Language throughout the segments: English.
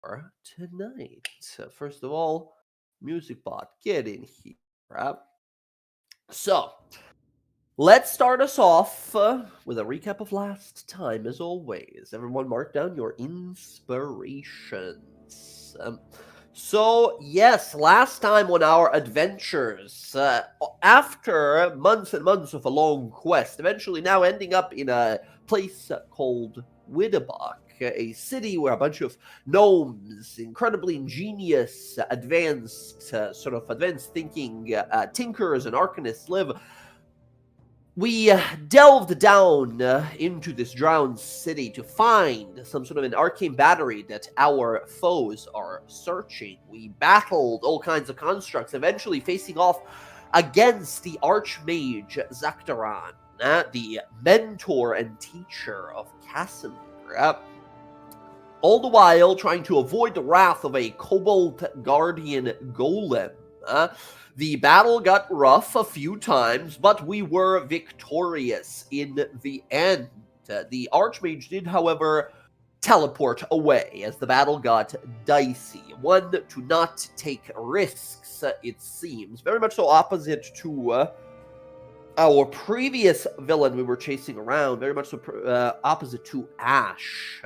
for tonight. First of all, Music Bot, get in here. Right? So, let's start us off with a recap of last time, as always. Everyone, mark down your inspirations. Yes, last time on our adventures, after months and months of a long quest, eventually now ending up in a place called Widabok, a city where a bunch of gnomes, incredibly ingenious, advanced thinking tinkers and arcanists live. We delved down into this drowned city to find some sort of an arcane battery that our foes are searching. We battled all kinds of constructs, eventually facing off against the Archmage Zaktaran, the mentor and teacher of Casimir. All the while trying to avoid the wrath of a Kobold Guardian Golem. The battle got rough a few times, but we were victorious in the end. The Archmage did, however, teleport away as the battle got dicey. One to not take risks, it seems. Very much so opposite to our previous villain we were chasing around. Very much so opposite to Ash.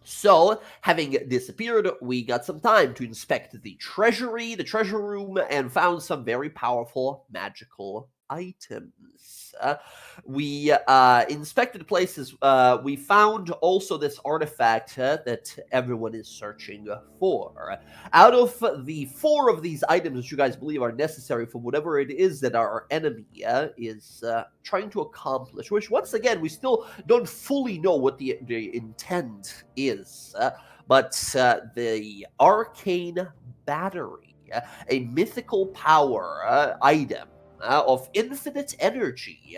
So, having disappeared, we got some time to inspect the treasury, the treasure room, and found some very powerful magical items. We inspected places. We found also this artifact that everyone is searching for. Out of the 4 of these items that you guys believe are necessary for whatever it is that our enemy is trying to accomplish, which once again we still don't fully know what the intent is, but the arcane battery, a mythical power item of infinite energy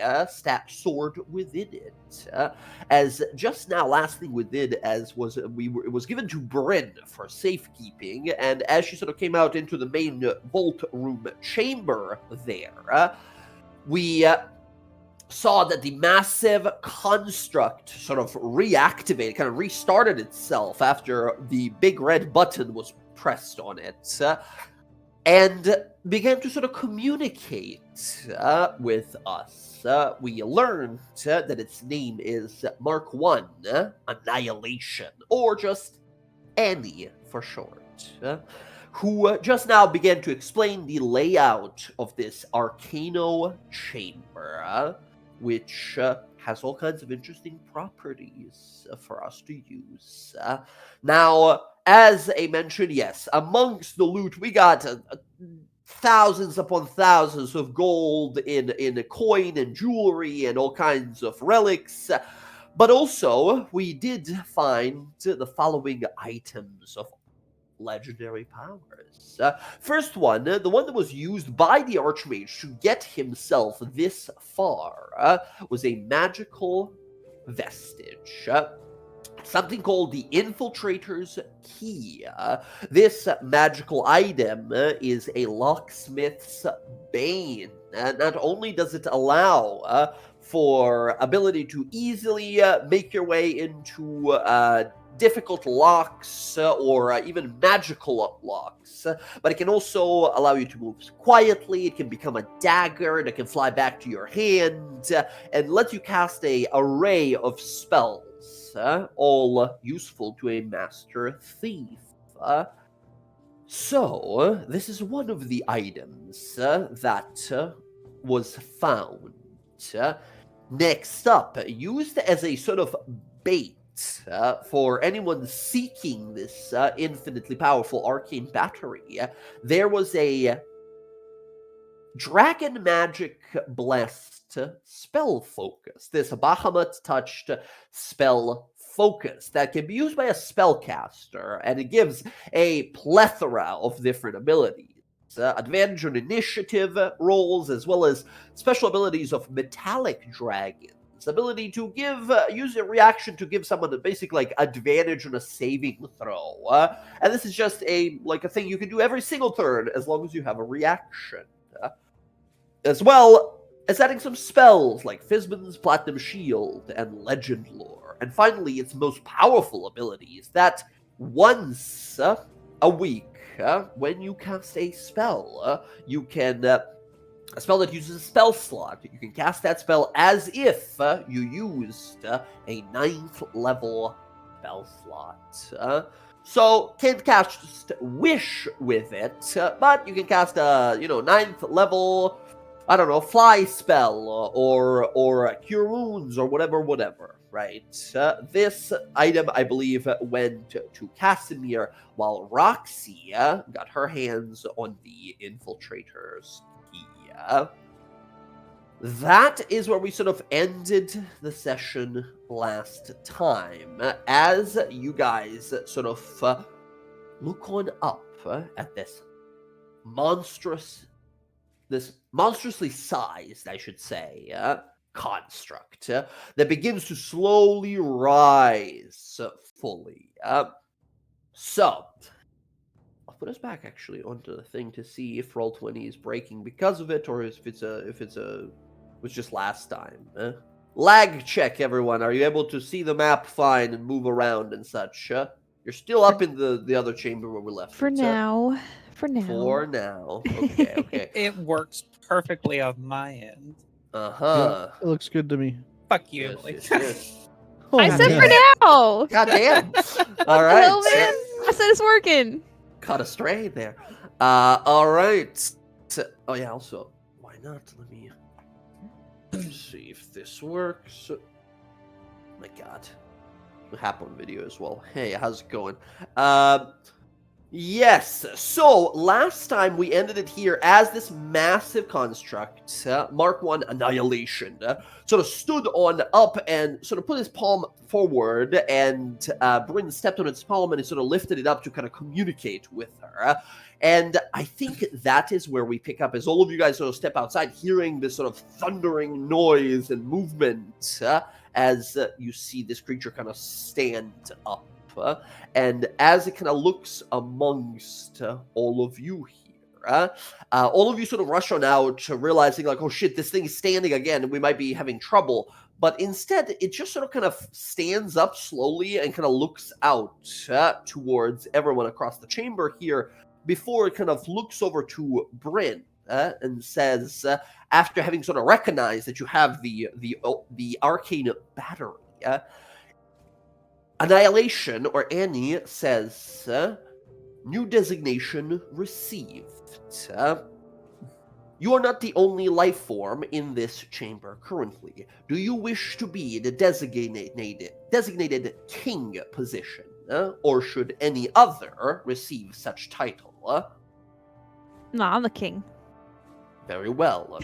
stored within it. As just now, last thing we did as was it was given to Bryn for safekeeping, and as she sort of came out into the main vault room chamber there, we saw that the massive construct sort of reactivated, kind of restarted itself after the big red button was pressed on it, and began to sort of communicate with us. We learned that its name is Mark 1, Annihilation, or just Annie for short, who just now began to explain the layout of this Arcano chamber, which has all kinds of interesting properties for us to use. Now, as I mentioned, yes, amongst the loot, we got thousands upon thousands of gold in coin and jewelry and all kinds of relics. But also, we did find the following items of legendary powers. First one, the one that was used by the Archmage to get himself this far, was a magical vestige. Something called the Infiltrator's Key. This magical item is a locksmith's bane. Not only does it allow for ability to easily make your way into difficult locks or even magical locks, but it can also allow you to move quietly. It can become a dagger that can fly back to your hand and let you cast an array of spells, all useful to a master thief. So, this is one of the items that was found. Next up, used as a sort of bait for anyone seeking this infinitely powerful arcane battery, there was a dragon magic blessed spell focus. This Bahamut touched spell focus that can be used by a spellcaster, and it gives a plethora of different abilities. Advantage on initiative rolls, as well as special abilities of metallic dragons. Ability to give use a reaction to give someone a basic like advantage on a saving throw, and this is just a thing you can do every single turn as long as you have a reaction, as well as adding some spells like Fizban's Platinum Shield and Legend Lore. And finally, its most powerful ability is that once a week, when you cast a spell, you can a spell that uses a spell slot. You can cast that spell as if you used a 9th level spell slot. So can't cast Wish with it, but you can cast a 9th level, I don't know, fly spell or cure wounds or whatever, right? This item, I believe, went to Casimir, while Roxy got her hands on the Infiltrator's key. That is where we sort of ended the session last time, as you guys sort of look on up at this monstrously sized, I should say, construct that begins to slowly rise fully. So, I'll put us back actually onto the thing to see if Roll20 is breaking because of it, or if it was just last time. Lag check, everyone. Are you able to see the map fine and move around and such? You're still up in the other chamber where we left. For now. For now. Okay. It works perfectly on my end. Uh-huh. Yeah, it looks good to me. Fuck you, Yes. Oh, I said man. for now. God damn. All What right. the hell, man? I said it's working. Caught a stray there. All right. Oh yeah. Also, why not? Let me see if this works. My God, we have on video as well. Hey, how's it going? Yes. So last time we ended it here as this massive construct, Mark 1 Annihilation, sort of stood on up and sort of put his palm forward, and Bryn stepped on its palm and he sort of lifted it up to kind of communicate with her. And I think that is where we pick up, as all of you guys sort of step outside, hearing this sort of thundering noise and movement, as you see this creature kind of stand up. And as it kind of looks amongst all of you here, all of you sort of rush on out, realizing like, oh shit, this thing is standing again, and we might be having trouble. But instead, it just sort of kind of stands up slowly and kind of looks out towards everyone across the chamber here, before it kind of looks over to Bryn and says, after having sort of recognized that you have the arcane battery, Annihilation, or Annie, says, new designation received. You are not the only life form in this chamber currently. Do you wish to be the designated king position, or should any other receive such title? No, I'm the king. Very well.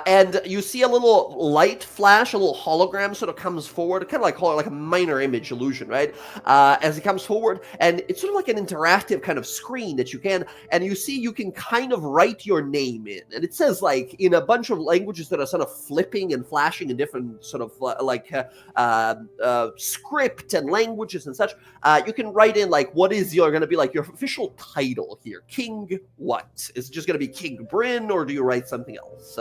And you see a little light flash, a little hologram sort of comes forward, kind of like a minor image illusion, right? As it comes forward, and it's sort of like an interactive kind of screen that you can kind of write your name in, and it says like in a bunch of languages that are sort of flipping and flashing in different sort of script and languages and such. You can write in like what is going to be like your official title here, King what? Is it just going to be King Bryn, or do you write something else?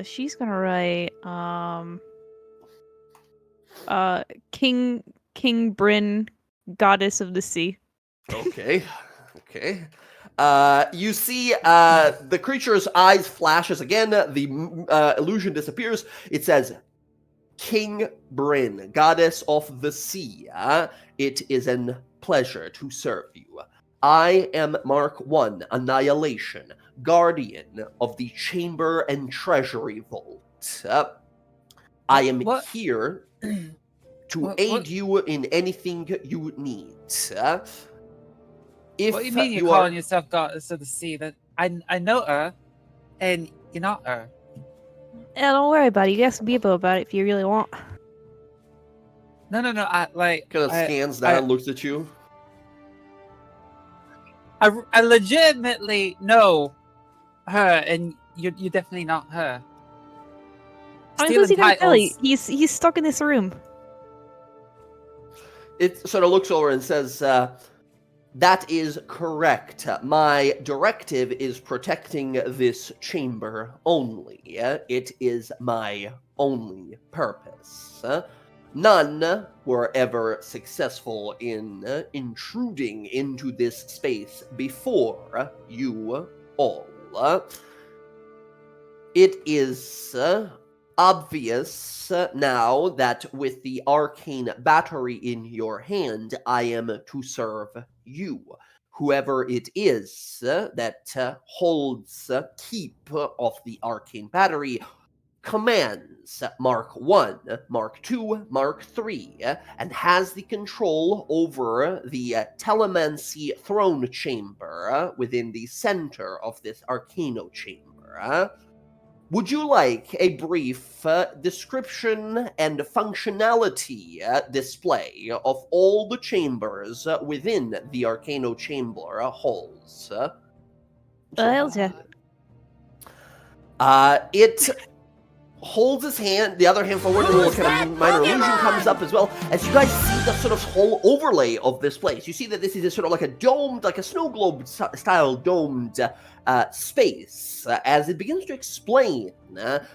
She's gonna write King Bryn, Goddess of the Sea. Okay. You see the creature's eyes flashes again, the illusion disappears. It says King Bryn, Goddess of the Sea. It is an pleasure to serve you. I am Mark 1 Annihilation, Guardian of the Chamber and Treasury Vault. I am here to aid you in anything you need. If what do you mean you're calling yourself Goddess of the Sea? That I know her, and you're not her. Yeah, don't worry about it. You guys can be about it if you really want. No. I like kind of scans down and looks at you. I legitimately know her, and you're definitely not her. I mean, who's he gonna tell you? He's stuck in this room. It sort of looks over and says, that is correct. My directive is protecting this chamber only. It is my only purpose. None were ever successful in intruding into this space before you all. It is obvious now that with the arcane battery in your hand, I am to serve you. Whoever it is that holds keep of the arcane battery commands Mark 1, Mark 2, Mark 3, and has the control over the telemancy throne chamber within the center of this arcano chamber. Would you like a brief description and functionality display of all the chambers within the arcano chamber halls? Hells yeah. It holds his hand, the other hand forward, and a little kind of minor illusion comes up as well, as you guys see the sort of whole overlay of this place. You see that this is a sort of like a domed, like a snow globe style domed space, as it begins to explain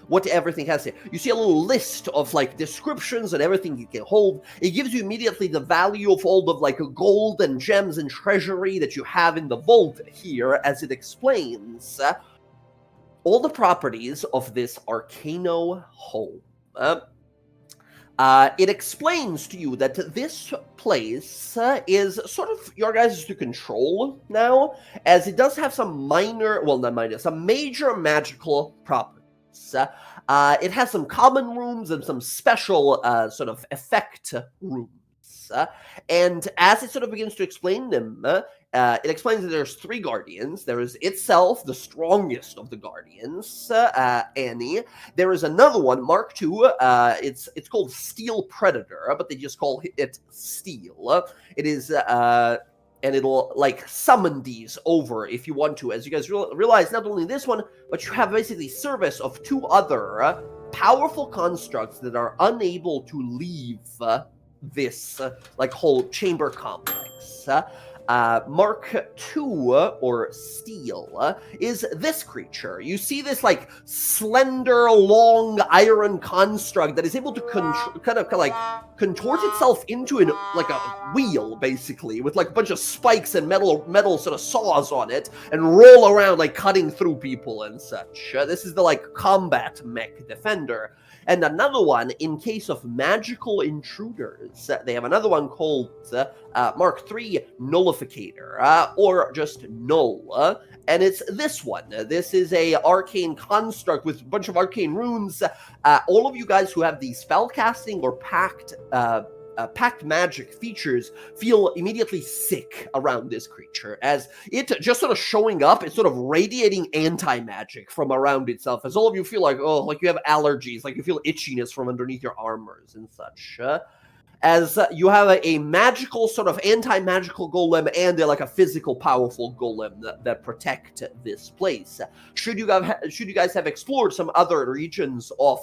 what everything has here. You see a little list of like descriptions and everything you can hold. It gives you immediately the value of all the like gold and gems and treasury that you have in the vault here, as it explains all the properties of this Arcano home. It explains to you that this place is sort of your guys' to control now, as it does have some minor, well, not minor, some major magical properties. It has some common rooms and some special sort of effect rooms. And as it sort of begins to explain them, it explains that there's 3 guardians. There is itself, the strongest of the guardians, Annie. There is another one, Mark II. It's called Steel Predator, but they just call it Steel. It is, and it'll like summon these over if you want to. As you guys realize, not only this one, but you have basically service of 2 other powerful constructs that are unable to leave this like whole chamber complex. Mark II, or Steel, is this creature. You see this, like, slender, long iron construct that is able to kind of contort itself into like a wheel, basically, with, like, a bunch of spikes and metal sort of saws on it, and roll around, like, cutting through people and such. This is the, like, combat mech defender. And another one, in case of magical intruders, they have another one called Mark III Nullificator, or just Null. And it's this one. This is a arcane construct with a bunch of arcane runes. All of you guys who have the spellcasting or pact magic features feel immediately sick around this creature, as it just sort of showing up, it's sort of radiating anti-magic from around itself, as all of you feel like, oh, like you have allergies, like you feel itchiness from underneath your armors and such. As you have a magical sort of anti-magical golem and like a physical powerful golem that protect this place. Should you guys have explored some other regions of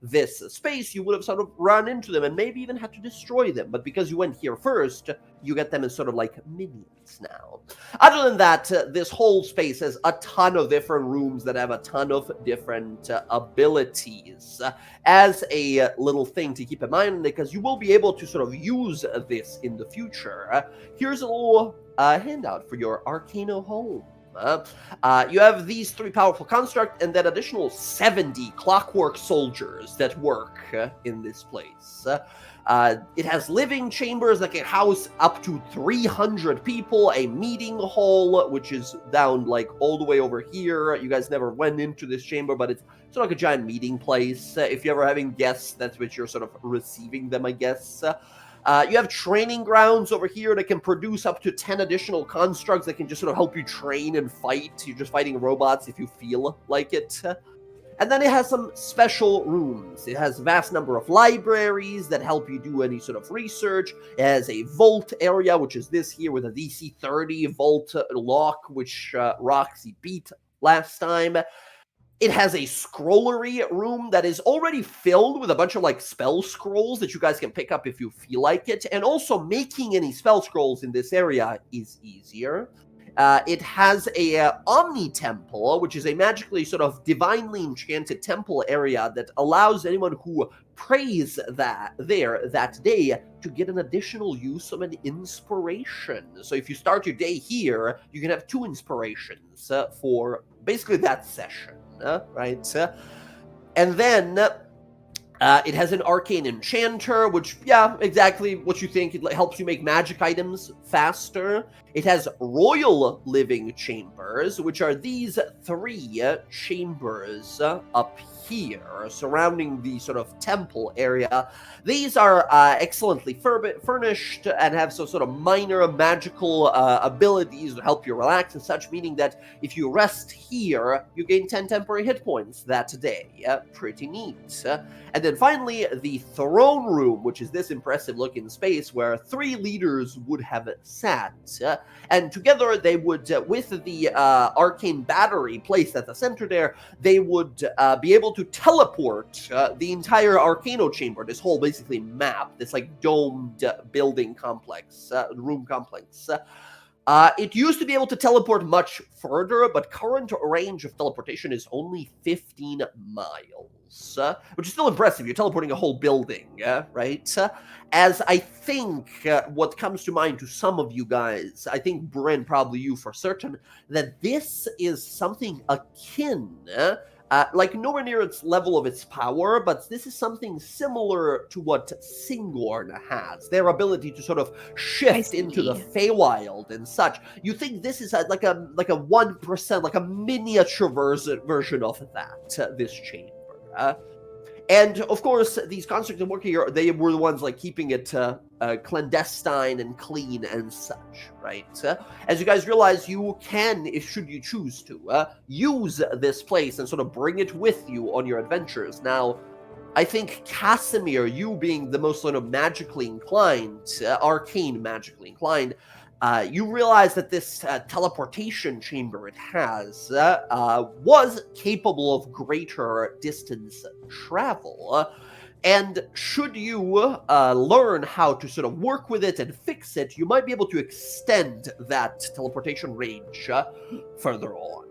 this space, you would have sort of run into them and maybe even had to destroy them. But because you went here first, you get them as sort of like minions now. Other than that, this whole space has a ton of different rooms that have a ton of different abilities. As a little thing to keep in mind, because you will be able to sort of use this in the future, here's a little handout for your Arcano home. You have these 3 powerful constructs and then additional 70 clockwork soldiers that work in this place. It has living chambers that can house up to 300 people, a meeting hall, which is down like all the way over here. You guys never went into this chamber, but it's sort of like a giant meeting place. If you're ever having guests, that's what you're sort of receiving them, I guess. You have training grounds over here that can produce up to 10 additional constructs that can just sort of help you train and fight. You're just fighting robots if you feel like it. And then it has some special rooms. It has a vast number of libraries that help you do any sort of research. It has a vault area, which is this here with a DC 30 vault lock, which Roxy beat last time. It has a scrollery room that is already filled with a bunch of like spell scrolls that you guys can pick up if you feel like it. And also making any spell scrolls in this area is easier. It has a Omni Temple, which is a magically sort of divinely enchanted temple area that allows anyone who prays that day to get an additional use of an inspiration. So if you start your day here, you can have 2 inspirations for basically that session, right? And then it has an arcane enchanter, which, yeah, exactly what you think. It helps you make magic items faster. It has royal living chambers, which are these 3 chambers up here surrounding the sort of temple area. These are excellently furnished and have some sort of minor magical abilities to help you relax and such, meaning that if you rest here, you gain 10 temporary hit points that day. Pretty neat. And then finally, the throne room, which is this impressive looking space where 3 leaders would have sat. And together they would, with the arcane battery placed at the center there, they would be able to teleport the entire Arcano chamber, this whole basically map, this like domed building complex, room complex. It used to be able to teleport much further, but current range of teleportation is only 15 miles, which is still impressive. You're teleporting a whole building, right? As I think what comes to mind to some of you guys, I think Bryn, probably you for certain, that this is something akin like nowhere near its level of its power, but this is something similar to what Singorn has. Their ability to sort of shift into the Feywild and such. You think this is like a 1%, like a miniature version of that, this chamber. And of course, these constructs that work here, they were the ones like keeping it clandestine and clean and such, right? As you guys realize, you can, if should you choose to, use this place and sort of bring it with you on your adventures. Now, I think Casimir, you being the most sort of magically inclined, arcane magically inclined, you realize that this teleportation chamber it has was capable of greater distance travel. And should you learn how to sort of work with it and fix it, you might be able to extend that teleportation range further on.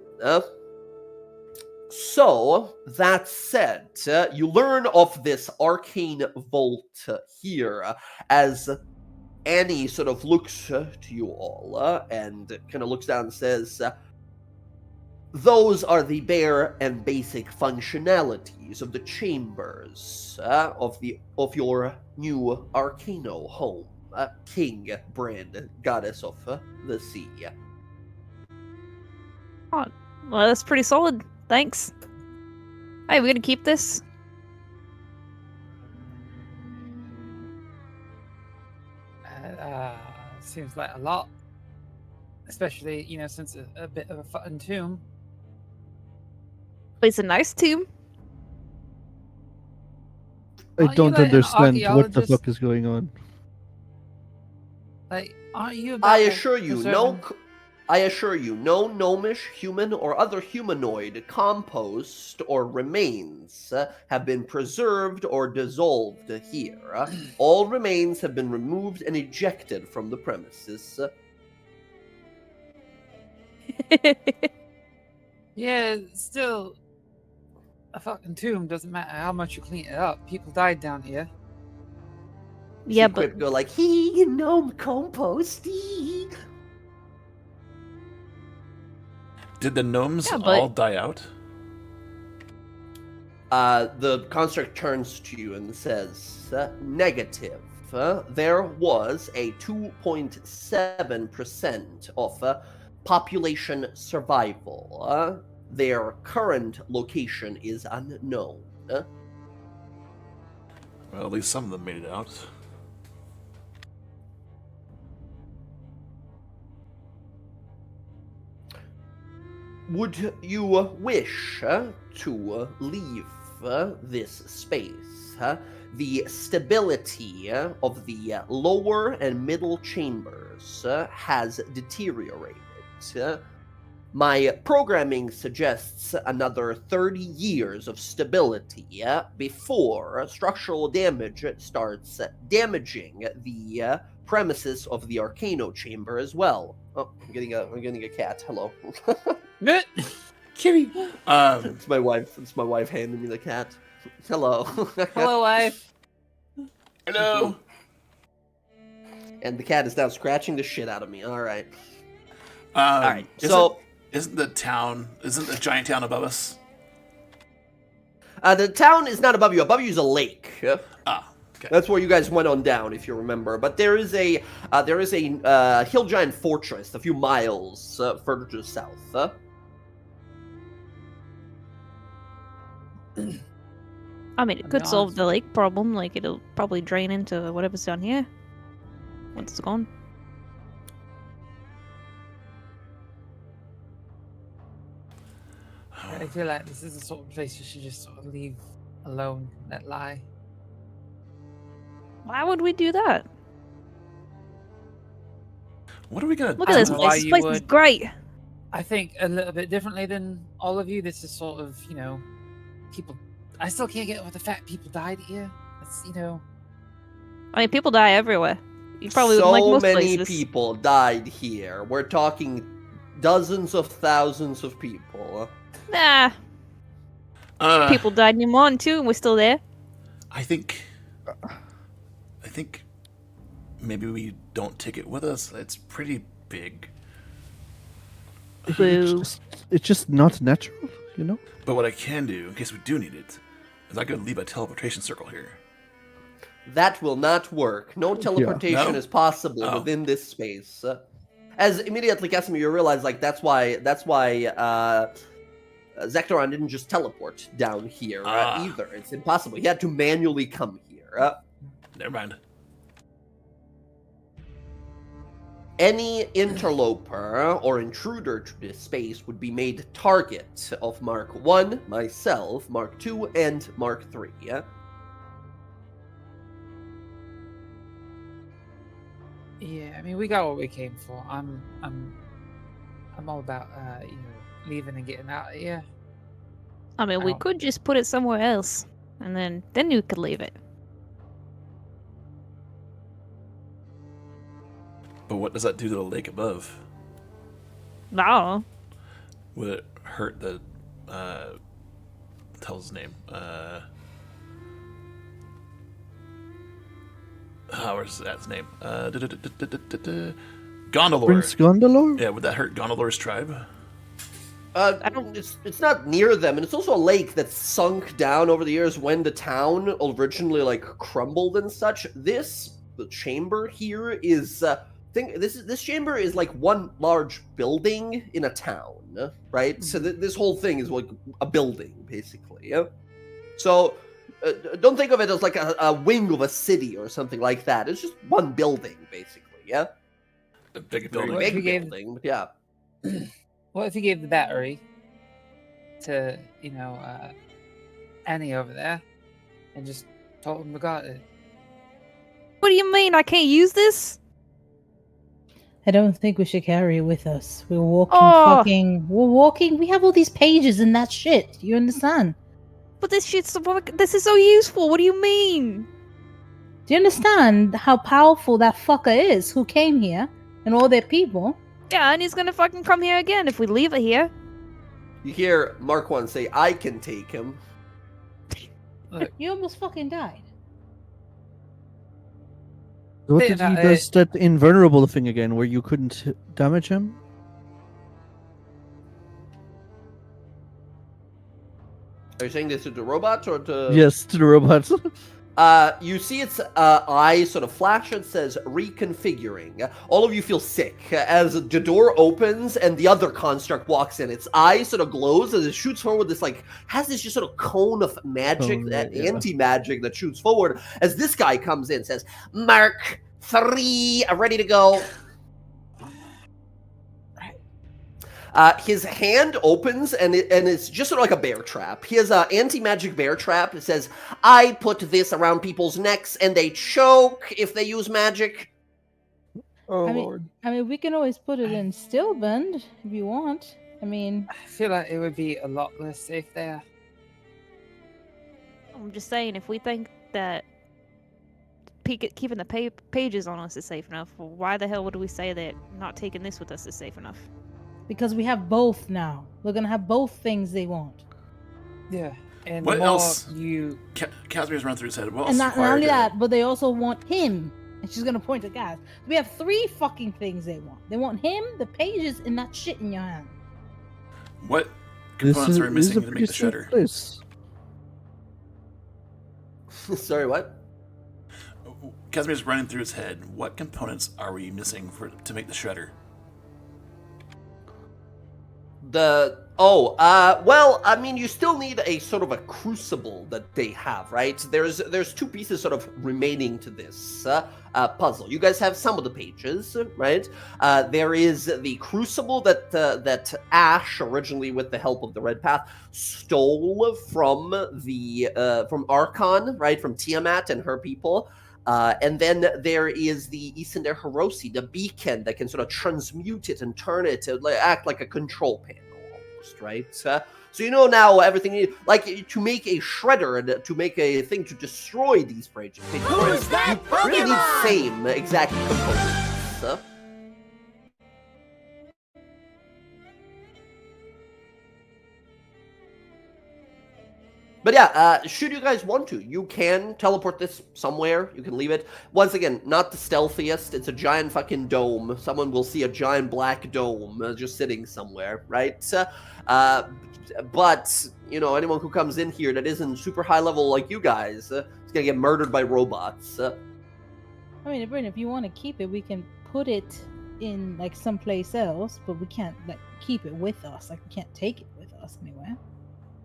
So, that said, you learn of this arcane vault here as Annie sort of looks to you all and kind of looks down and says, those are the bare and basic functionalities of the chambers of your new Arcano home, King Brand, Goddess of the Sea. Oh, well, that's pretty solid. Thanks. Hey, we gonna keep this? Seems like a lot, especially since a bit of a fun tomb. It's a nice tomb. I don't understand what the fuck is going on. Like, aren't you? I assure you, no gnomish, human, or other humanoid compost or remains have been preserved or dissolved here. All remains have been removed and ejected from the premises. Yeah, still, a fucking tomb doesn't matter how much you clean it up. People died down here. Yeah, but go like, gnome compost. Did the gnomes all die out? The construct turns to you and says, negative. There was a 2.7% of population survival. Their current location is unknown. Well, at least some of them made it out. Would you wish to leave this space? The stability of the lower and middle chambers has deteriorated. My programming suggests another 30 years of stability before structural damage starts damaging the premises of the Arcano chamber as well. Oh, I'm getting a cat. Hello. Kitty. It's my wife. It's my wife handing me the cat. Hello. Hello, wife. Hello. And the cat is now scratching the shit out of me. All right. All right. So isn't the giant town above us? the town is not above you. Above you is a lake. Ah. Okay. That's where you guys went on down, if you remember. But there is a hill giant fortress a few miles further to the south. I mean, it could solve the lake problem. Like, it'll probably drain into whatever's down here once it's gone. I feel like this is the sort of place you should just sort of leave alone, let lie. Why would we do that? What are we gonna Look at this know why place. This you place is would. great. I think a little bit differently than all of you. This is sort of, people. I still can't get over the fact people died here. That's, I mean, people die everywhere. You probably wouldn't like most So many places. people died here. We're talking dozens of thousands of people. Nah, people died in Yamon too, and we're still there. I think maybe we don't take it with us. It's pretty big. Boo. It's just not natural, you know? But what I can do, in case we do need it, is I could leave a teleportation circle here. That will not work. No teleportation No? is possible Oh. within this space. As immediately, Casimir, you realize, like, that's why Zektoron didn't just teleport down here either. It's impossible. He had to manually come here. Never mind. Any interloper or intruder to this space would be made target of Mark 1, myself, Mark 2, and Mark 3. Yeah, I mean, we got what we came for. I'm all about leaving and getting out of here. I mean, we Ow. could just put it somewhere else, and then you could leave it. But what does that do to the lake above? No. Would it hurt the tell his name? Where's that name? Gondolor. Prince Gondolor? Yeah, would that hurt Gondolor's tribe? It's not near them, and it's also a lake that's sunk down over the years when the town originally like crumbled and such. The chamber here is this chamber is like one large building in a town, right? So this whole thing is like a building basically. Yeah? So don't think of it as like a wing of a city or something like that. It's just one building basically. Yeah, The big very building. big building, but yeah. What if you gave the battery to, Annie over there and just told him we got it? What do you mean? I can't use this? I don't think we should carry it with us. We're walking we're walking. We have all these pages and that shit. You understand? But this is so useful. What do you mean? Do you understand how powerful that fucker is who came here and all their people? Yeah, and he's gonna fucking come here again if we leave it here. You hear Mark 1 say, "I can take him." You almost fucking died. What Think did he about does that invulnerable thing again, where you couldn't damage him? Are you saying this to the robot or to? Yes, to the robots. You see its eye sort of flash and says reconfiguring. All of you feel sick as the door opens and the other construct walks in. Its eye sort of glows as it shoots forward. Has this just sort of cone of magic, anti-magic that shoots forward as this guy comes in, says, "Mark 3, ready to go." His hand opens and it's just sort of like a bear trap. He has an anti-magic bear trap. It says, "I put this around people's necks and they choke if they use magic." Oh, I mean, we can always put it in Stillbend if you want. I mean, I feel like it would be a lot less safe there. I'm just saying, if we think that keeping the pages on us is safe enough, well, why the hell would we say that not taking this with us is safe enough? because we have both now. We're gonna have both things they want. Yeah. And What the more else? you Casimir's run through his head. What else And is not required only to- that, but they also want him. And she's gonna point at Gaz. We have 3 fucking things they want. They want him, the pages, and that shit in your hand. What This components are we is a missing to pretty make the safe shredder? place. Sorry, what? Casimir's running through his head. What components are we missing to make the shredder? Well, I mean, you still need a sort of a crucible that they have, right? There's 2 pieces sort of remaining to this puzzle. You guys have some of the pages, right? There is the crucible that Ash, originally with the help of the Red Path, stole from from Archon, right? From Tiamat and her people. And then there is the Isender Hiroshi, the beacon that can sort of transmute it and turn it to act like a control panel almost, right? So you know now everything, like to make a shredder and to make a thing to destroy these pages. You really need same exact components. But yeah, should you guys want to, you can teleport this somewhere. You can leave it. Once again, not the stealthiest. It's a giant fucking dome. Someone will see a giant black dome just sitting somewhere, right? But, you know, anyone who comes in here that isn't super high level like you guys is going to get murdered by robots. I mean, Bryn, if you want to keep it, we can put it in, like, someplace else, but we can't, like, keep it with us. Like, we can't take it with us anywhere.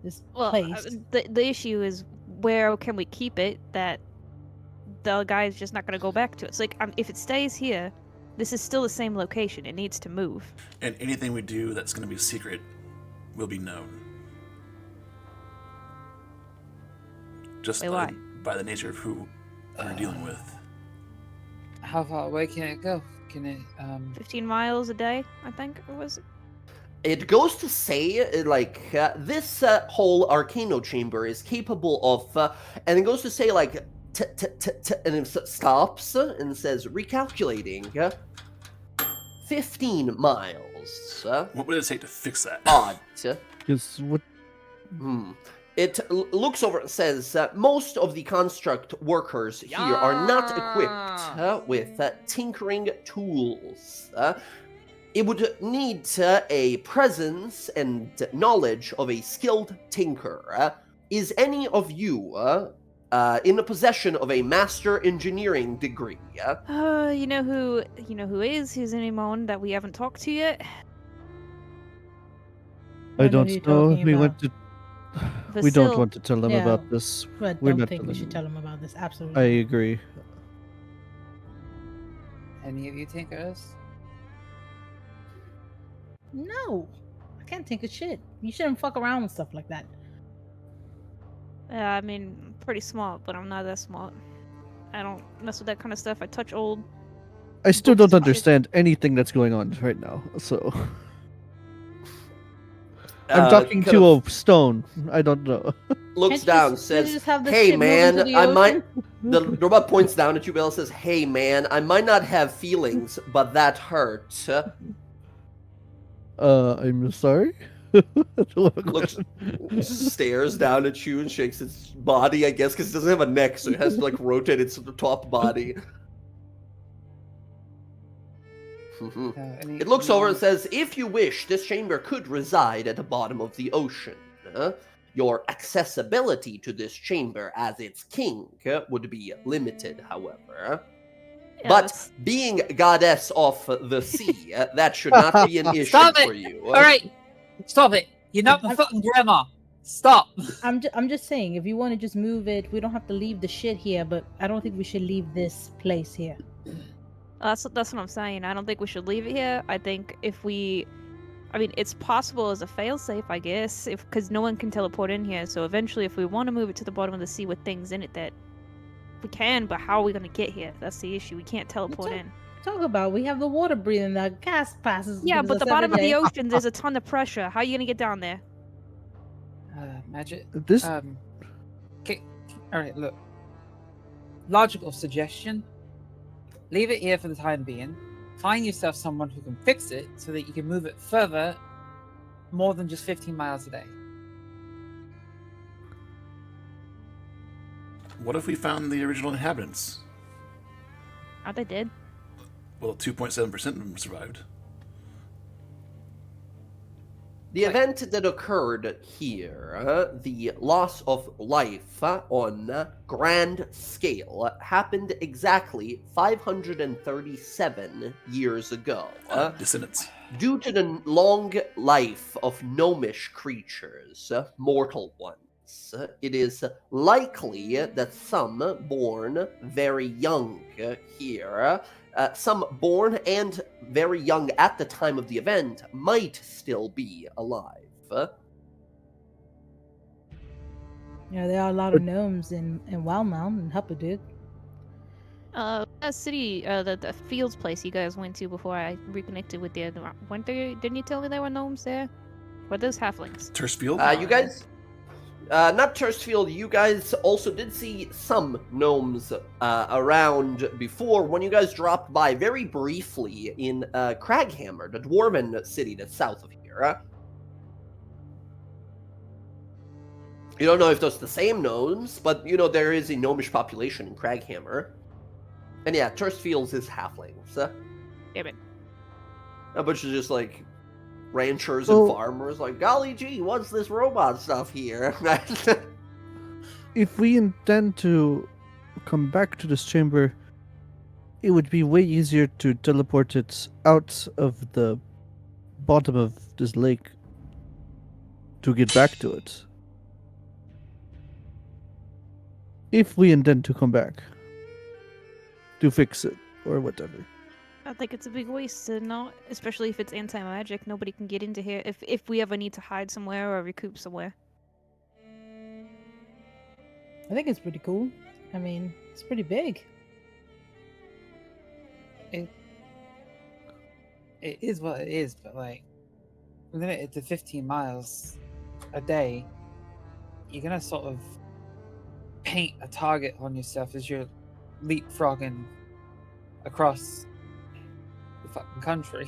This place. The issue is, where can we keep it that the guy's just not going to go back to it? It's like, if it stays here, this is still the same location. It needs to move. And anything we do that's going to be secret will be known. Just Wait, why? by the nature of who we're dealing with. how far away can it go? Can it 15 miles a day, I think it was. It goes to say, this whole Arcano chamber is capable of, and it goes to say, like, and it stops and says, recalculating, 15 miles. What would it take to fix that? Odd. Because what? It looks over and says, most of the construct workers here are not equipped with tinkering tools. It would need a presence and knowledge of a skilled tinker. Is any of you in the possession of a master engineering degree? You know who is? Who's anyone that we haven't talked to yet? I know who you're don't know. talking We about. want to. We don't Vasil. want to tell them Yeah. about this. I We're don't not think we telling should them. tell them about this. I Absolutely. agree. any of you tinkers? No. I can't think of shit. You shouldn't fuck around with stuff like that. I mean, I'm pretty smart, but I'm not that smart. I don't mess with that kind of stuff. I touch old. I still Books don't and shit. understand anything that's going on right now. So I'm talking kind to of a stone. I don't know. looks Can't you down, just- says, you just have this hey shit move into man, the I might... ocean? The robot points down at you, Bill, and says, hey man, I might not have feelings, but that hurt. I'm sorry. Looks, stares down at you and shakes its body, I guess, because it doesn't have a neck, so it has to, like, rotate its top body. It looks over and says, if you wish, this chamber could reside at the bottom of the ocean. Your accessibility to this chamber as its king would be limited, however. Yeah, But that's- being goddess of the sea, that should not be an issue Stop it! for you. All right, stop it! You're not my fucking grandma. Stop. I'm just saying, if you want to just move it, we don't have to leave the shit here, but I don't think we should leave this place here. That's what I'm saying. I don't think we should leave it here. I think I mean, it's possible as a failsafe, I guess, because no one can teleport in here. So eventually, if we want to move it to the bottom of the sea with things in it, that we can. But how are we going to get here? That's the issue. We can't teleport in. talk about? We have the water breathing. The gas passes. Yeah, gives but us the bottom of every the day. ocean, there's a ton of pressure. How are you gonna get down there? Magic. This Okay. All right. Look. Logical suggestion. Leave it here for the time being. Find yourself someone who can fix it so that you can move it further, more than just 15 miles a day. What if we found the original inhabitants? Are they dead? Well, 2.7% of them survived. The event that occurred here, the loss of life on grand scale, happened exactly 537 years ago. Descendants. Due to the long life of gnomish creatures, mortal ones, it is likely that some born very young here, some born and very young at the time of the event, might still be alive. Yeah, there are a lot of gnomes in Wildmount and Huppadook. That city, the fields place you guys went to before I reconnected with you. Didn't you tell me there were gnomes there? Were those halflings? Turstfield? You guys, not Turstfield, you guys also did see some gnomes around before when you guys dropped by very briefly in Craghammer, the dwarven city that's south of here. You don't know if those are the same gnomes, but you know there is a gnomish population in Craghammer. And yeah, Turstfields is halflings. Damn it. A bunch of just like ranchers and farmers, like, golly gee, what's this robot stuff here? if we intend to come back to this chamber, it would be way easier to teleport it out of the bottom of this lake to get back to it. If we intend to come back to fix it or whatever. I think it's a big waste to not, especially if it's anti-magic. Nobody can get into here if we ever need to hide somewhere or recoup somewhere. I think it's pretty cool. I mean, it's pretty big. It is what it is, but like, limited to 15 miles a day, you're gonna sort of paint a target on yourself as you're leapfrogging across the fucking country.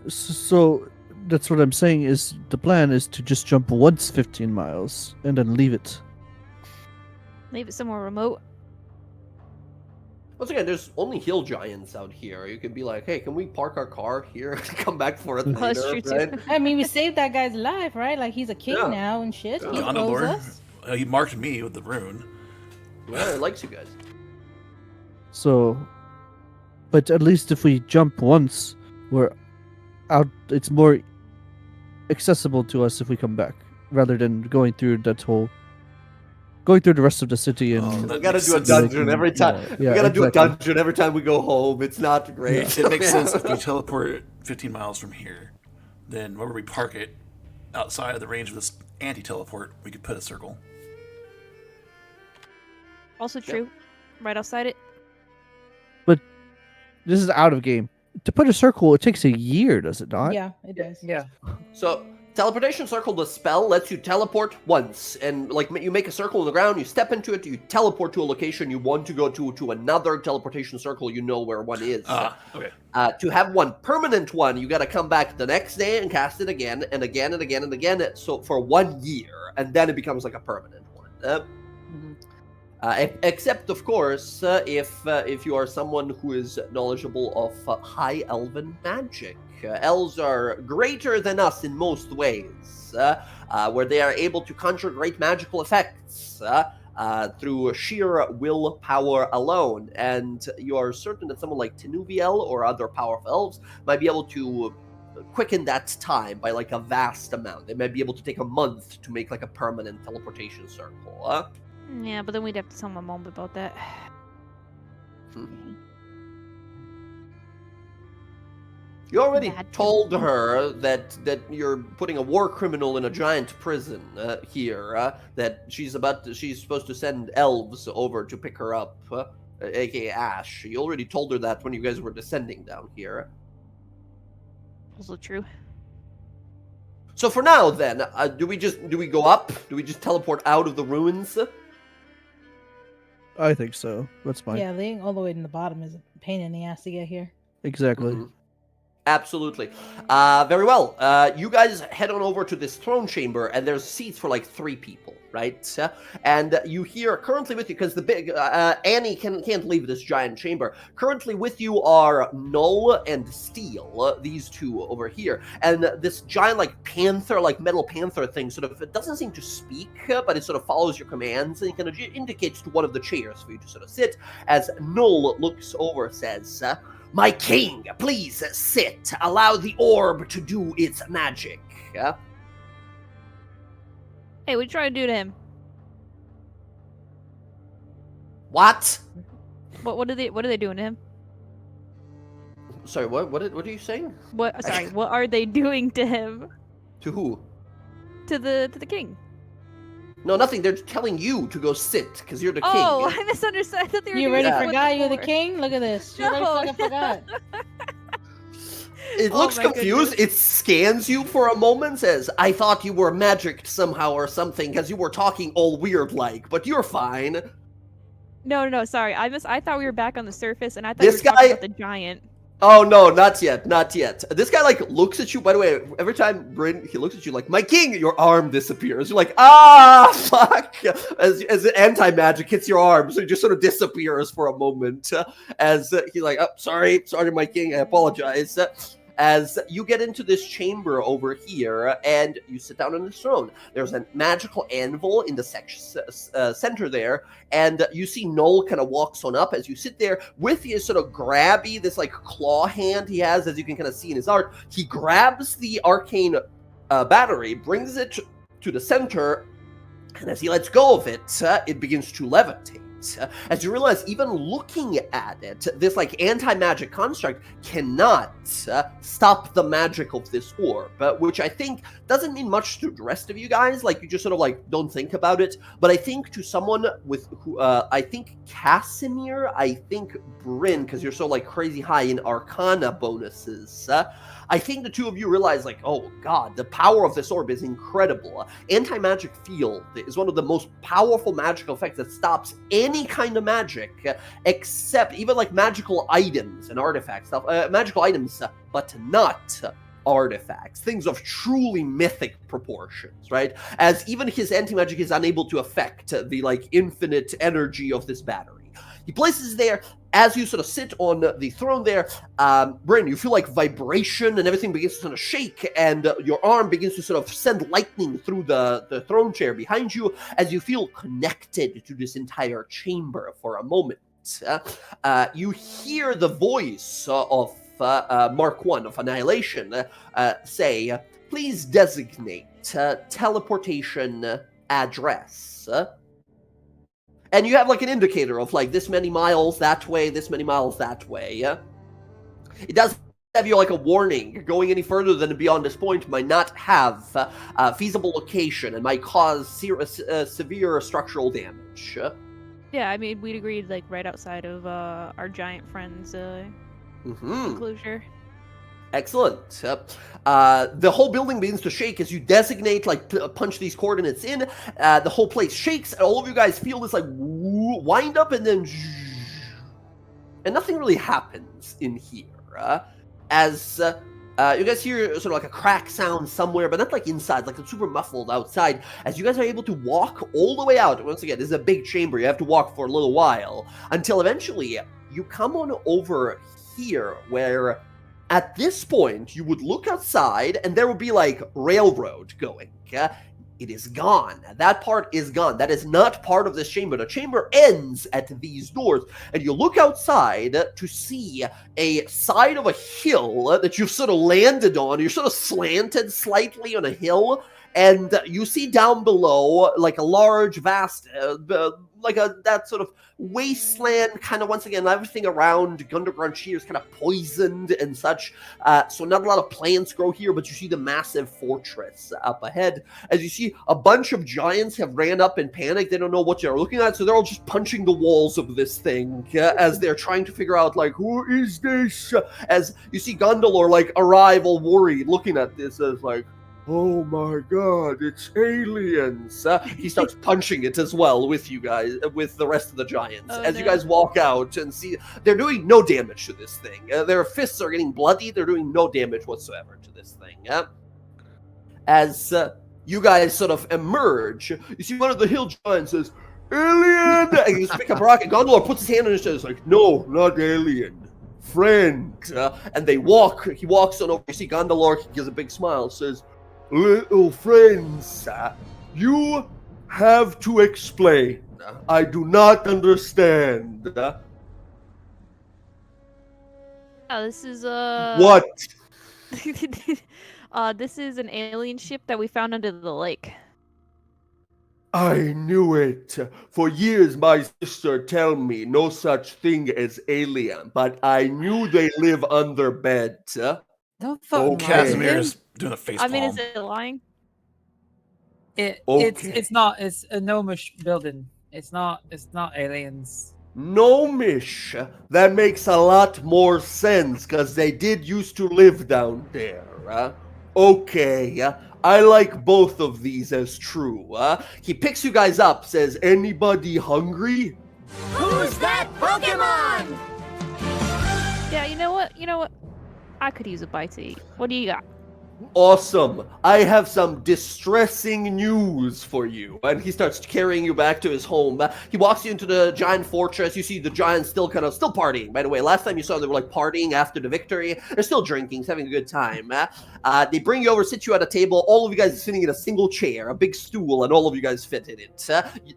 So that's what I'm saying is the plan is to just jump once 15 miles and then leave it. Leave it somewhere remote. Once again, there's only hill giants out here. You could be like, hey, can we park our car here and come back for it That's later, true, right? too. I mean, we saved that guy's life, right? Like, he's a king Yeah. now and shit. Yeah. He John owes Lord. us. He marked me with the rune. Yeah, it likes you guys. So, but at least if we jump once, we're out. It's more accessible to us if we come back, rather than going through the rest of the city and. Oh, We that gotta makes do a sense. dungeon every time. Yeah, we gotta do a exactly. dungeon every time we go home. It's not great. It makes sense if we teleport 15 miles from here, then wherever we park it, outside of the range of this anti-teleport, we could put a circle. Also true. Right outside it. This is out of game. To put a circle, it takes a year, does it not? Yeah, it does. Yeah. So, teleportation circle, the spell lets you teleport once, and like you make a circle on the ground, you step into it, you teleport to a location you want to go to another teleportation circle, you know where one is. Okay. To have one permanent one, you got to come back the next day and cast it again and again and again and again. So for 1 year, and then it becomes like a permanent one. Except, of course, if you are someone who is knowledgeable of high elven magic. Elves are greater than us in most ways, where they are able to conjure great magical effects through sheer willpower alone. And you are certain that someone like Tinuviel or other powerful elves might be able to quicken that time by like a vast amount. They might be able to take a month to make like a permanent teleportation circle. Yeah, but then we'd have to tell my mom about that. You already Bad told her that you're putting a war criminal in a giant prison here. That she's supposed to send elves over to pick her up. aka Ash. You already told her that when you guys were descending down here. Also true. So for now, then, do we go up? Do we just teleport out of the ruins? I think so. That's fine. Yeah, being all the way in the bottom is a pain in the ass to get here. Exactly. Mhm. Absolutely. Very well. You guys head on over to this throne chamber, and there's seats for like 3 people, right? And you hear currently with you, because the big Annie can't leave this giant chamber. Currently with you are Null and Steel, these two over here, and this giant like panther, like metal panther thing, sort of, it doesn't seem to speak, but it sort of follows your commands and kind of indicates to one of the chairs for you to sort of sit. As Null looks over, says, "My king, please sit. Allow the orb to do its magic." Hey, what you trying to do to him? What? What are they doing to him? Sorry, what are you saying? What? Sorry, what are they doing to him? To who? To the king. No, nothing. They're telling you to go sit because you're the Oh, king. I misunderstood. I thought they were. You doing already that forgot you're the before. king? Look at this. You already No. fucking forgot. It Oh looks my confused. goodness. It scans you for a moment, says, "I thought you were magicked somehow or something because you were talking all weird-like, but you're fine." No, sorry. I thought we were back on the surface, and I thought This you were talking guy- about the giant. Oh, no, not yet, not yet. This guy, like, looks at you. By the way, every time Bryn, he looks at you like, "My king," your arm disappears. You're like, "Ah, fuck!" As anti-magic hits your arm, so it just sort of disappears for a moment. As he's like, "Oh, sorry, my king, I apologize." As you get into this chamber over here, and you sit down on the throne, there's a magical anvil in the center there, and you see Noel kind of walks on up as you sit there with his sort of grabby, this like claw hand he has, as you can kind of see in his art. He grabs the arcane battery, brings it to the center, and as he lets go of it, it begins to levitate. As you realize, even looking at it, this like anti-magic construct cannot stop the magic of this orb, which I think doesn't mean much to the rest of you guys. Like, you just sort of like don't think about it. But I think to someone with who, I think Casimir, I think Bryn, because you're so like crazy high in Arcana bonuses. I think the two of you realize, like, oh god, the power of this orb is incredible. Anti-magic field is one of the most powerful magical effects that stops any kind of magic, except even like magical items and artifacts stuff. Magical items, but not artifacts. Things of truly mythic proportions, right? As even his anti-magic is unable to affect the like infinite energy of this battery. He places there. As you sort of sit on the throne there, Bryn, you feel like vibration and everything begins to sort of shake, and your arm begins to sort of send lightning through the throne chair behind you as you feel connected to this entire chamber for a moment. You hear the voice of Mark 1 of Annihilation say, "Please designate teleportation address." And you have like an indicator of like this many miles that way, this many miles that way. It does have you like a warning. Going any further than beyond this point might not have a feasible location and might cause severe structural damage. Yeah, I mean, we'd agreed like right outside of our giant friend's enclosure. Excellent. The whole building begins to shake as you designate, like, punch these coordinates in. The whole place shakes, and all of you guys feel this, like, wind up, and then... And nothing really happens in here. As you guys hear sort of like a crack sound somewhere, but not like inside, like it's super muffled outside. As you guys are able to walk all the way out. Once again, this is a big chamber. You have to walk for a little while. Until eventually, you come on over here, where... At this point, you would look outside, and there would be, like, railroad going. It is gone. That part is gone. That is not part of this chamber. The chamber ends at these doors, and you look outside to see a side of a hill that you've sort of landed on. You're sort of slanted slightly on a hill, And you see down below, like a large, vast, that sort of wasteland, kind of once again, everything around Underground here is kind of poisoned and such. So not a lot of plants grow here, but you see the massive fortress up ahead. As you see, a bunch of giants have ran up in panic. They don't know what they're looking at, so they're all just punching the walls of this thing as they're trying to figure out, like, who is this? As you see Gondolor, like, arrive all worried, looking at this as, like, oh my god, it's aliens. He starts punching it as well with you guys, with the rest of the giants. Oh, as you no. guys walk out and see, they're doing no damage to this thing. Their fists are getting bloody. They're doing no damage whatsoever to this thing. As you guys sort of emerge, you see one of the hill giants says, alien! And he's pick up a rocket. Gondolor puts his hand on his chest, like, no, not alien. Friend. And they walk. He walks on over. You see Gondolor, he gives a big smile, says, little friends, you have to explain. I do not understand. This is What? This is an alien ship that we found under the lake. I knew it. For years, my sister tell me no such thing as alien, but I knew they live under bed. Don't fucking Okay. lie to Casimir him. is doing a face I mean, palm. is it lying? It's not. It's a gnomish building. It's not aliens. Gnomish. That makes a lot more sense, because they did used to live down there. Okay, I like both of these as true. He picks you guys up, says, anybody hungry? Who's that Pokemon? Yeah, you know what? I could use a bite to eat. What do you got? Awesome. I have some distressing news for you. And he starts carrying you back to his home. He walks you into the giant fortress. You see the giants still partying. By the way, last time you saw them, they were like partying after the victory. They're still drinking, having a good time. They bring you over, sit you at a table. All of you guys are sitting in a single chair, a big stool, and all of you guys fit in it.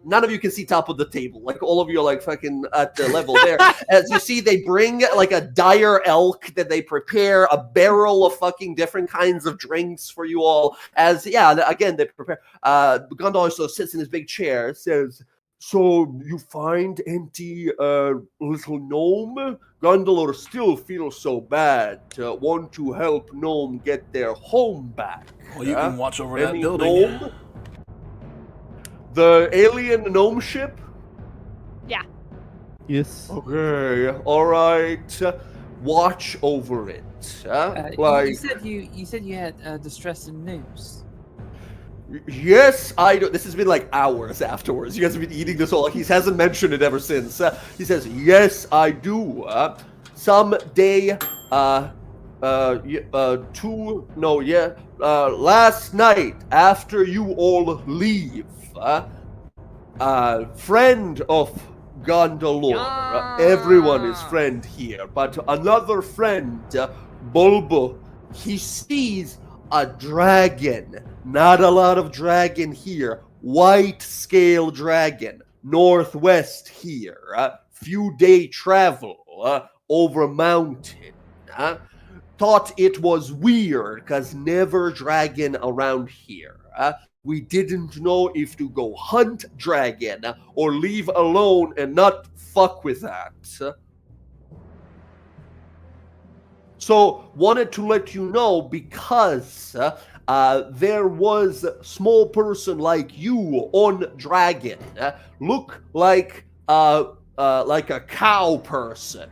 None of you can see top of the table. Like, all of you are like fucking at the level there. As you see, they bring like a dire elk that they prepare, a barrel of fucking different kinds of drinks for you all. As, again, they prepare. Gondor also sits in his big chair, says, so you find empty little gnome? Gondolor still feels so bad. Want to help gnome get their home back. Well, you can watch over that Any building. gnome? The alien gnome ship? Yes. Okay, all right. Watch over it. You said you had distressing news. Yes, I do. This has been like hours afterwards. You guys have been eating this all. He hasn't mentioned it ever since. He says, yes, I do. Someday, last night, after you all leave, friend of Gondolor, everyone is friend here, but another friend, Bulbo, he sees a dragon. Not a lot of dragon here. White scale dragon. Northwest here. Few day travel over mountain. Thought it was weird because never dragon around here. We didn't know if to go hunt dragon or leave alone and not fuck with that. So, wanted to let you know because there was small person like you on dragon. Look like a cow person.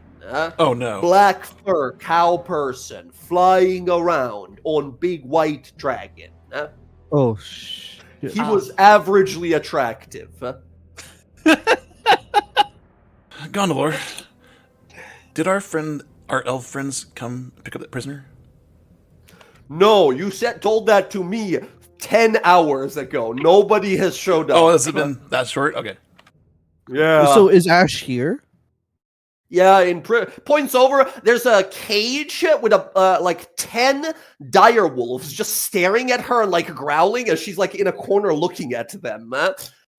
Oh no. Black fur cow person flying around on big white dragon. Oh, shit. He was averagely attractive. Gondolor, did our elf friends come pick up that prisoner? No, you told that to me 10 hours ago. Nobody has showed up. Oh, has it been that short? Okay. Yeah. So is Ash here? Yeah, points over, there's a cage with like 10 dire wolves just staring at her and like growling as she's like in a corner looking at them.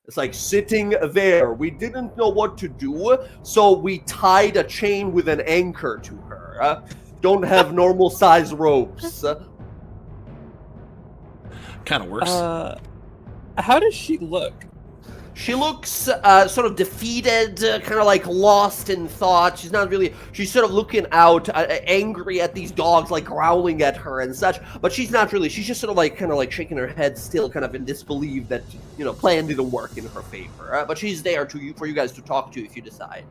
It's like sitting there. We didn't know what to do, so we tied a chain with an anchor to her. Don't have normal size ropes. Kind of works. How does she look? She looks sort of defeated, kind of like lost in thought. She's not really. She's sort of looking out, angry at these dogs, like growling at her and such. But she's not really. She's just sort of like, kind of like shaking her head, still kind of in disbelief that plan didn't work in her favor. But she's there for you guys to talk to if you decide.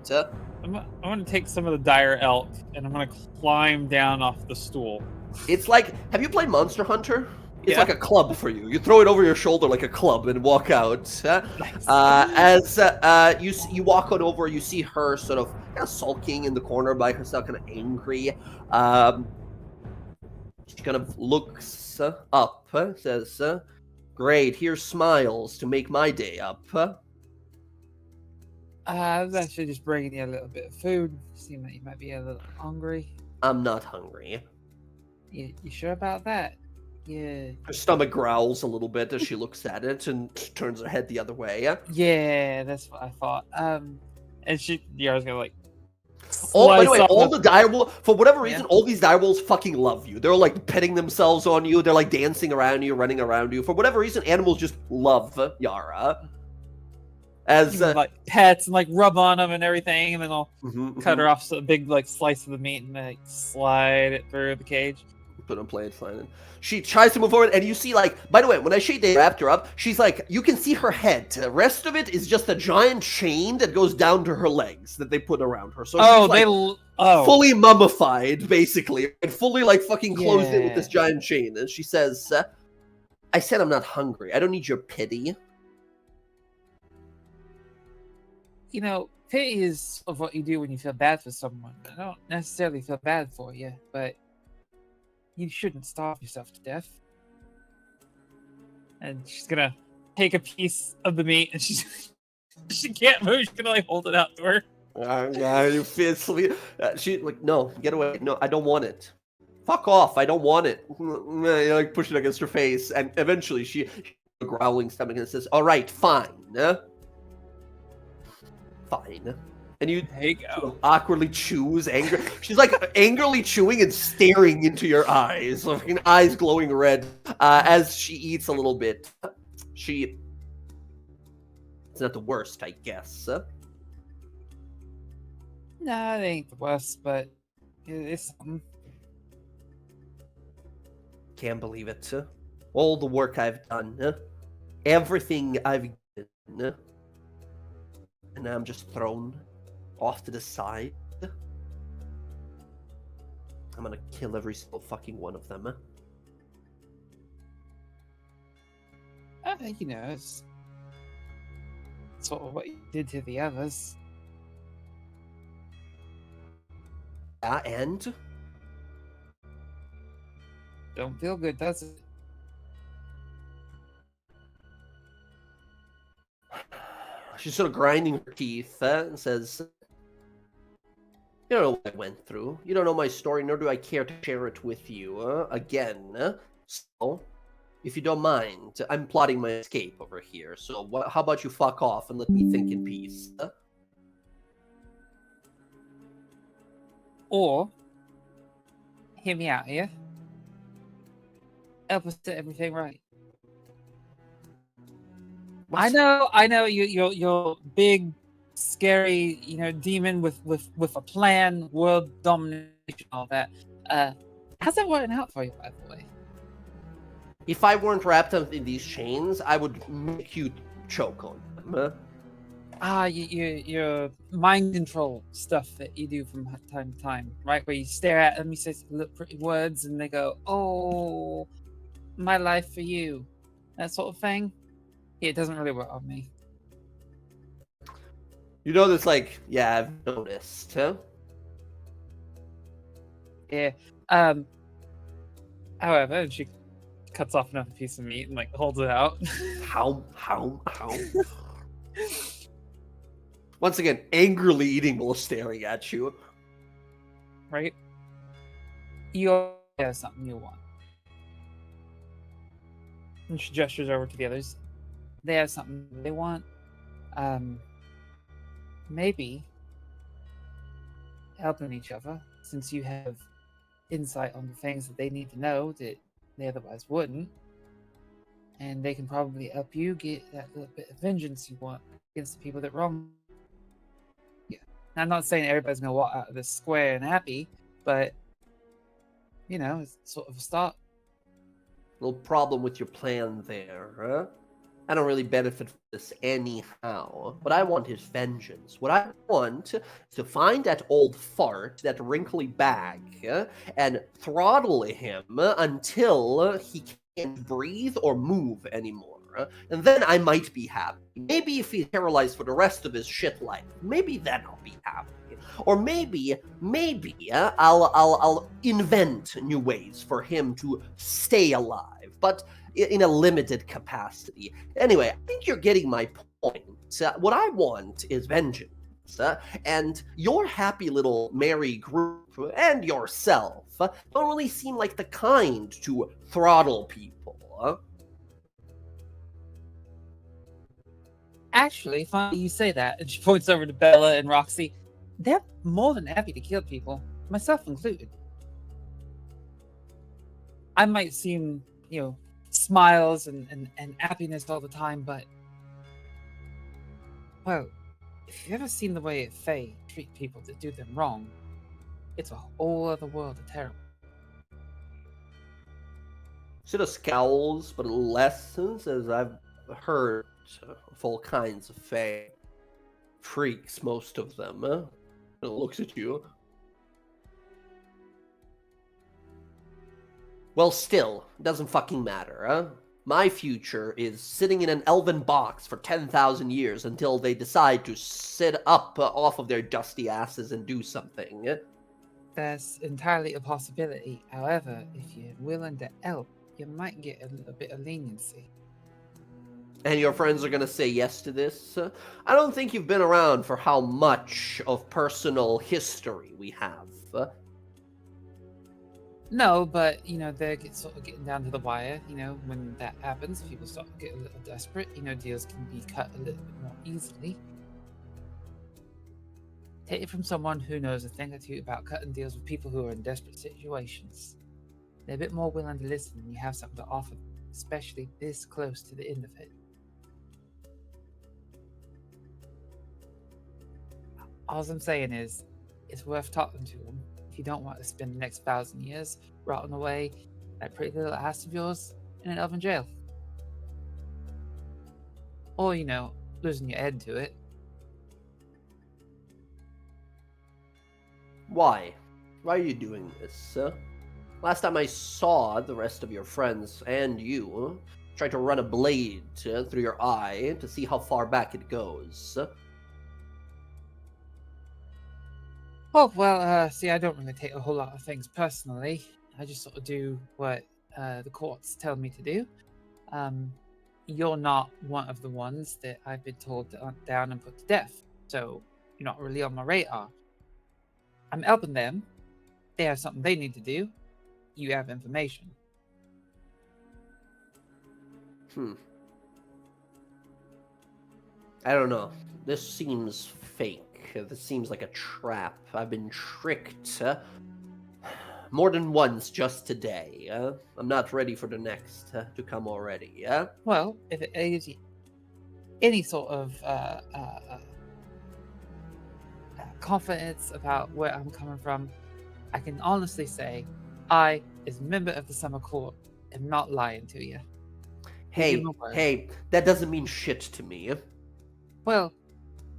I'm gonna take some of the dire elk and I'm gonna climb down off the stool. It's like, have you played Monster Hunter? It's Yeah. like a club for you. You throw it over your shoulder like a club and walk out. Nice. As you walk on over, you see her sort of kind of sulking in the corner by herself, kind of angry. She kind of looks up, says, "Great, here's smiles to make my day up." I was actually just bringing you a little bit of food. Seem like you might be a little hungry. I'm not hungry. You sure about that? Yeah. Her stomach growls a little bit as she looks at it and turns her head the other way. Yeah, that's what I thought. And Yara's gonna like. Oh, by the slice way, off all the- the direwolves, for whatever reason, Yeah. all these direwolves fucking love you. They're like petting themselves on you. They're like dancing around you, running around you. For whatever reason, animals just love Yara. As even, like pets and like rub on them and everything, and then I'll mhm, cut her off a big like slice of the meat and like slide it through the cage. Put on play it fine. She tries to move forward, and you see, like, by the way, when I shade the raptor up, she's like, you can see her head. The rest of it is just a giant chain that goes down to her legs that they put around her. So she's like, fully mummified, basically, and fully like fucking closed it with this Yeah. giant chain. And she says, "I said I'm not hungry. I don't need your pity." You know, pity is sort of what you do when you feel bad for someone. I don't necessarily feel bad for you, but you shouldn't starve yourself to death. And she's gonna take a piece of the meat, and she can't move. She's gonna like hold it out to her. Yeah, you feel sweet. She like, no, get away. No, I don't want it. Fuck off. I don't want it. You like push it against her face, and eventually she growling stomach and says, "All right, fine, fine." And you There you sort go. of awkwardly chews anger. She's like angrily chewing and staring into your eyes, fucking eyes glowing red. As she eats a little bit, it's not the worst, I guess. Nah, it ain't the worst, but it's something. Can't believe it. All the work I've done, everything I've given, and now I'm just thrown off to the side. I'm gonna kill every single fucking one of them. You know, it's sort of what you did to the others. Yeah, and Don't feel good, does it? she's sort of grinding her teeth and says, "You don't know what I went through. You don't know my story, nor do I care to share it with you again. So, if you don't mind, I'm plotting my escape over here. So, how about you fuck off and let me think in peace?" Or hear me out here. Help us set everything right. I know, you're big, scary, demon with a plan, world domination, all that. How's that working out for you, by the way? If I weren't wrapped up in these chains, I would make you choke on them. Your mind control stuff that you do from time to time, right? Where you stare at them, you say some little pretty words, and they go, "Oh, my life for you," that sort of thing. Yeah, it doesn't really work on me. You know this, like, yeah, I've noticed, huh? Yeah. However, and she cuts off another piece of meat and like holds it out. How? Once again, angrily eating while staring at you. Right? You have something you want. And she gestures over to the others. They have something they want. Maybe helping each other, since you have insight on the things that they need to know that they otherwise wouldn't. and they can probably help you get that little bit of vengeance you want against the people that wrong you. I'm not saying everybody's gonna walk out of this square and happy, but you know, it's sort of a start. Little problem with your plan there, huh? I don't really benefit from this anyhow. What I want is vengeance. What I want is to find that old fart, that wrinkly bag, and throttle him until he can't breathe or move anymore. And then I might be happy. Maybe if he's paralyzed for the rest of his shit life, maybe then I'll be happy. Or maybe I'll invent new ways for him to stay alive, but in a limited capacity. Anyway, I think you're getting my point. What I want is vengeance, and your happy little merry group and yourself don't really seem like the kind to throttle people. Actually, funny you say that, and she points over to Bella and Roxy. They're more than happy to kill people, myself included. I might seem, you know, smiles and happiness all the time, but, well, if you've ever seen the way Fae treat people that do them wrong, it's a whole other world of terrible. Sort of scowls, but lessens, as I've heard of all kinds of Fae. Freaks, most of them. And looks at you. Well, still, doesn't fucking matter, huh? My future is sitting in an elven box for 10,000 years until they decide to sit up off of their dusty asses and do something. That's entirely a possibility. However, if you're willing to help, you might get a little bit of leniency. And your friends are gonna say yes to this? I don't think you've been around for how much of personal history we have. No, but, you know, they're sort of getting down to the wire. You know, when that happens, people start to get a little desperate. You know, deals can be cut a little bit more easily. Take it from someone who knows a thing or two about cutting deals with people who are in desperate situations. They're a bit more willing to listen when you have something to offer them, especially this close to the end of it. All I'm saying is, it's worth talking to them if you don't want to spend the next 1,000 years rotting away that pretty little ass of yours in an elven jail. Or, you know, losing your head to it. Why? Why are you doing this? Last time I saw the rest of your friends and you try to run a blade through your eye to see how far back it goes. Oh, well, see, I don't really take a whole lot of things personally. I just sort of do what the courts tell me to do. You're not one of the ones that I've been told to hunt down and put to death, so you're not really on my radar. I'm helping them. They have something they need to do. You have information. I don't know. This seems fake. This seems like a trap. I've been tricked more than once just today. I'm not ready for the next to come already. Well, if it gives you any sort of confidence about where I'm coming from, I can honestly say I, as a member of the Summer Court, am not lying to you. Hey, that doesn't mean shit to me. Well,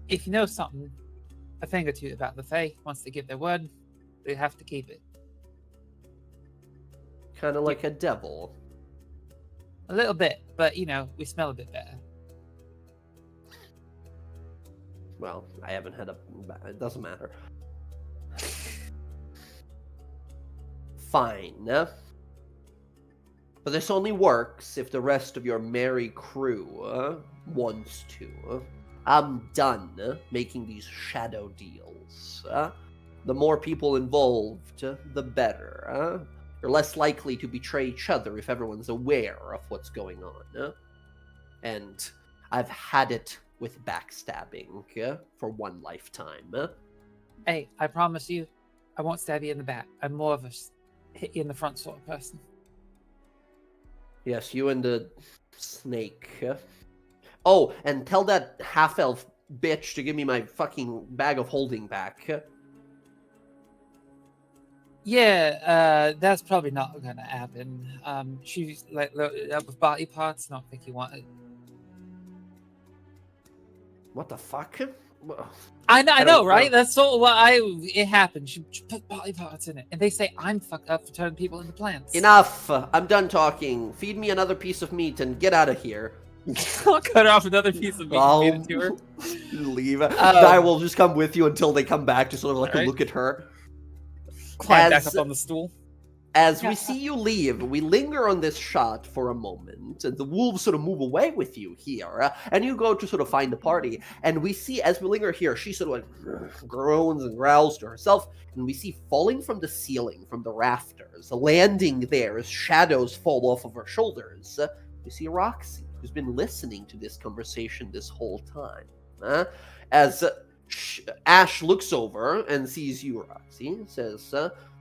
if you know something, a thing or two about the Fae, once they give their word, they have to keep it. Kind of like a devil. A little bit, but, you know, we smell a bit better. Well, I haven't had it doesn't matter. Fine. But this only works if the rest of your merry crew wants to. I'm done making these shadow deals. The more people involved, the better. You're less likely to betray each other if everyone's aware of what's going on. And I've had it with backstabbing for one lifetime. Hey, I promise you, I won't stab you in the back. I'm more of a hit you in the front sort of person. Yes, you and the snake. Oh, and tell that half-elf bitch to give me my fucking bag of holding back. Yeah, that's probably not gonna happen. She's like loaded up with body parts. Not think you want it. What the fuck? I don't know, right? know. That's sort of what it happened. She put body parts in it, and they say I'm fucked up for turning people into plants. Enough! I'm done talking. Feed me another piece of meat and get out of here. I'll cut off another piece of meat and feed it to her. Leave. I will just come with you until they come back to sort of like Alright. look at her. Climb back As- up on the stool. As we see you leave, we linger on this shot for a moment, and the wolves sort of move away with you here, and you go to sort of find the party, and we see, as we linger here, she sort of like groans and growls to herself, and we see falling from the ceiling, from the rafters, landing there as shadows fall off of her shoulders, we see Roxy, who's been listening to this conversation this whole time. As Ash looks over and sees you, Roxy, and says,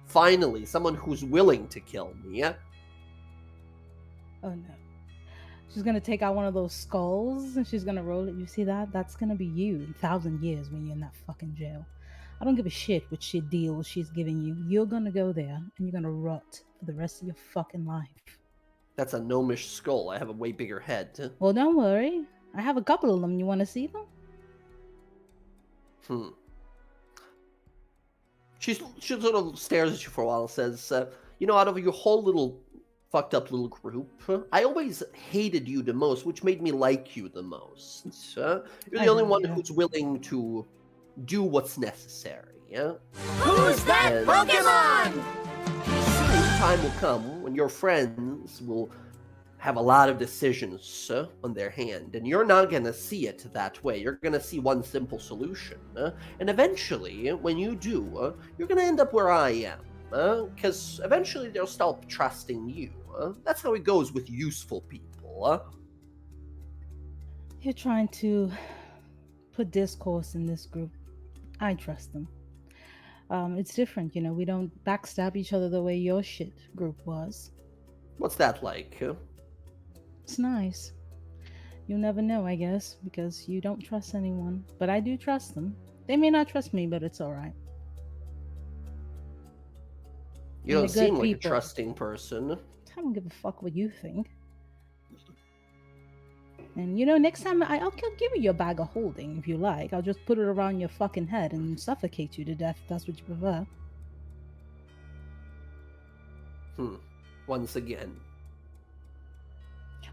finally, someone who's willing to kill me. Oh no. She's gonna take out one of those skulls and she's gonna roll it. You see that? That's gonna be you in 1,000 years when you're in that fucking jail. I don't give a shit what shit deal she's giving you. You're gonna go there and you're gonna rot for the rest of your fucking life. That's a gnomish skull. I have a way bigger head. Well, don't worry. I have a couple of them. You want to see them? She sort of stares at you for a while and says, out of your whole little fucked up little group, I always hated you the most, which made me like you the most. You're the only one who's willing to do what's necessary, yeah? Who's that And Pokemon? soon time will come when your friends will have a lot of decisions on their hand, and you're not going to see it that way. You're going to see one simple solution, and eventually, when you do, you're going to end up where I am, because eventually they'll stop trusting you. That's how it goes with useful people. You're trying to put discourse in this group. I trust them. It's different, we don't backstab each other the way your shit group was. What's that like? It's nice. You'll never know, I guess, because you don't trust anyone. But I do trust them. They may not trust me, but it's alright. You And don't they're good seem like people. a trusting person. I don't give a fuck what you think. And next time I'll give you your bag of holding if you like. I'll just put it around your fucking head and suffocate you to death if that's what you prefer. Once again.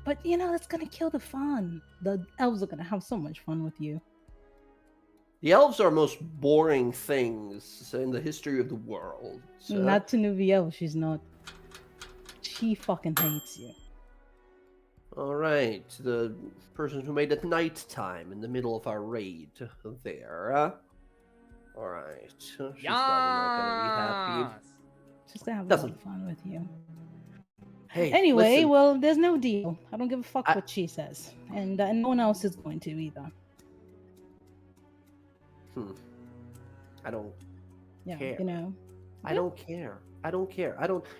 But that's gonna kill the fun. The elves are gonna have so much fun with you. The elves are most boring things in the history of the world. Not to Nuviel, she's not. She fucking hates you. Alright, the person who made it nighttime in the middle of our raid there. Alright, she's probably not gonna be happy. She's gonna have a lot Doesn't- of fun with you. Hey, Anyway, listen, well, there's no deal. I don't give a fuck I- what she says. And no one else is going to either. I don't Yeah, care. I Yeah. don't care.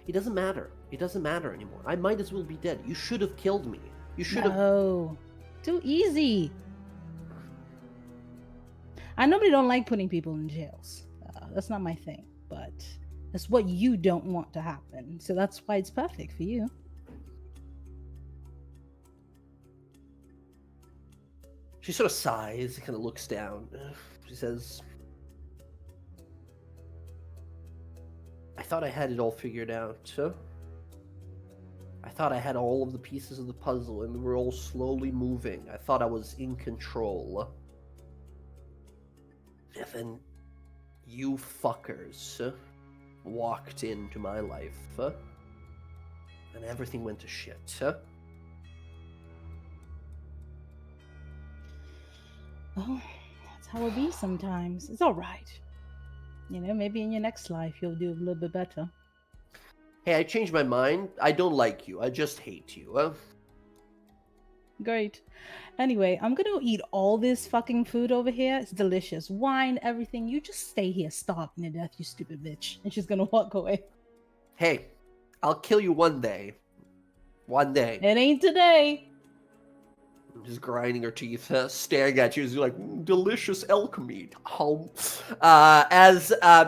It doesn't matter. It doesn't matter anymore. I might as well be dead. You should have killed me. You should have. No. Too easy. I normally don't like putting people in jails. That's not my thing. But that's what you don't want to happen. So that's why it's perfect for you. She sort of sighs, kind of looks down. She says, I thought I had it all figured out. I thought I had all of the pieces of the puzzle and we were all slowly moving. I thought I was in control. And then you fuckers walked into my life and everything went to shit. Oh, that's how it be sometimes. It's all right. Maybe in your next life you'll do a little bit better. Hey, I changed my mind. I don't like you. I just hate you. Great. Anyway, I'm gonna eat all this fucking food over here. It's delicious. Wine, everything. You just stay here starving to death, you stupid bitch. And she's gonna walk away. Hey, I'll kill you one day. One day. It ain't today. just grinding her teeth, staring at you as you're like, delicious elk meat.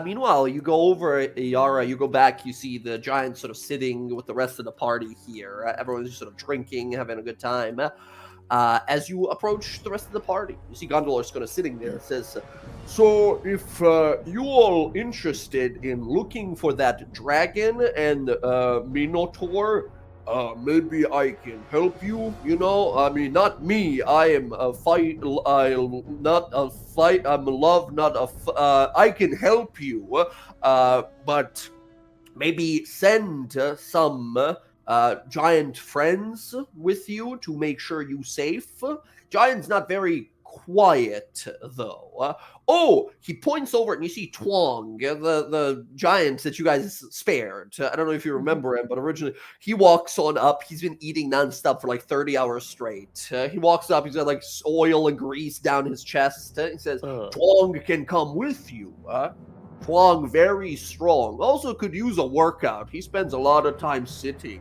Meanwhile, you go over, Yara, you go back, you see the giant sort of sitting with the rest of the party here. Everyone's just sort of drinking, having a good time. As you approach the rest of the party, you see Gondolor's kind of sitting there. It says, so if you all interested in looking for that dragon and Minotaur, maybe I can help you. You know, I mean, not me. I am a fight. I'll not a fight. I'm a love, not a. I can help you, but maybe send some giant friends with you to make sure you safe. Giant's not very quiet though. He points over and you see Twong, the giant that you guys spared. I don't know if you remember him, but originally he walks on up. He's been eating nonstop for like 30 hours straight. He walks up. He's got like oil and grease down his chest. He says, Twong can come with you. Twong very strong. Also could use a workout. He spends a lot of time sitting.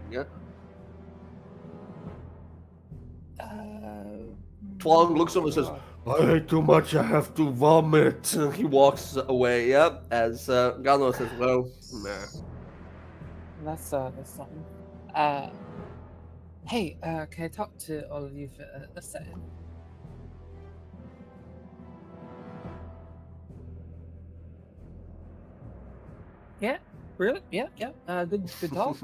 Twong looks over and says, I ate too much, I have to vomit. He walks away, as Gondolor says, well, nah. That's something. Hey, can I talk to all of you for a second? Yeah, really? Yeah. Good talk.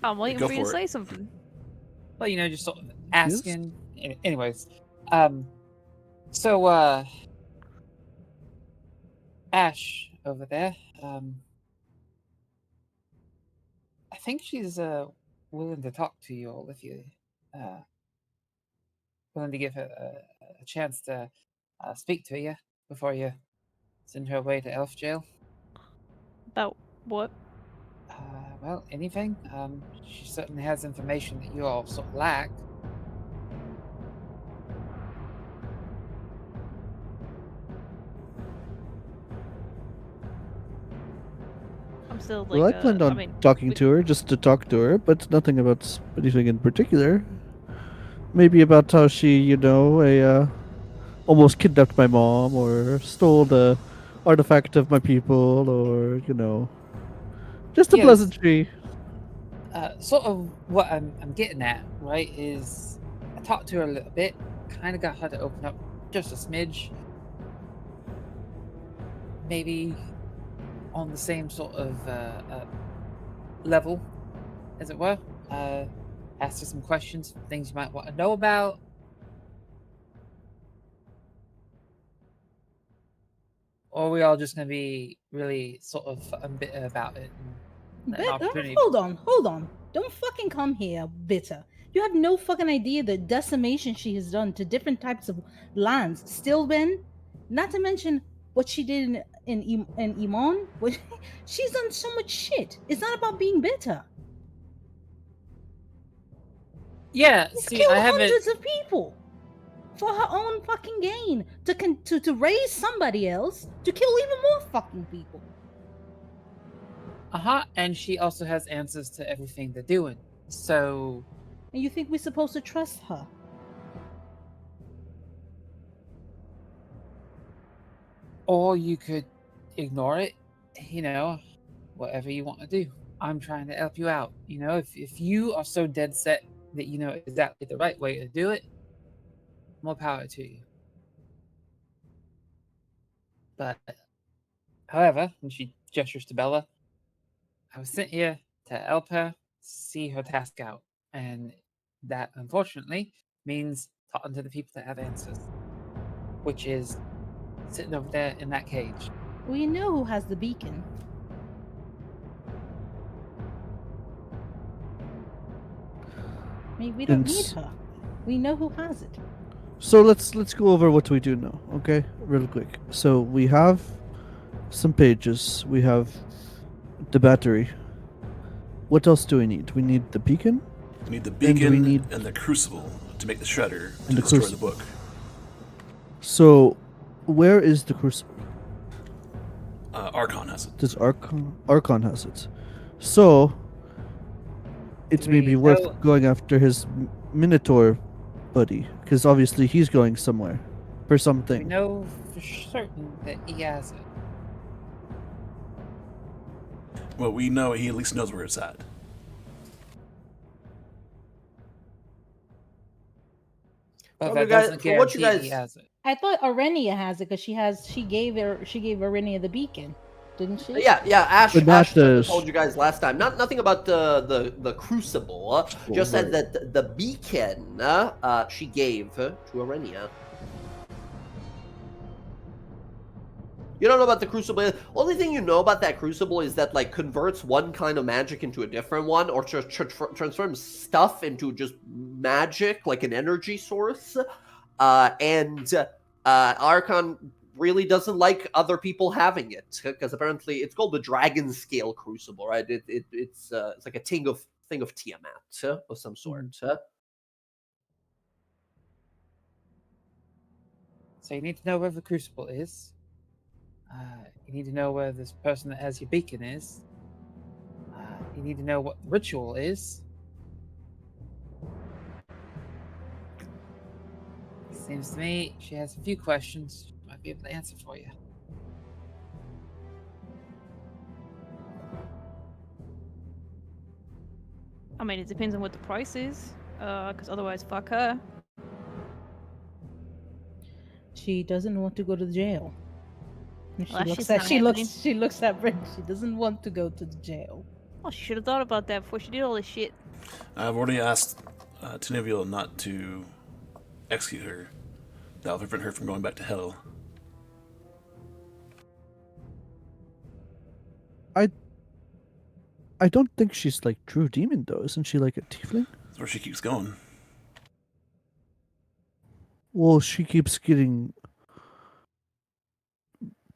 I'm waiting Go for you to for it. say something. Well, just sort of asking. Anyways, so Ash over there, I think she's willing to talk to you all if you willing to give her a chance to speak to you before you send her away to Elf Jail. About what? Well, anything. She certainly has information that you all sort of lack. I'm still like. Well, I planned on talking to her, just to talk to her, but nothing about anything in particular. Maybe about how she, almost kidnapped my mom, or stole the artifact of my people, or, just a Yes. pleasantry. Sort of what I'm getting at, right, is I talked to her a little bit, kind of got her to open up just a smidge. Maybe on the same sort of level, as it were. Asked her some questions, things you might want to know about. Or are we all just going to be really sort of bitter about it? And an opportunity- Hold on. Don't fucking come here bitter. You have no fucking idea the decimation she has done to different types of lands. Still, Ben, not to mention what she did in Iman. She's done so much shit. It's not about being bitter. Yeah, She's see, killed I haven't. hundreds of people for her own fucking gain. To raise somebody else to kill even more fucking people. And she also has answers to everything they're doing. So, And you think we're supposed to trust her? or you could ignore it, whatever you want to do. I'm trying to help you out. If you are so dead set that you know exactly the right way to do it, more power to you. But, however, when she gestures to Bella, I was sent here to help her see her task out. And that, unfortunately, means talking to the people that have answers. Which is sitting over there in that cage. We know who has the beacon. I mean, we don't need her. We know who has it. So let's go over what we do now, okay? Real quick. So we have some pages. We have the battery. What else do we need? We need the beacon. We need the And beacon we and, need- the crucible to make the shredder to And the destroy the crucible. book. So, where is the crucible? Archon has it. Does Archon has it? So, it Do may we be worth know- going after his Minotaur buddy? Because obviously he's going somewhere for We something. know for certain that he has it. Well, we know he at least knows where it's at. But Well, that you guys- doesn't for what you guarantee he guys- has it. I thought Arenia has it because she gave Arenia the beacon, didn't she? Yeah, Ash, But not Ash the- told you guys last time. Nothing about the crucible. Just said that the beacon she gave to Arenia. You don't know about the crucible. Only thing you know about that crucible is that like converts one kind of magic into a different one, or transforms stuff into just magic, like an energy source. And Archon really doesn't like other people having it because apparently it's called the Dragon Scale Crucible, right? It's like a thing of Tiamat of some sort. So you need to know where the crucible is. You need to know where this person that has your beacon is. You need to know what the ritual is. Seems to me she has a few questions she might be able to answer for you. I mean, it depends on what the price is. Because otherwise, fuck her. She doesn't want to go to jail. And Well, she she's looks at not she happening. looks she looks at Brent. She doesn't want to go to the jail. Oh, she should have thought about that before she did all this shit. I've already asked Teneville not to execute her. That'll prevent her from going back to hell. I don't think she's like true demon though. Isn't she like a tiefling? That's where she keeps going. Well, she keeps getting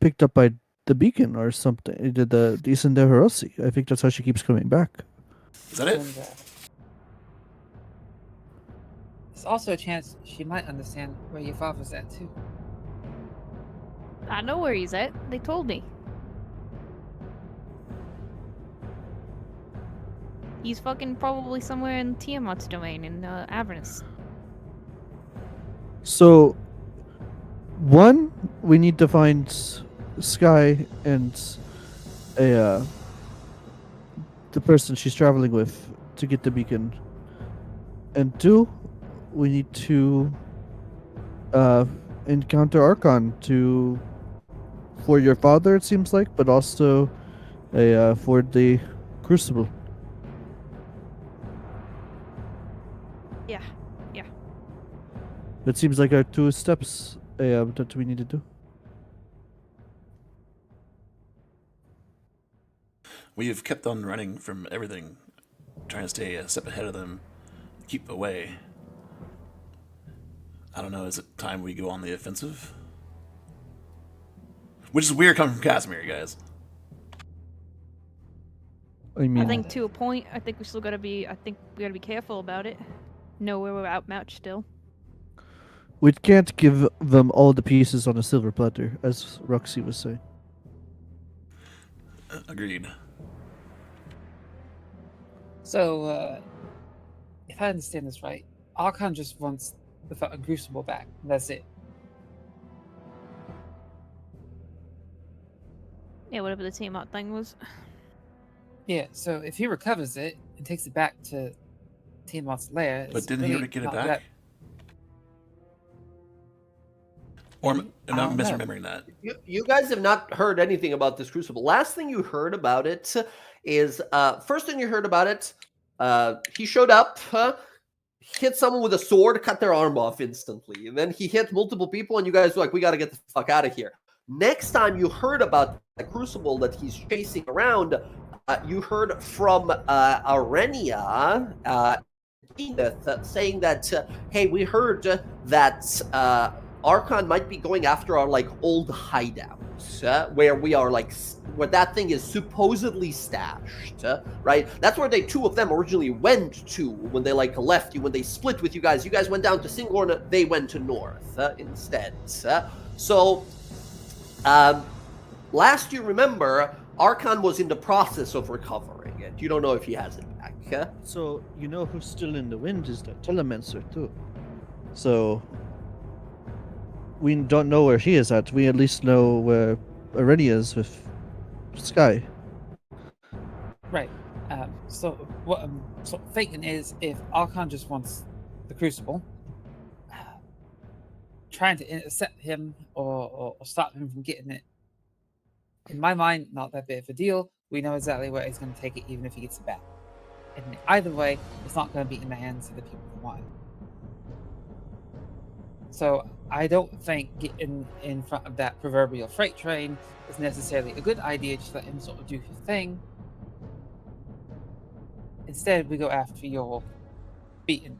picked up by the beacon or something. The Isende Hiroshi. I think that's how she keeps coming back. Is that it? And, there's also a chance she might understand where your father's at too. I know where he's at. They told me. He's fucking probably somewhere in Tiamat's domain in Avernus. So, one, we need to find Sky and the person she's traveling with to get the beacon. And two, we need to encounter Archon for your father, it seems like, but also for the Crucible. Yeah. That seems like our two steps that we need to do. We've kept on running from everything, trying to stay a step ahead of them, keep away. I don't know, is it time we go on the offensive? Which is weird coming from Casimir, guys. I mean, I think to a point, I think we gotta be careful about it. Know where we're outmatched still. we can't give them all the pieces on a silver platter, as Roxy was saying. Agreed. So, if I understand this right, Archon just wants the fucking Crucible back. And that's it. Yeah, whatever the Tiamat thing was. Yeah, so if he recovers it and takes it back to Tiamat's lair, But it's didn't he really already get it not back? that- Or am I I don't know. misremembering that? You guys have not heard anything about this crucible. Last thing you heard about it is first thing you heard about it. He showed up, hit someone with a sword, cut their arm off instantly, and then he hit multiple people, and you guys were like, "We got to get the fuck out of here." Next time you heard about the crucible that he's chasing around, you heard from Arenia, Edith, saying that, "Hey, we heard that." Archon might be going after our like old hideouts, where we are like where that thing is supposedly stashed, right? That's where two of them originally went to when they like left you, when they split with you guys. You guys went down to Singorn, they went to North instead. So, last you remember, Archon was in the process of recovering it. You don't know if he has it back. So, you know who's still in the wind is the Telemancer, too. So we don't know where he is at. We at least know where Areni is with Sky. Right. So what I'm sort of thinking is, if Archon just wants the Crucible, trying to intercept him or stop him from getting it, in my mind, not that big of a deal. We know exactly where he's going to take it, even if he gets it back. And either way, it's not going to be in the hands of the people who want it. So I don't think getting in front of that proverbial freight train is necessarily a good idea. Just let him sort of do his thing. Instead, we go after your beacon.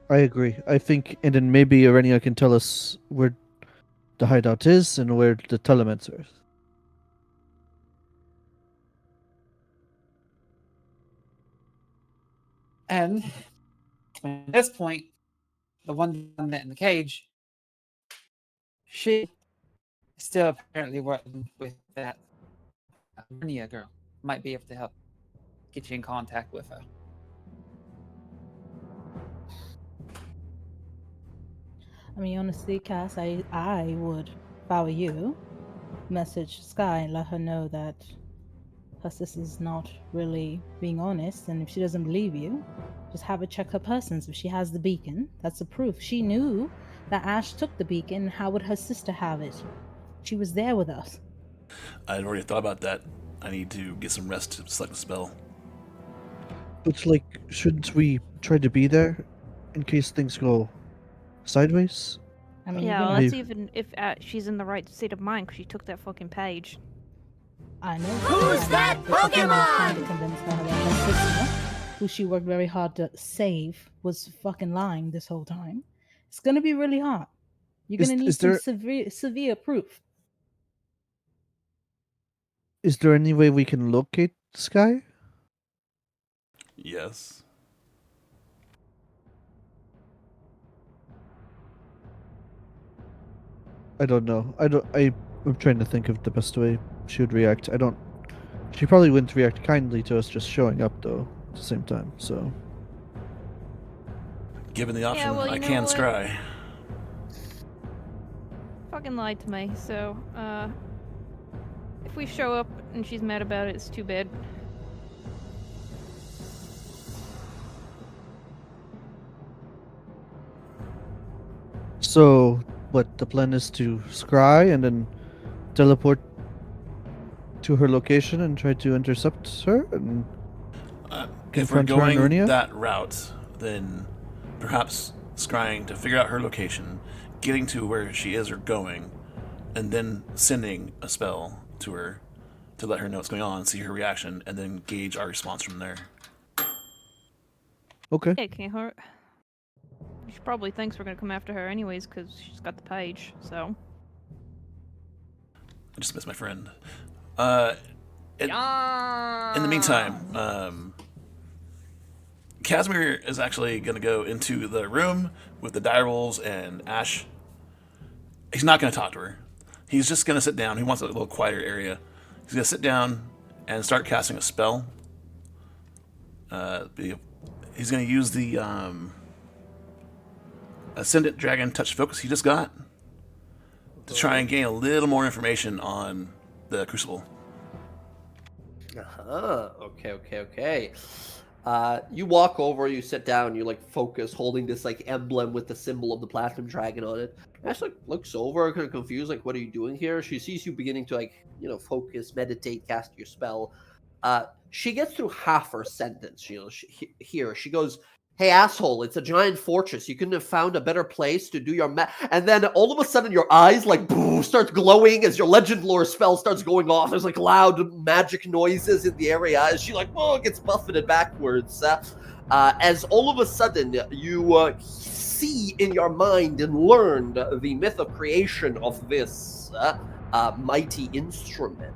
I agree. I think, and then maybe Arenia can tell us where the hideout is and where the telemancer is. And at this point, the one I met in the cage, she is still apparently working with that Arenia girl. Might be able to help get you in contact with her. I mean, honestly, Cass, I would, if I were you, message Sky and let her know that her sister's not really being honest, and if she doesn't believe you, just have her check her persons. If she has the beacon, that's a proof. She knew that Ash took the beacon. How would her sister have it? She was there with us. I'd already thought about that. I need to get some rest to select the spell. But, like, shouldn't we try to be there in case things go sideways? I mean, Yeah, you're well, gonna- that's even if she's in the right state of mind because she took that fucking page. I know. Who's that but you're gonna try to Pokemon? convince her that her sister, who she worked very hard to save, was fucking lying this whole time. It's gonna be really hard. You're Is- gonna need is some there- severe proof. Is there any way we can locate Sky? Yes. I don't know. I'm trying to think of the best way she would react. She probably wouldn't react kindly to us just showing up, though, at the same time, so. Given the option, well, you I know can what? scry. Fucking lied to me, so, if we show up and she's mad about it, it's too bad. So, what, the plan is to scry and then teleport to her location and try to intercept her? And If we're confront her and going Urnia? that route, then perhaps scrying to figure out her location, getting to where she is or going, and then sending a spell to her to let her know what's going on, see her reaction, and then gauge our response from there. Okay. Yeah, it can't hurt. She probably thinks we're gonna come after her anyways because she's got the page, so. I just miss my friend. In the meantime, Casimir is actually going to go into the room with the direwolves and Ash. He's not going to talk to her. He's just going to sit down. He wants a little quieter area. He's going to sit down and start casting a spell. He's going to use the Ascendant Dragon Touch Focus he just got to try and gain a little more information on the Crucible. Okay. You walk over, you sit down, you like focus, holding this like emblem with the symbol of the platinum dragon on it. Ash like looks over, kind of confused, like, what are you doing here? She sees you beginning to like, focus, meditate, cast your spell. She gets through half her sentence. She goes, "Hey asshole, it's a giant fortress. You couldn't have found a better place to do your And then all of a sudden your eyes like starts glowing as your legend lore spell starts going off. There's like loud magic noises in the area as she like gets buffeted backwards. As all of a sudden you see in your mind and learned the myth of creation of this mighty instrument.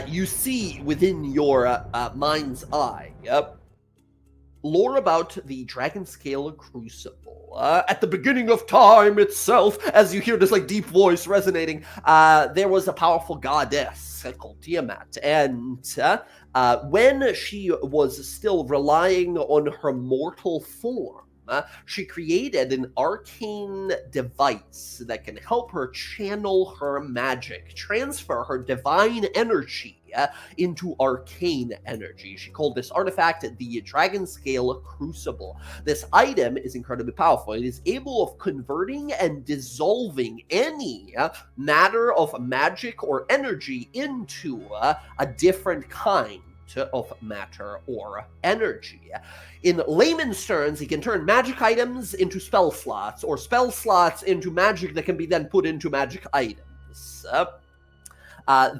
You see within your mind's eye lore about the Dragon Scale Crucible. At the beginning of time itself, as you hear this like deep voice resonating, there was a powerful goddess called Tiamat, and when she was still relying on her mortal form, She created an arcane device that can help her channel her magic, transfer her divine energy into arcane energy. She called this artifact the Dragon Scale Crucible. This item is incredibly powerful. It is able of converting and dissolving any matter of magic or energy into a different kind of matter or energy. In layman's terms, he can turn magic items into spell slots, or spell slots into magic that can be then put into magic items.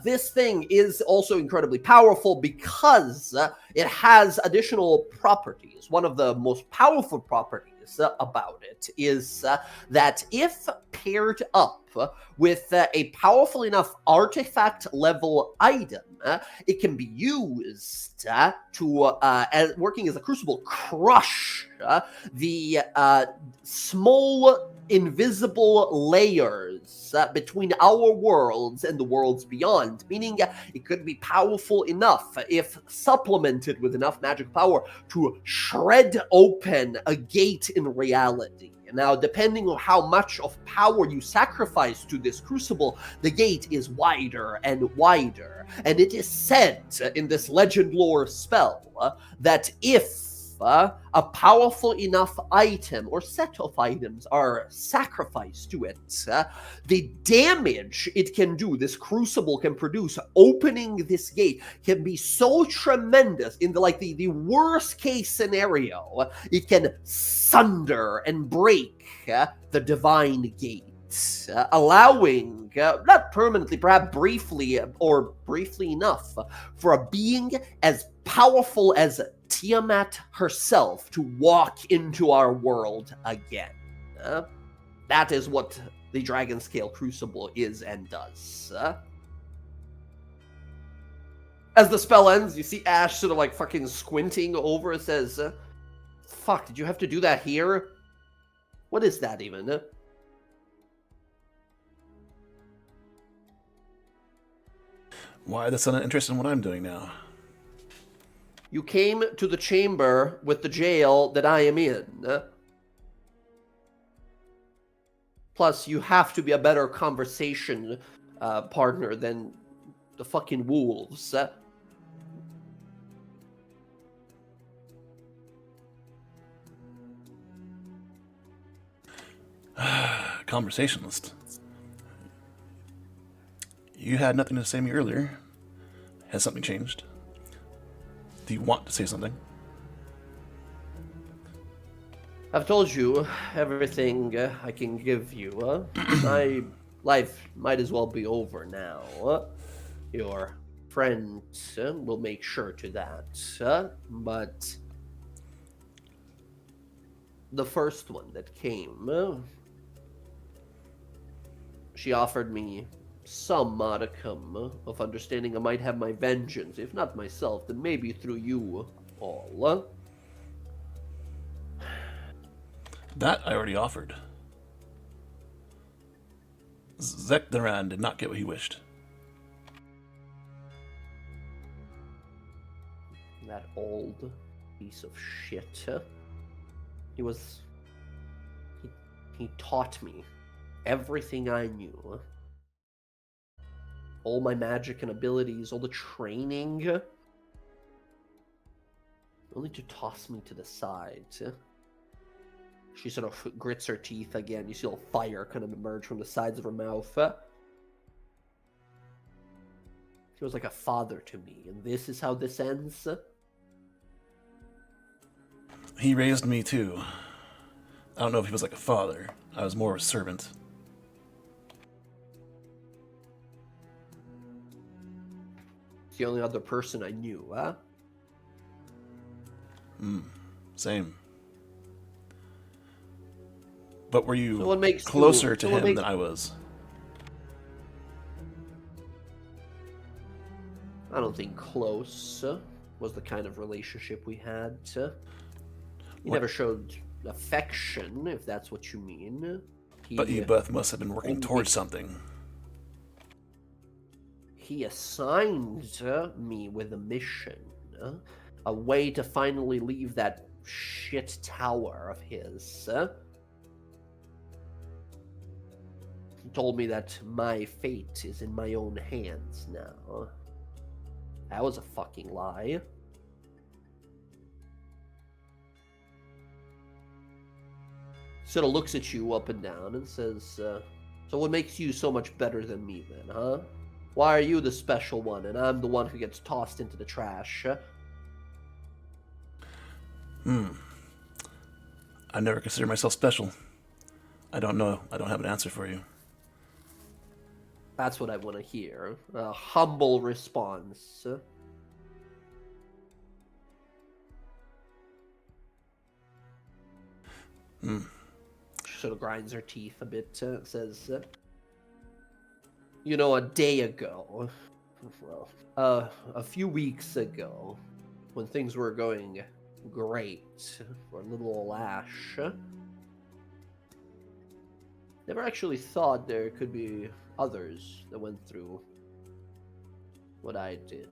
This thing is also incredibly powerful because it has additional properties. One of the most powerful properties about it is that if paired up with a powerful enough artifact level item, it can be used as working as a crucible, crush the small invisible layers between our worlds and the worlds beyond, meaning it could be powerful enough, if supplemented with enough magic power, to shred open a gate in reality. Now, depending on how much of power you sacrifice to this crucible, the gate is wider and wider. And it is said in this legend lore spell that if a powerful enough item or set of items are sacrificed to it, the damage it can do, this crucible can produce, opening this gate, can be so tremendous. In the worst case scenario, it can sunder and break the divine gate, allowing, not permanently, perhaps briefly or briefly enough, for a being as powerful as Tiamat herself to walk into our world again. That is what the Dragon Scale Crucible is and does. As the spell ends, you see Ash sort of like fucking squinting over and says, fuck, did you have to do that here? What is that even? Why the sudden interest in what I'm doing now? You came to the chamber with the jail that I am in. Plus, you have to be a better conversation partner than the fucking wolves. Conversationalist. You had nothing to say to me earlier. Has something changed? Do you want to say something? I've told you everything I can give you. My life might as well be over now. Your friend will make sure to that. But the first one that came, she offered me some modicum of understanding I might have my vengeance, if not myself, then maybe through you all. That I already offered. Zekdaran did not get what he wished. That old piece of shit. He taught me everything I knew. All my magic and abilities, all the training, only to toss me to the side. She sort of grits her teeth again. You see all fire kind of emerge from the sides of her mouth. He was like a father to me, and this is how this ends? He raised me too. I don't know if he was like a father. I was more of a servant. The only other person I knew, huh? Same. But were you So what makes closer you- to so what him makes- than I was? I don't think close was the kind of relationship we had. He What- never showed affection, if that's what you mean. But you both must have been working only- towards something. He assigned me with a mission, a way to finally leave that shit tower of his. He told me that my fate is in my own hands now. That was a fucking lie. Sort of looks at you up and down and says, so what makes you so much better than me then, huh? Why are you the special one and I'm the one who gets tossed into the trash? I never consider myself special. I don't know. I don't have an answer for you. That's what I want to hear. A humble response. She sort of grinds her teeth a bit, says, you know, a day ago, well, a few weeks ago, when things were going great for little Ash, never actually thought there could be others that went through what I did.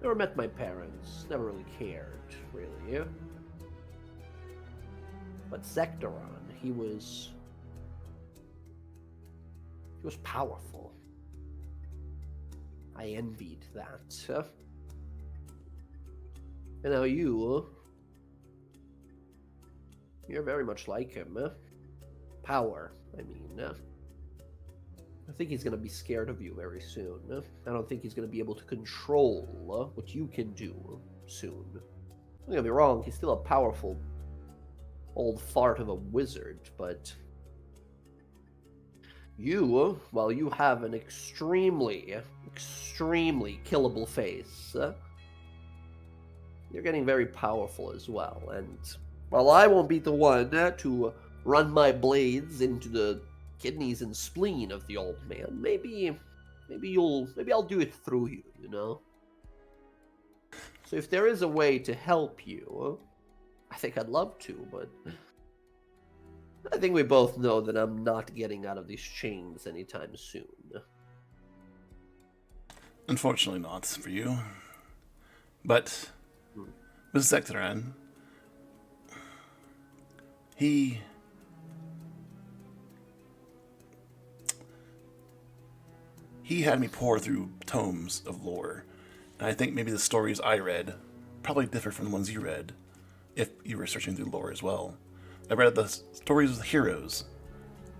Never met my parents, never really cared, really. But Zektaron, he was powerful. I envied that. And now you're very much like him. Power, I mean. I think he's going to be scared of you very soon. I don't think he's going to be able to control what you can do soon. Don't get me wrong, he's still a powerful old fart of a wizard, but you, while you have an extremely killable face, you're getting very powerful as well. And while I won't be the one to run my blades into the kidneys and spleen of the old man, maybe I'll do it through you, you know? So if there is a way to help you, I think I'd love to, but I think we both know that I'm not getting out of these chains anytime soon. Unfortunately not for you. But with Zektaran, he had me pour through tomes of lore. And I think maybe the stories I read probably differ from the ones you read, if you were searching through lore as well. I read the stories of the heroes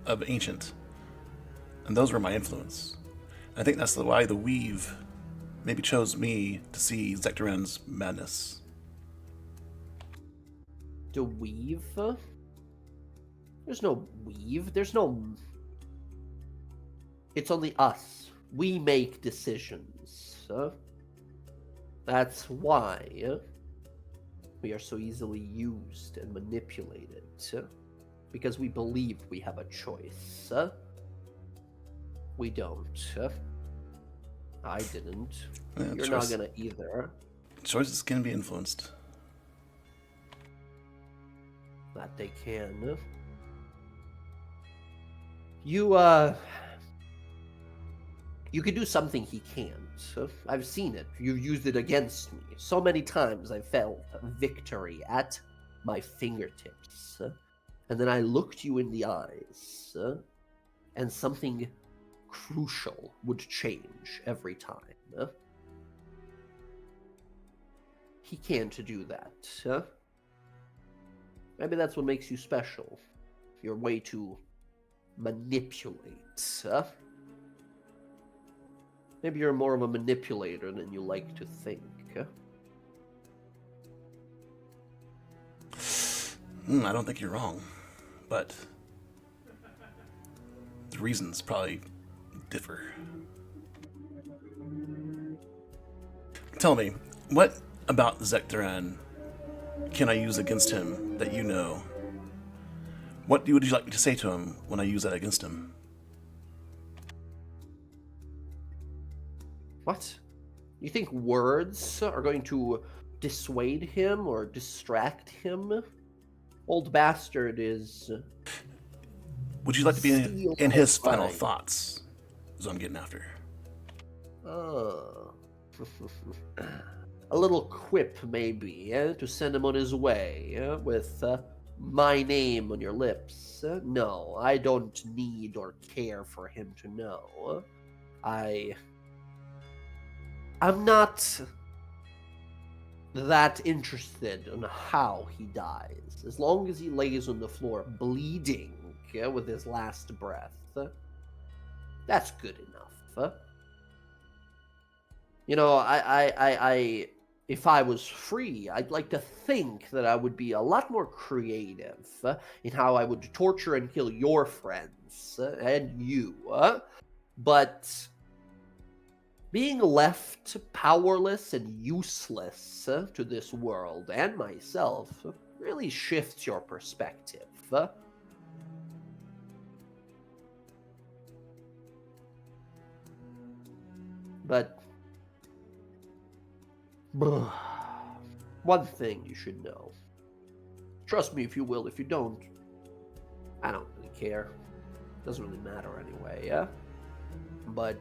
of Ancient, and those were my influence. I think that's why the Weave maybe chose me to see Zektaran's madness. The Weave? There's no Weave. There's no... It's only us. We make decisions. That's why we are so easily used and manipulated. Because we believe we have a choice. We don't. I didn't. Yeah, You're not gonna either. Choices can be influenced. That they can. You can do something he can't. I've seen it. You've used it against me. So many times I felt victory at my fingertips. And then I looked you in the eyes. And something crucial would change every time. He can't do that. Maybe that's what makes you special. Your way to manipulate. Maybe you're more of a manipulator than you like to think. I don't think you're wrong, but the reasons probably differ. Tell me, what about Zektaran can I use against him that you know? What would you like me to say to him when I use that against him? What? You think words are going to dissuade him or distract him? Old bastard is... Would you like to be in his final thoughts? Is what I'm getting after. Oh. a little quip, maybe, to send him on his way with my name on your lips. No, I don't need or care for him to know. I'm not that interested in how he dies. As long as he lays on the floor bleeding with his last breath, that's good enough. You know, if I was free, I'd like to think that I would be a lot more creative in how I would torture and kill your friends and you. But being left powerless and useless to this world and myself really shifts your perspective. But one thing you should know. Trust me if you will. If you don't, I don't really care. Doesn't really matter anyway, yeah? But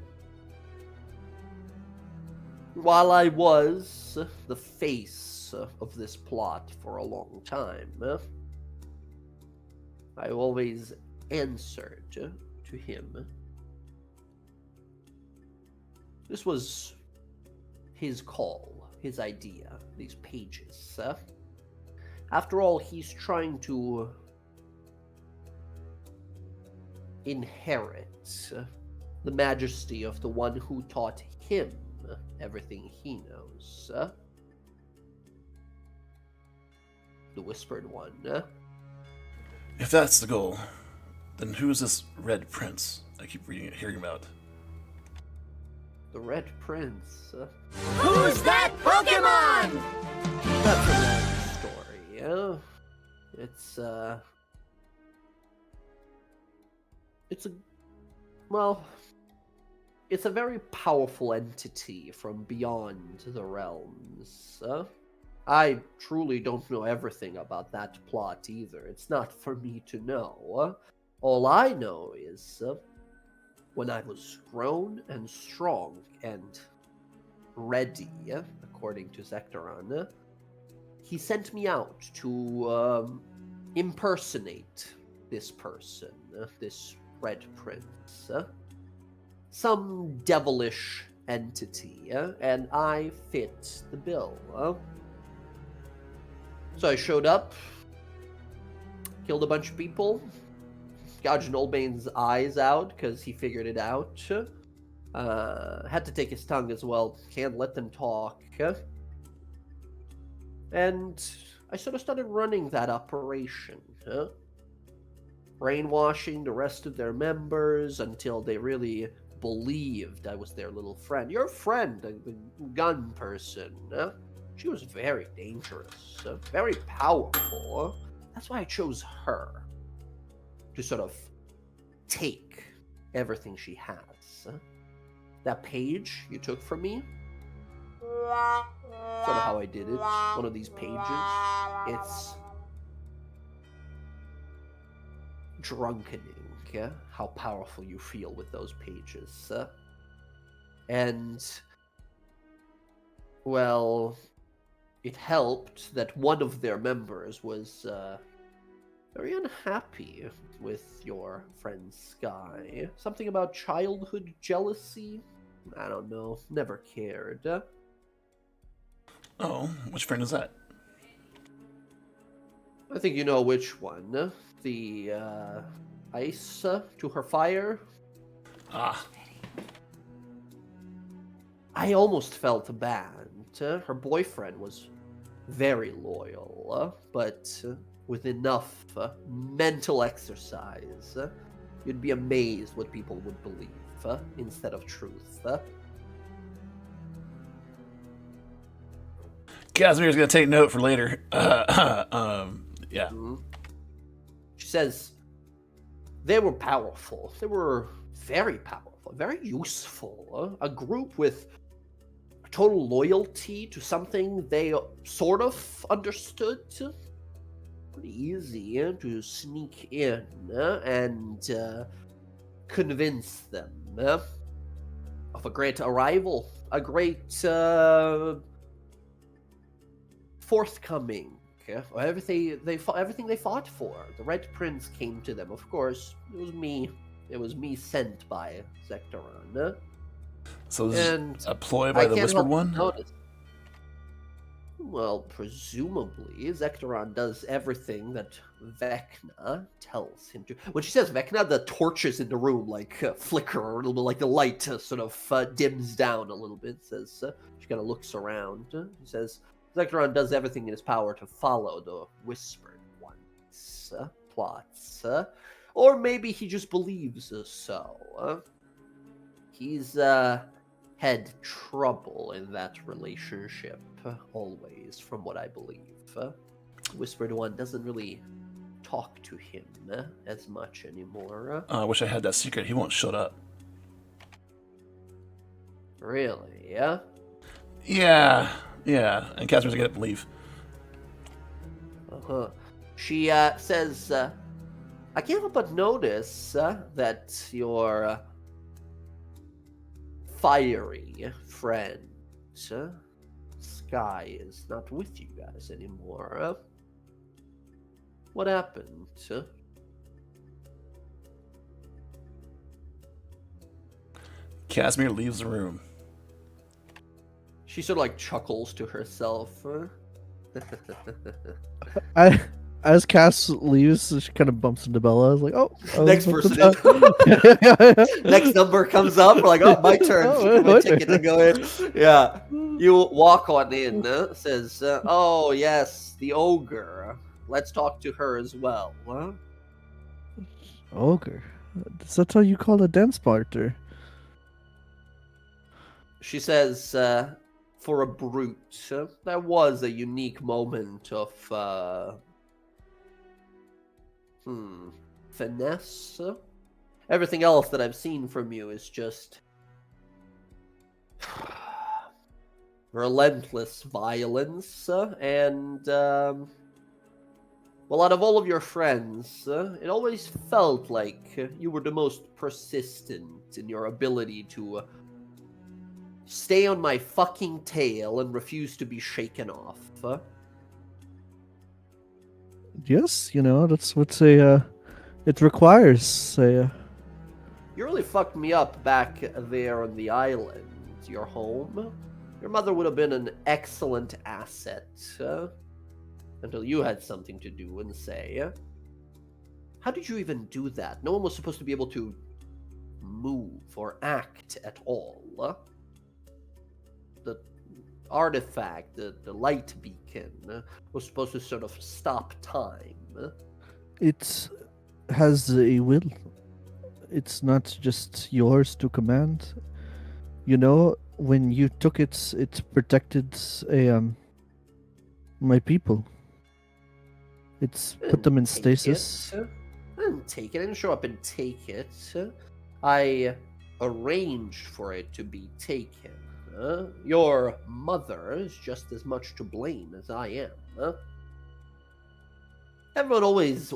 while I was the face of this plot for a long time, I always answered to him. This was his call, his idea, these pages. After all, he's trying to inherit the majesty of the one who taught him everything he knows. The Whispered One. If that's the goal, then who is this Red Prince I keep hearing about? The Red Prince. Who's that Pokemon? That's a long story, yeah? It's a very powerful entity from beyond the realms. I truly don't know everything about that plot either. It's not for me to know. All I know is when I was grown and strong and ready, according to Zektaron, he sent me out to impersonate this person, this Red Prince. Some devilish entity, and I fit the bill. So I showed up, killed a bunch of people, gouged Olbane's eyes out because he figured it out. Had to take his tongue as well, can't let them talk. And I sort of started running that operation, brainwashing the rest of their members until they really believed I was their little friend. Your friend, the gun person, she was very dangerous, very powerful. That's why I chose her to sort of take everything she has. That page you took from me, sort of how I did it, one of these pages, it's drunkening, how powerful you feel with those pages. And, well, it helped that one of their members was very unhappy with your friend Sky. Something about childhood jealousy? I don't know. Never cared. Oh, which friend is that? I think you know which one. The ice to her fire. Ah, I almost felt bad. Her boyfriend was very loyal, but with enough mental exercise, you'd be amazed what people would believe instead of truth. Casimir's gonna take note for later. Yeah. Mhm. She says they were powerful. They were very powerful, very useful. A group with total loyalty to something they sort of understood. Pretty easy to sneak in and convince them of a great arrival, a great forthcoming. Everything they fought for. The Red Prince came to them. Of course, it was me. It was me sent by Zektaron. So this And is a ploy by I the can't Whispered help but One? notice. Well, presumably, Zektaron does everything that Vecna tells him to. When she says Vecna, the torches in the room flicker a little bit, like the light sort of dims down a little bit. Says she kind of looks around. He says Zektaron does everything in his power to follow the Whispered One's plots, or maybe he just believes so. He's had trouble in that relationship, always, from what I believe. Whispered One doesn't really talk to him as much anymore. I wish I had that secret. He won't shut up. Really, yeah? Yeah. And Casper's gonna get up and leave. Uh-huh. She says, I can't help but notice that your fiery friend, Sky, is not with you guys anymore. What happened? Casimir leaves the room. She sort of chuckles to herself. As Cass leaves, she kind of bumps into Bella. I was like, "Oh, Next what's person up?" Next number comes up. We're like, oh, my turn. Oh, My wait. ticket to go in. Yeah. You walk on in. Says, oh, yes, the ogre. Let's talk to her as well. Huh? Ogre. Is that how you call a dance partner? She says, for a brute, that was a unique moment of, finesse. Everything else that I've seen from you is just relentless violence, and, well, out of all of your friends, it always felt like you were the most persistent in your ability to stay on my fucking tail and refuse to be shaken off. Yes, that's what it requires. You really fucked me up back there on the island, your home. Your mother would have been an excellent asset, until you had something to do and say. How did you even do that? No one was supposed to be able to move or act at all. The artifact, the light beacon, was supposed to sort of stop time. It has a will. It's not just yours to command. When you took it, it protected my people. It's put them in stasis. I didn't take it. I didn't show up and take it. I arranged for it to be taken. Your mother is just as much to blame as I am. Everyone always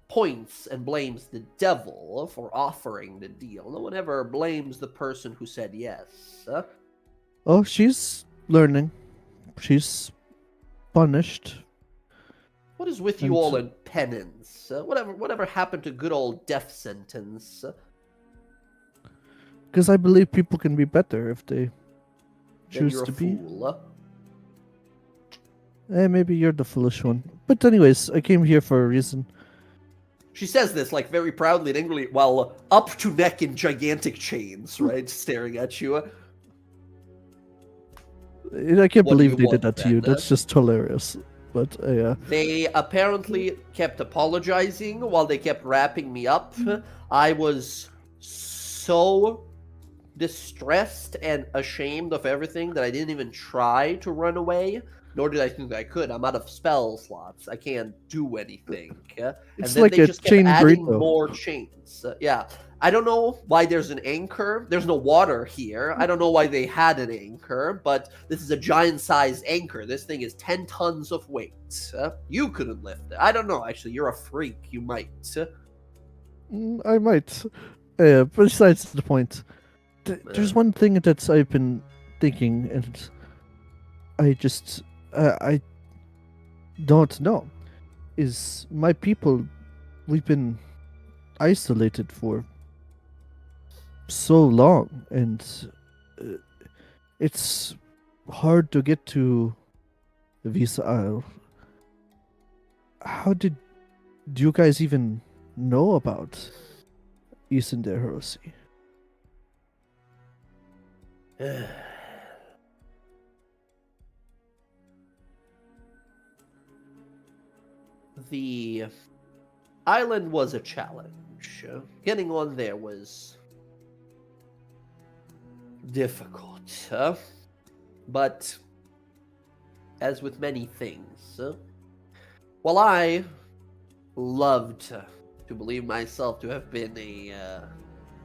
points and blames the devil for offering the deal. No one ever blames the person who said yes. Oh, she's learning. She's punished. What is with you all in penance? Whatever happened to good old death sentence? Because I believe people can be better if they Then choose you're to a be. fool. Maybe you're the foolish one. But anyways, I came here for a reason. She says this very proudly and angrily, while up to neck in gigantic chains, right, staring at you. I can't What do believe you they did want that to you. then? That's just hilarious. But They apparently kept apologizing while they kept wrapping me up. I was so distressed and ashamed of everything that I didn't even try to run away, nor did I think I could. I'm out of spell slots. I can't do anything. And it's then like they a just kept chain adding burrito. more chains. Yeah. I don't know why there's an anchor. There's no water here. I don't know why they had an anchor, but this is a giant-sized anchor. This thing is 10 tons of weight. You couldn't lift it. I don't know. Actually, you're a freak. You might. I might. But besides the point, there's one thing that I've been thinking, and I don't know is my people, we've been isolated for so long, and uh, it's hard to get to Visa Isle. How did you guys even know about Eastern Heresy? The island was a challenge. Getting on there was difficult, but as with many things, while I loved to believe myself to have been a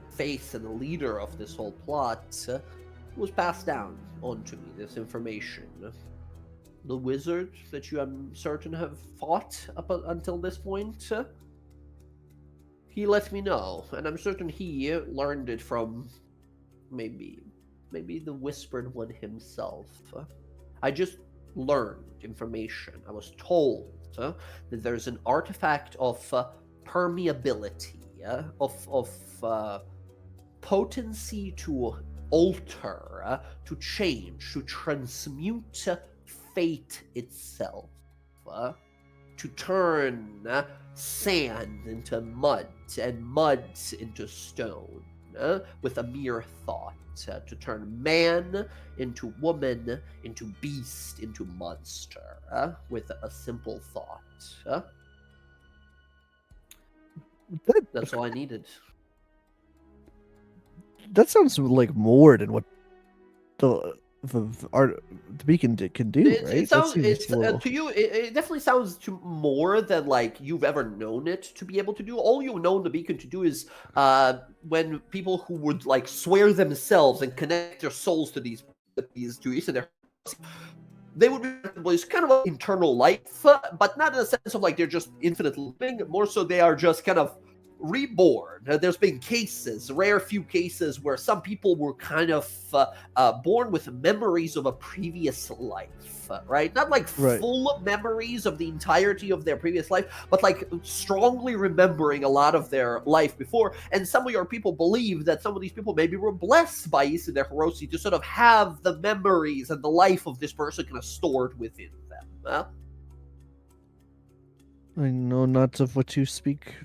face and a leader of this whole plot, it was passed down onto me, this information. The wizard that you, I'm certain, have fought up until this point, he let me know, and I'm certain he learned it from maybe the Whispered One himself. I just learned information. I was told that there's an artifact of permeability, of potency to alter, to change, to transmute fate itself, to turn sand into mud and mud into stone, with a mere thought, to turn man into woman, into beast, into monster, with a simple thought. That's all I needed. That sounds like more than what the beacon can do, right? It That sounds seems a little- to you. It definitely sounds to more than like you've ever known it to be able to do. All you've known the beacon to do is when people who would like swear themselves and connect their souls to these to each of their, they would be kind of an internal life, but not in a sense of like they're just infinite living. More so, they are just kind of reborn. There's been cases, rare few cases, where some people were kind of born with memories of a previous life, right? Not like full memories of the entirety of their previous life, but like strongly remembering a lot of their life before. And some of your people believe that some of these people maybe were blessed by Issa Herosi to sort of have the memories and the life of this person kind of stored within them. I know not of what you speak,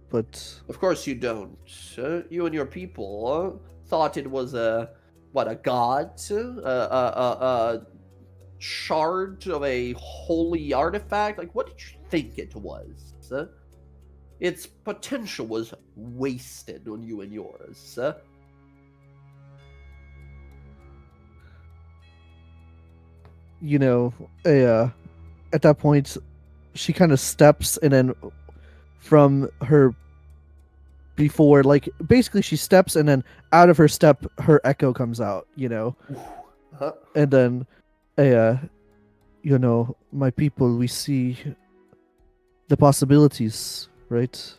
but of course you don't. You and your people thought it was a god, a shard of a holy artifact. Like, what did you think it was? Its potential was wasted on you and yours. You know, at that point, she kind of steps, and then from her before, like basically she steps, and then out of her step, her echo comes out. You know, and then, you know, my people, we see the possibilities, right?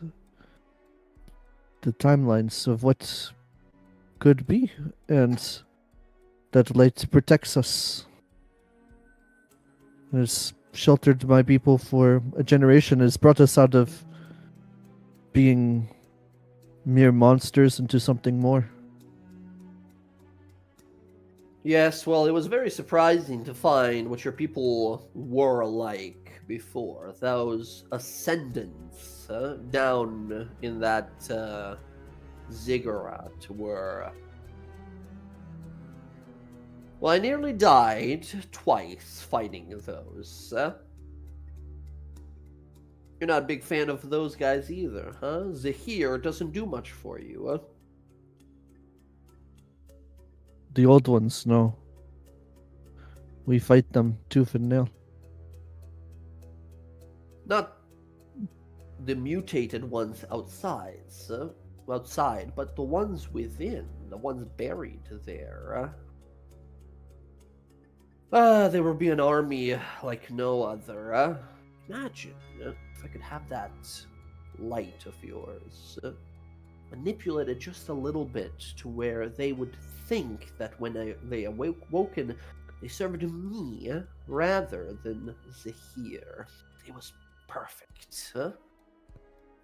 The timelines of what could be, and that light protects us. Has sheltered my people for a generation, has brought us out of being mere monsters into something more. Yes, well, it was very surprising to find what your people were like before. Those ascendants down in that ziggurat were... Well, I nearly died twice fighting those. You're not a big fan of those guys either, huh? Zahir doesn't do much for you, huh? The old ones, no. We fight them tooth and nail. Not the mutated ones outside, but the ones within, the ones buried there. There will be an army like no other. Imagine if I could have that light of yours, manipulate it just a little bit to where they would think that when they awoken, they served me rather than Zahir. It was perfect. Huh?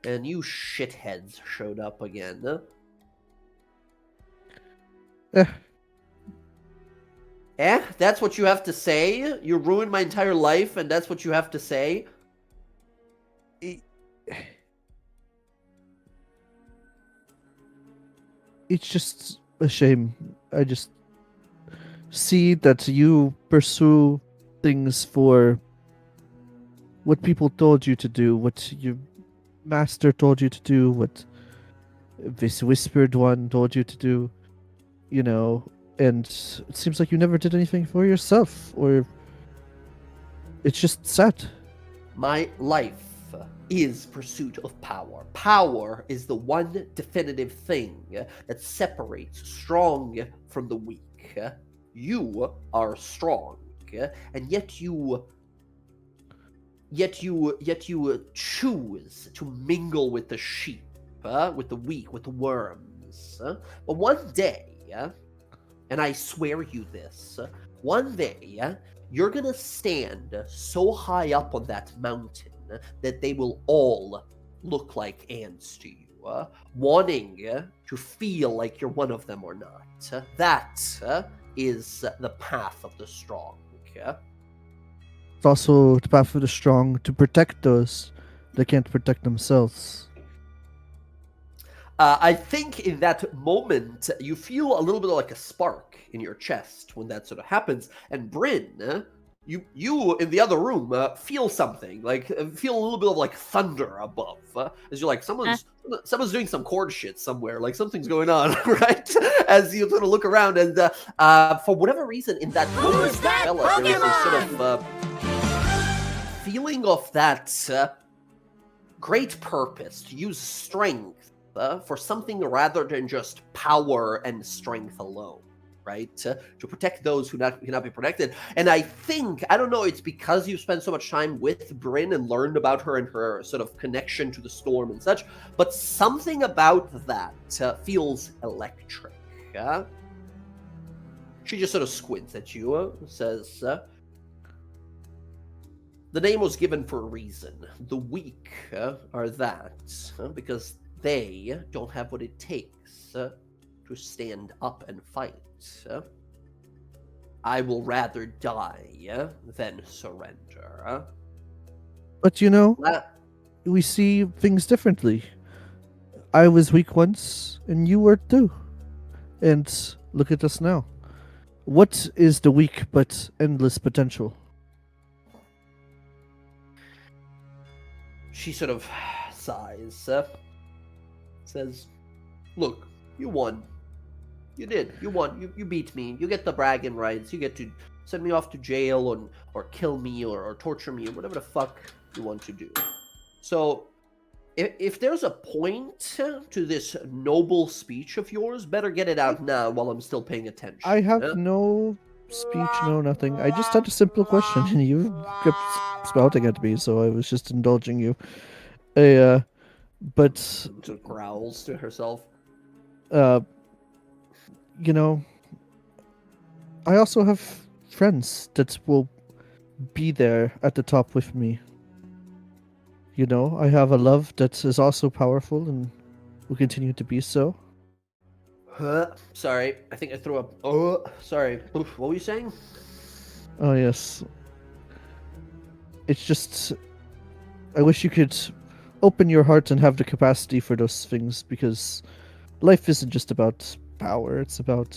And you shitheads showed up again. Huh? That's what you have to say? You ruined my entire life and that's what you have to say? It's just a shame. I just see that you pursue things for what people told you to do, what your master told you to do, what this whispered one told you to do, you know, and it seems like you never did anything for yourself, or it's just sad. My life is pursuit of power. Power is the one definitive thing that separates strong from the weak. You are strong, and yet you choose to mingle with the sheep, with the weak, with the worms. But one day, and I swear you this, one day you're gonna stand so high up on that mountain that they will all look like ants to you, wanting to feel like you're one of them or not. That is the path of the strong. It's also the path of the strong to protect those that can't protect themselves. I think in that moment, you feel a little bit like a spark in your chest when that sort of happens. And Bryn, you in the other room feel something, like feel a little bit of like thunder above, as you're like someone's doing some chord shit somewhere, like something's going on, right? As you sort of look around, and for whatever reason, in that moment, Who's that Bella, there is a sort Pokemon? of feeling of that great purpose to use strength for something rather than just power and strength alone, right? To protect those who cannot be protected. And I think, I don't know, it's because you've spent so much time with Bryn and learned about her and her sort of connection to the storm and such, but something about that feels electric. She just sort of squints at you, says, the name was given for a reason. The weak are that, because they don't have what it takes to stand up and fight. I will rather die than surrender. But you know, we see things differently. I was weak once, and you were too. And look at us now. What is the weak but endless potential? She sort of sighs, says, look, you won. You did. You won. You beat me. You get the bragging rights. You get to send me off to jail or kill me or torture me or whatever the fuck you want to do. So, if there's a point to this noble speech of yours, better get it out now while I'm still paying attention. I have no speech, no nothing. I just had a simple question, and you kept spouting at me, so I was just indulging you. But Sort of growls to herself. you know, I also have friends that will be there at the top with me. You know, I have a love that is also powerful and will continue to be so. Sorry, I think I threw up. Oh, sorry. What were you saying? Oh, yes. It's just, I wish you could open your heart and have the capacity for those things, because life isn't just about power, it's about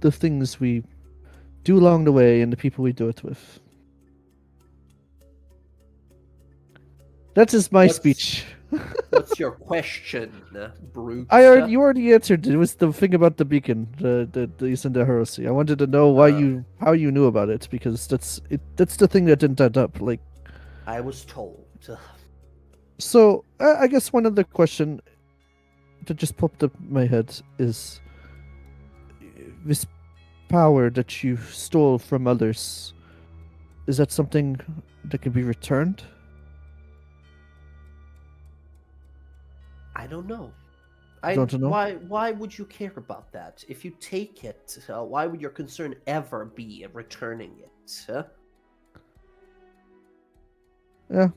the things we do along the way and the people we do it with. That is my speech. What's your question, brute? You already answered. It was the thing about the beacon, the Isenda heresy. I wanted to know how you knew about it, because that's the thing that didn't add up. Like, I was told. So I guess one other question that just popped up in my head is this power that you stole from others. Is that something that can be returned? I don't know. Don't you know? Why would you care about that? If you take it, why would your concern ever be returning it? Yeah.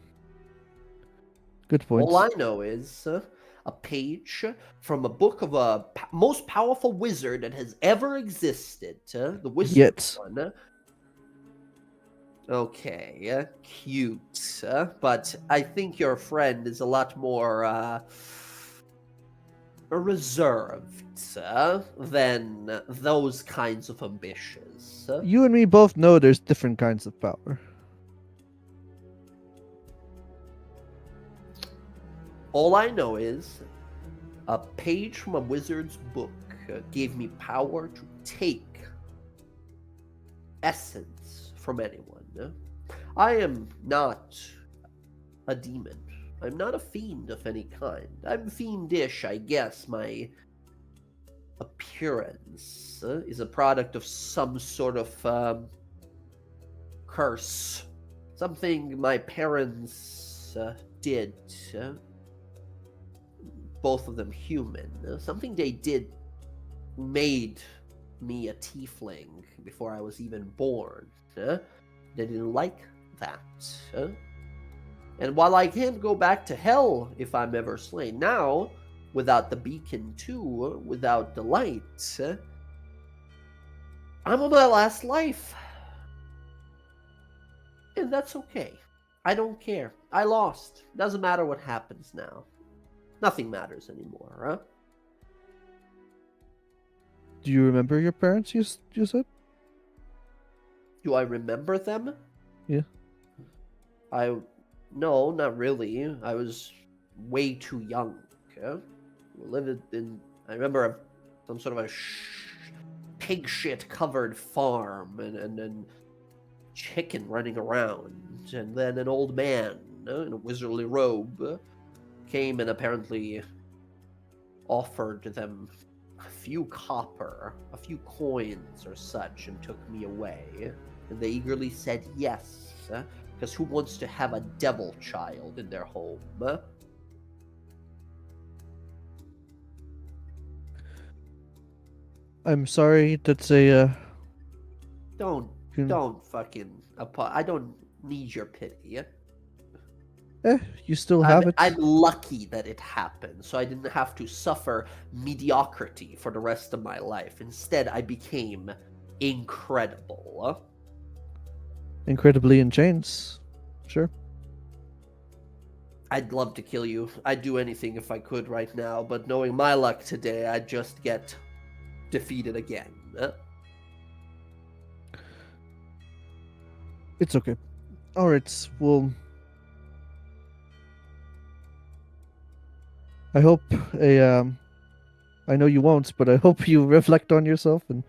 Good point. All I know is a page from a book of a most powerful wizard that has ever existed. The wizard Yet. one. Okay, cute. But I think your friend is a lot more reserved than those kinds of ambitions. You and me both know there's different kinds of power. All I know is a page from a wizard's book gave me power to take essence from anyone. I am not a demon. I'm not a fiend of any kind. I'm fiendish, I guess. My appearance is a product of some sort of curse. Something my parents did. Both of them human. Something they did made me a tiefling before I was even born. They didn't like that. And while I can't go back to hell if I'm ever slain now, without the beacon too, without the light, I'm on my last life. And that's okay. I don't care. I lost. Doesn't matter what happens now. Nothing matters anymore, huh? Do you remember your parents, you said? Do I remember them? Yeah. No, not really. I was way too young. Okay? I remember some sort of a pig shit covered farm and chicken running around, and then an old man in a wizardly robe came and apparently offered them a few copper, a few coins or such, and took me away. And they eagerly said yes, because who wants to have a devil child in their home? I'm sorry, that's a Don't fucking I don't need your pity. you still have it. I'm lucky that it happened, so I didn't have to suffer mediocrity for the rest of my life. Instead, I became incredible. Incredibly in chains. Sure. I'd love to kill you. I'd do anything if I could right now, but knowing my luck today, I'd just get defeated again. It's okay. Alright, well, I hope I know you won't, but I hope you reflect on yourself and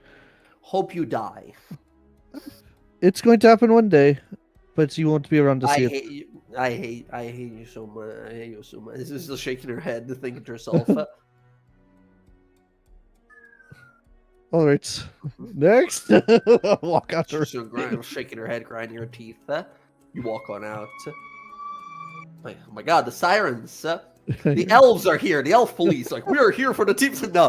Hope you die. it's going to happen one day, but you won't be around to I see it. hate you. I hate you so much. I hate you so much. This is still shaking her head, thinking to herself. Alright. Next. Walk out the She's shaking her head, grinding her teeth. You walk on out. Oh my god, the sirens. The elves are here. The elf police. Like, we are here for the team. No.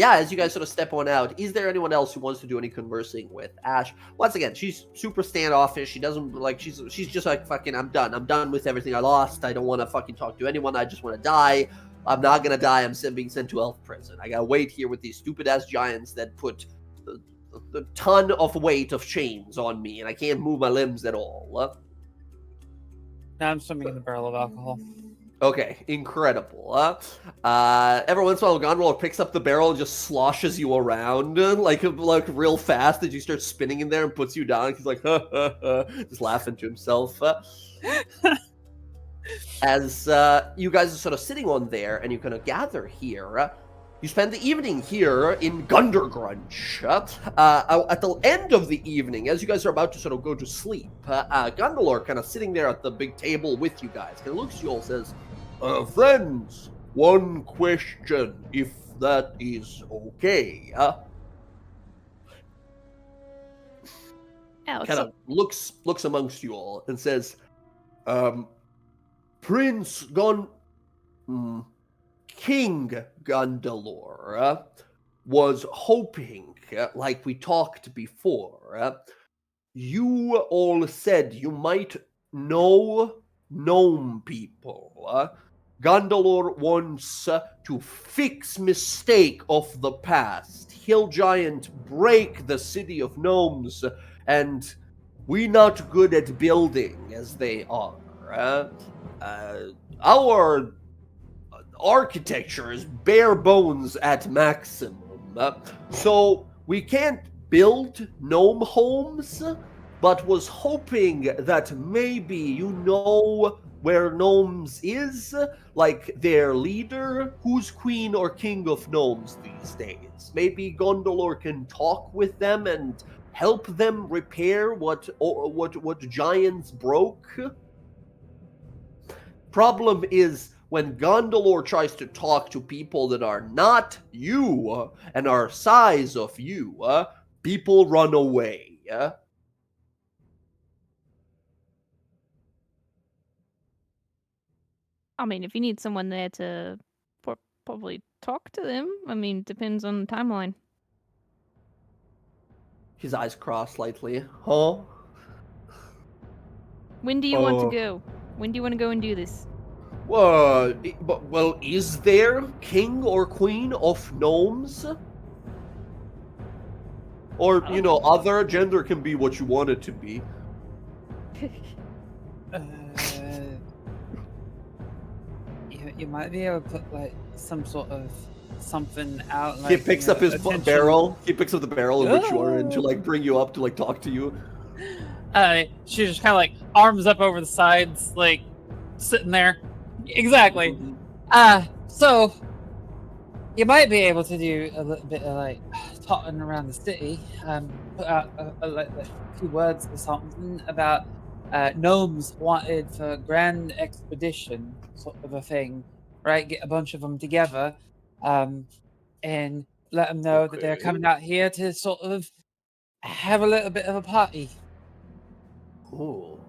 As you guys sort of step on out, is there anyone else who wants to do any conversing with Ash? Once again, she's super standoffish. She doesn't like. She's just like, fucking, I'm done. I'm done with everything I lost. I don't want to fucking talk to anyone. I just want to die. I'm not gonna die. I'm being sent to elf prison. I gotta wait here with these stupid ass giants that put the ton of weight of chains on me, and I can't move my limbs at all. Now I'm swimming in the barrel of alcohol. Okay, incredible. Every once in a while, Gondor picks up the barrel and just sloshes you around like real fast as you start spinning in there and puts you down. He's like, just laughing to himself. As you guys are sort of sitting on there and you kind of gather here, you spend the evening here in Gundergrunch. At the end of the evening, as you guys are about to sort of go to sleep, Gundalor kind of sitting there at the big table with you guys, kind of looks at you all and says, friends, one question, if that is okay. Kind of looks amongst you all and says, Prince King Gundalor was hoping, like we talked before, you all said you might know gnome people. Gundalor wants to fix mistake of the past. Hill Giant break the city of gnomes, and we not good at building as they are. Our architecture is bare bones at maximum, so we can't build gnome homes, but was hoping that maybe you know where gnomes is, like their leader, who's queen or king of gnomes these days. Maybe Gondolor can talk with them and help them repair what giants broke. Problem is, when Gondolor tries to talk to people that are not you and are size of you, people run away. I mean, if you need someone there to probably talk to them, I mean, depends on the timeline. His eyes cross slightly. Huh? When do you want to go? When do you want to go and do this? Well, is there king or queen of gnomes? Or, other gender can be what you want it to be. You might be able to put like some sort of something out. Like, He picks up his attention. barrel. He picks up the barrel in which you are in to like bring you up to like talk to you. She just kind of like arms up over the sides, like sitting there. Exactly. So you might be able to do a little bit of like talking around the city. Put out a few words or something about gnomes wanted for grand expedition, sort of a thing, right? Get a bunch of them together, and let them know that they're coming out here to sort of have a little bit of a party. Ooh.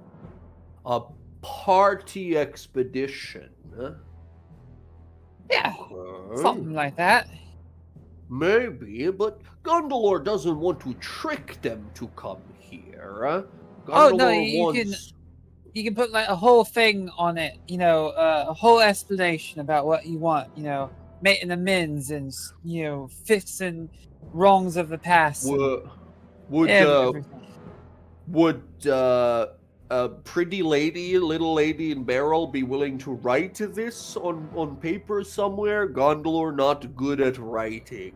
A party expedition. Huh? Yeah, Okay. something like that. Maybe, but Gondolor doesn't want to trick them to come here. Oh, no, Gondolor you can put like a whole thing on it, a whole explanation about what you want, making amends and, fixing wrongs of the past. Would a pretty lady, little lady in barrel, be willing to write this on paper somewhere? Gondolor not good at writing.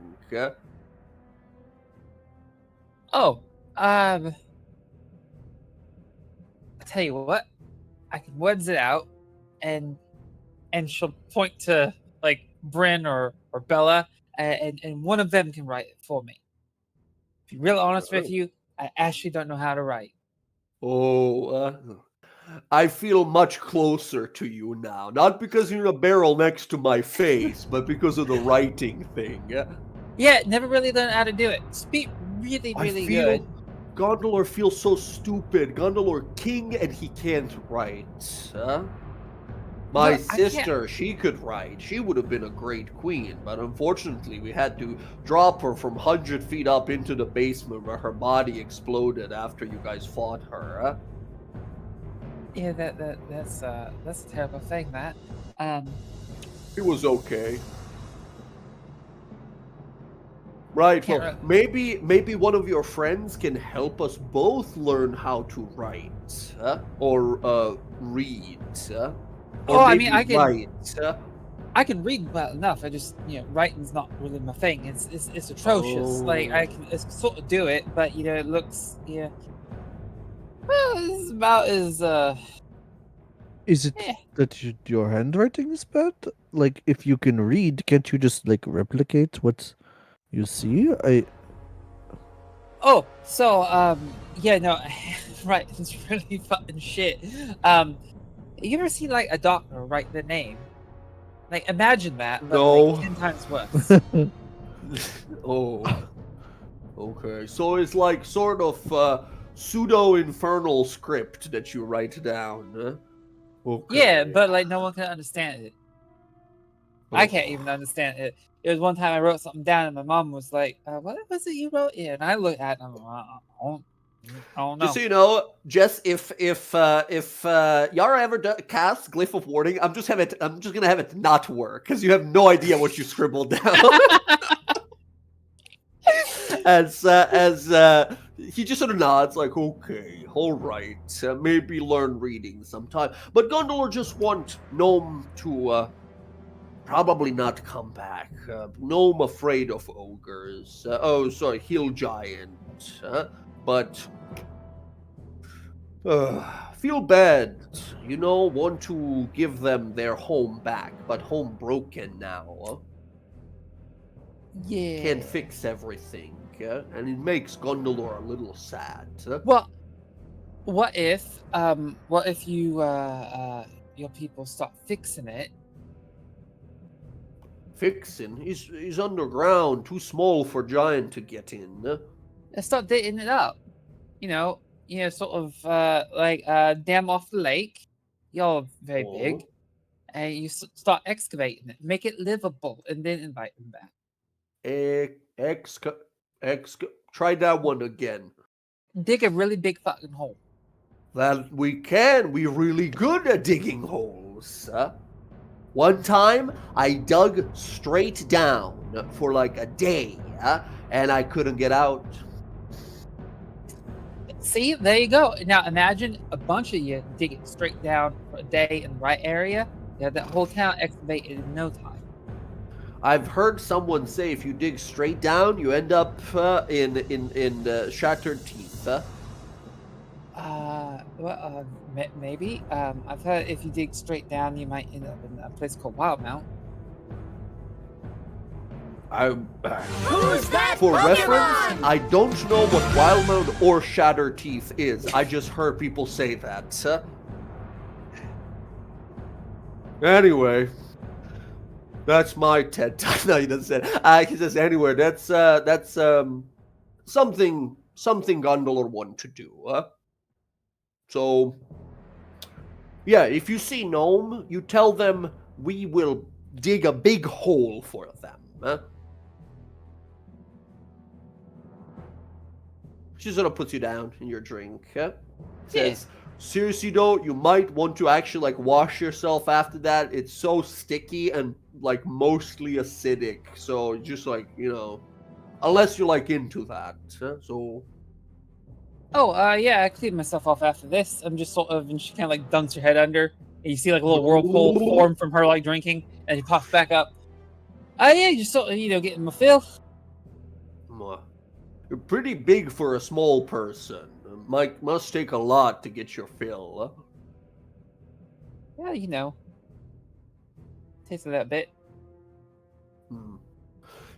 I tell you what, I can words it out, and she'll point to like Bryn or Bella, and one of them can write it for me. To be real honest with you, I actually don't know how to write. I feel much closer to you now. Not because you're in a barrel next to my face, but because of the writing thing. Yeah, never really learned how to do it. Speak really, really good. Gondolor feels so stupid. Gondolor king and he can't write. My sister, she could write. She would have been a great queen, but unfortunately we had to drop her from 100 feet up into the basement where her body exploded after you guys fought her. Yeah, that's a terrible thing. That It was okay. Right. Well, maybe one of your friends can help us both learn how to write or read. I mean, I can. I can read well enough. I just, writing's not really my thing. It's atrocious. Like I can sort of do it, but it looks well, it's about as Is it that your handwriting is bad? Like, if you can read, can't you just like replicate what you see? Oh, so right. It's really fucking shit. You ever seen like a doctor write their name? Like, imagine that, but like 10 times worse. Okay. So it's like sort of pseudo-infernal script that you write down. Okay. Yeah, but like no one can understand it. I can't even understand it. There was one time I wrote something down, and my mom was like, "What was it you wrote?" Yeah, and I looked at it, and I'm like, I don't know. Just so you know, Jess, if Yara ever casts Glyph of Warning, I'm just gonna have it not work because you have no idea what you scribbled down. as he just sort of nods, like, okay, all right, maybe learn reading sometime. But Gondolor just want Gnome to probably not come back. Gnome afraid of ogres. Hill giant. But feel bad, want to give them their home back, but home broken now. Yeah. Can't fix everything, and it makes Gondolor a little sad. Well, what if you your people start fixing it? Fixing? He's underground, too small for giant to get in. Let's start digging it up. Sort of dam off the lake. You're very big, and you start excavating it, make it livable, and then invite them back. Try that one again. Dig a really big fucking hole. That we can. We're really good at digging holes. One time, I dug straight down for like a day, and I couldn't get out. See, there you go. Now imagine a bunch of you digging straight down for a day in the right area. You have that whole town excavated in no time. I've heard someone say if you dig straight down, you end up in shattered teeth. Maybe. I've heard if you dig straight down, you might end up in a place called Wildmount. Who's that For Pokemon? reference, I don't know what Wildmount or Shattered Teeth is. I just heard people say that. Anyway, that's my TED Talk. No, he doesn't say. He says anyway. That's something Gondolor want to do. So, yeah, if you see Gnome, you tell them we will dig a big hole for them. She sort of puts you down in your drink. Says, seriously though, you might want to actually wash yourself after that. It's so sticky and mostly acidic. So just unless you're into that. So. I cleaned myself off after this. I'm just and she kind of dunks her head under, and you see a little whirlpool form from her drinking, and she pops back up. Just getting my fill. You're pretty big for a small person. Must take a lot to get your fill. Yeah, tasted that bit.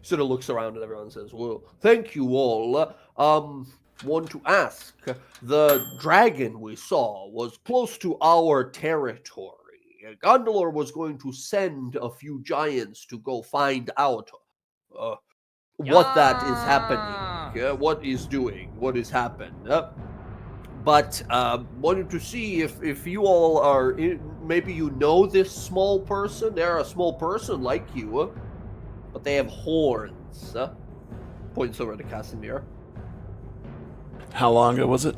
Sort of looks around at everyone and says, well, thank you all. Want to ask, the dragon we saw was close to our territory. Gondolor was going to send a few giants to go find out what that is happening, what is happened. But wanted to see if you all are, maybe you know this small person. They're a small person like you, but they have horns. Points over to Casimir. How long ago was it?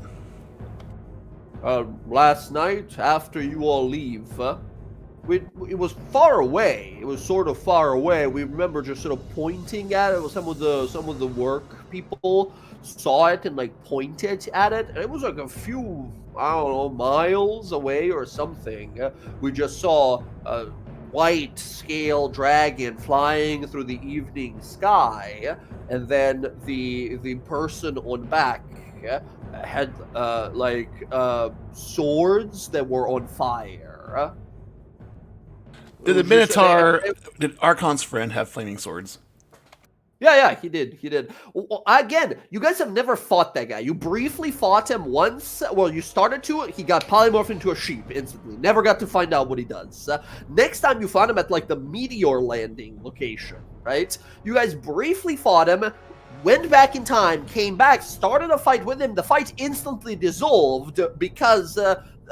Last night, after you all leave. It was far away. It was sort of far away. We remember just sort of pointing at it. Some of the work people saw it and pointed at it. And it was a few, miles away or something. We just saw a white scale dragon flying through the evening sky, and then the person on back had swords that were on fire. Did the Minotaur, did Archon's friend have flaming swords? Yeah, he did. Well, again, you guys have never fought that guy. You briefly fought him once. Well, you started to. He got polymorphed into a sheep instantly. Never got to find out what he does. Next time you fought him at the meteor landing location, right? You guys briefly fought him, went back in time, came back, started a fight with him. The fight instantly dissolved because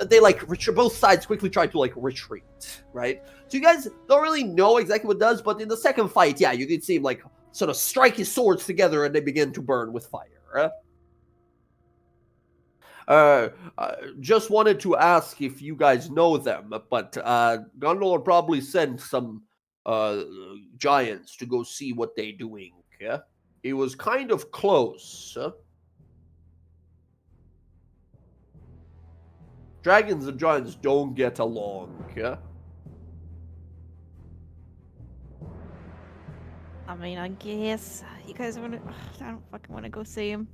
they like both sides quickly try to like retreat, right? So you guys don't really know exactly what it does, but in the second fight, yeah, you can see him like sort of strike his swords together and they begin to burn with fire. Just wanted to ask if you guys know them, but Gondola probably sent some giants to go see what they're doing. It was kind of close. Dragons and giants don't get along. I mean, I guess you guys want to. I don't fucking want to go see him.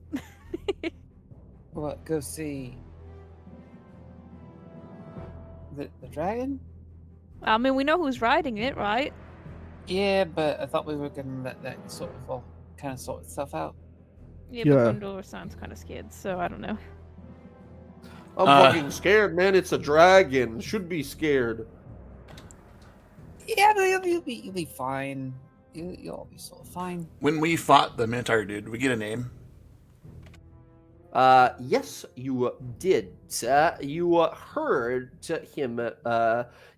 What? Go see the dragon? I mean, we know who's riding it, right? Yeah, but I thought we were gonna let that sort of all kind of sort itself out. Yeah, Yeah. but Gondola sounds kind of scared, so I don't know. I'm fucking scared, man. It's a dragon. Should be scared. Yeah, but you'll be fine. You'll all be sort of fine. When we fought the Minotaur dude, we get a name. Yes, you did. You heard him.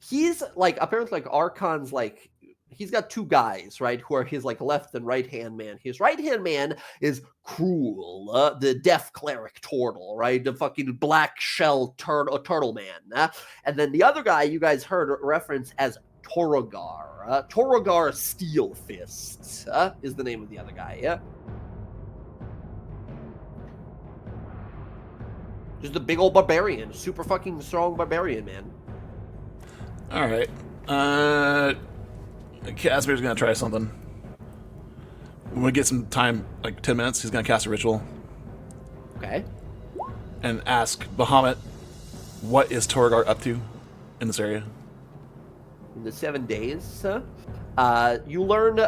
He's like apparently like Archon's like he's got two guys, right, who are his like left and right hand man. His right hand man is Cruel, the deaf cleric turtle, right, the fucking black shell turtle man. And then the other guy you guys heard reference as Torrogar. Torrogar Steelfist is the name of the other guy. Yeah. Just a big old barbarian, super fucking strong barbarian, man. All right. Casper's gonna try something. When we get some time, like 10 minutes, he's gonna cast a ritual Okay. and ask Bahamut, what is Torgar up to in this area? In the 7 days, you learn,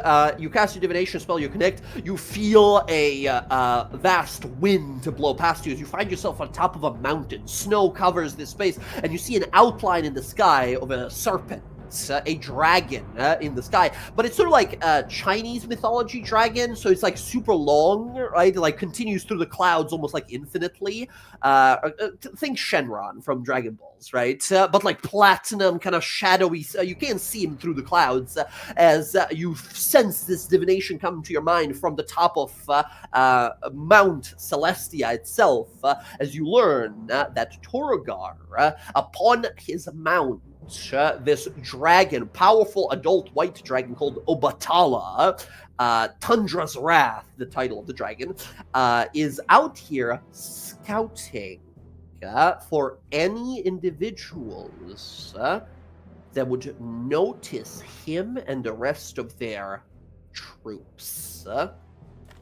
you cast your divination spell, you connect, you feel a vast wind to blow past you as you find yourself on top of a mountain. Snow covers this space, and you see an outline in the sky of a serpent. A dragon in the sky, but it's sort of like a Chinese mythology dragon, so it's like super long, right? It like continues through the clouds almost like infinitely. Think Shenron from Dragon Balls, right? But like platinum, kind of shadowy. You can't see him through the clouds as you sense this divination come to your mind from the top of Mount Celestia itself, as you learn that Torrogar, upon his mount, this dragon, powerful adult white dragon called Obatala, Tundra's Wrath, the title of the dragon, is out here scouting for any individuals that would notice him and the rest of their troops.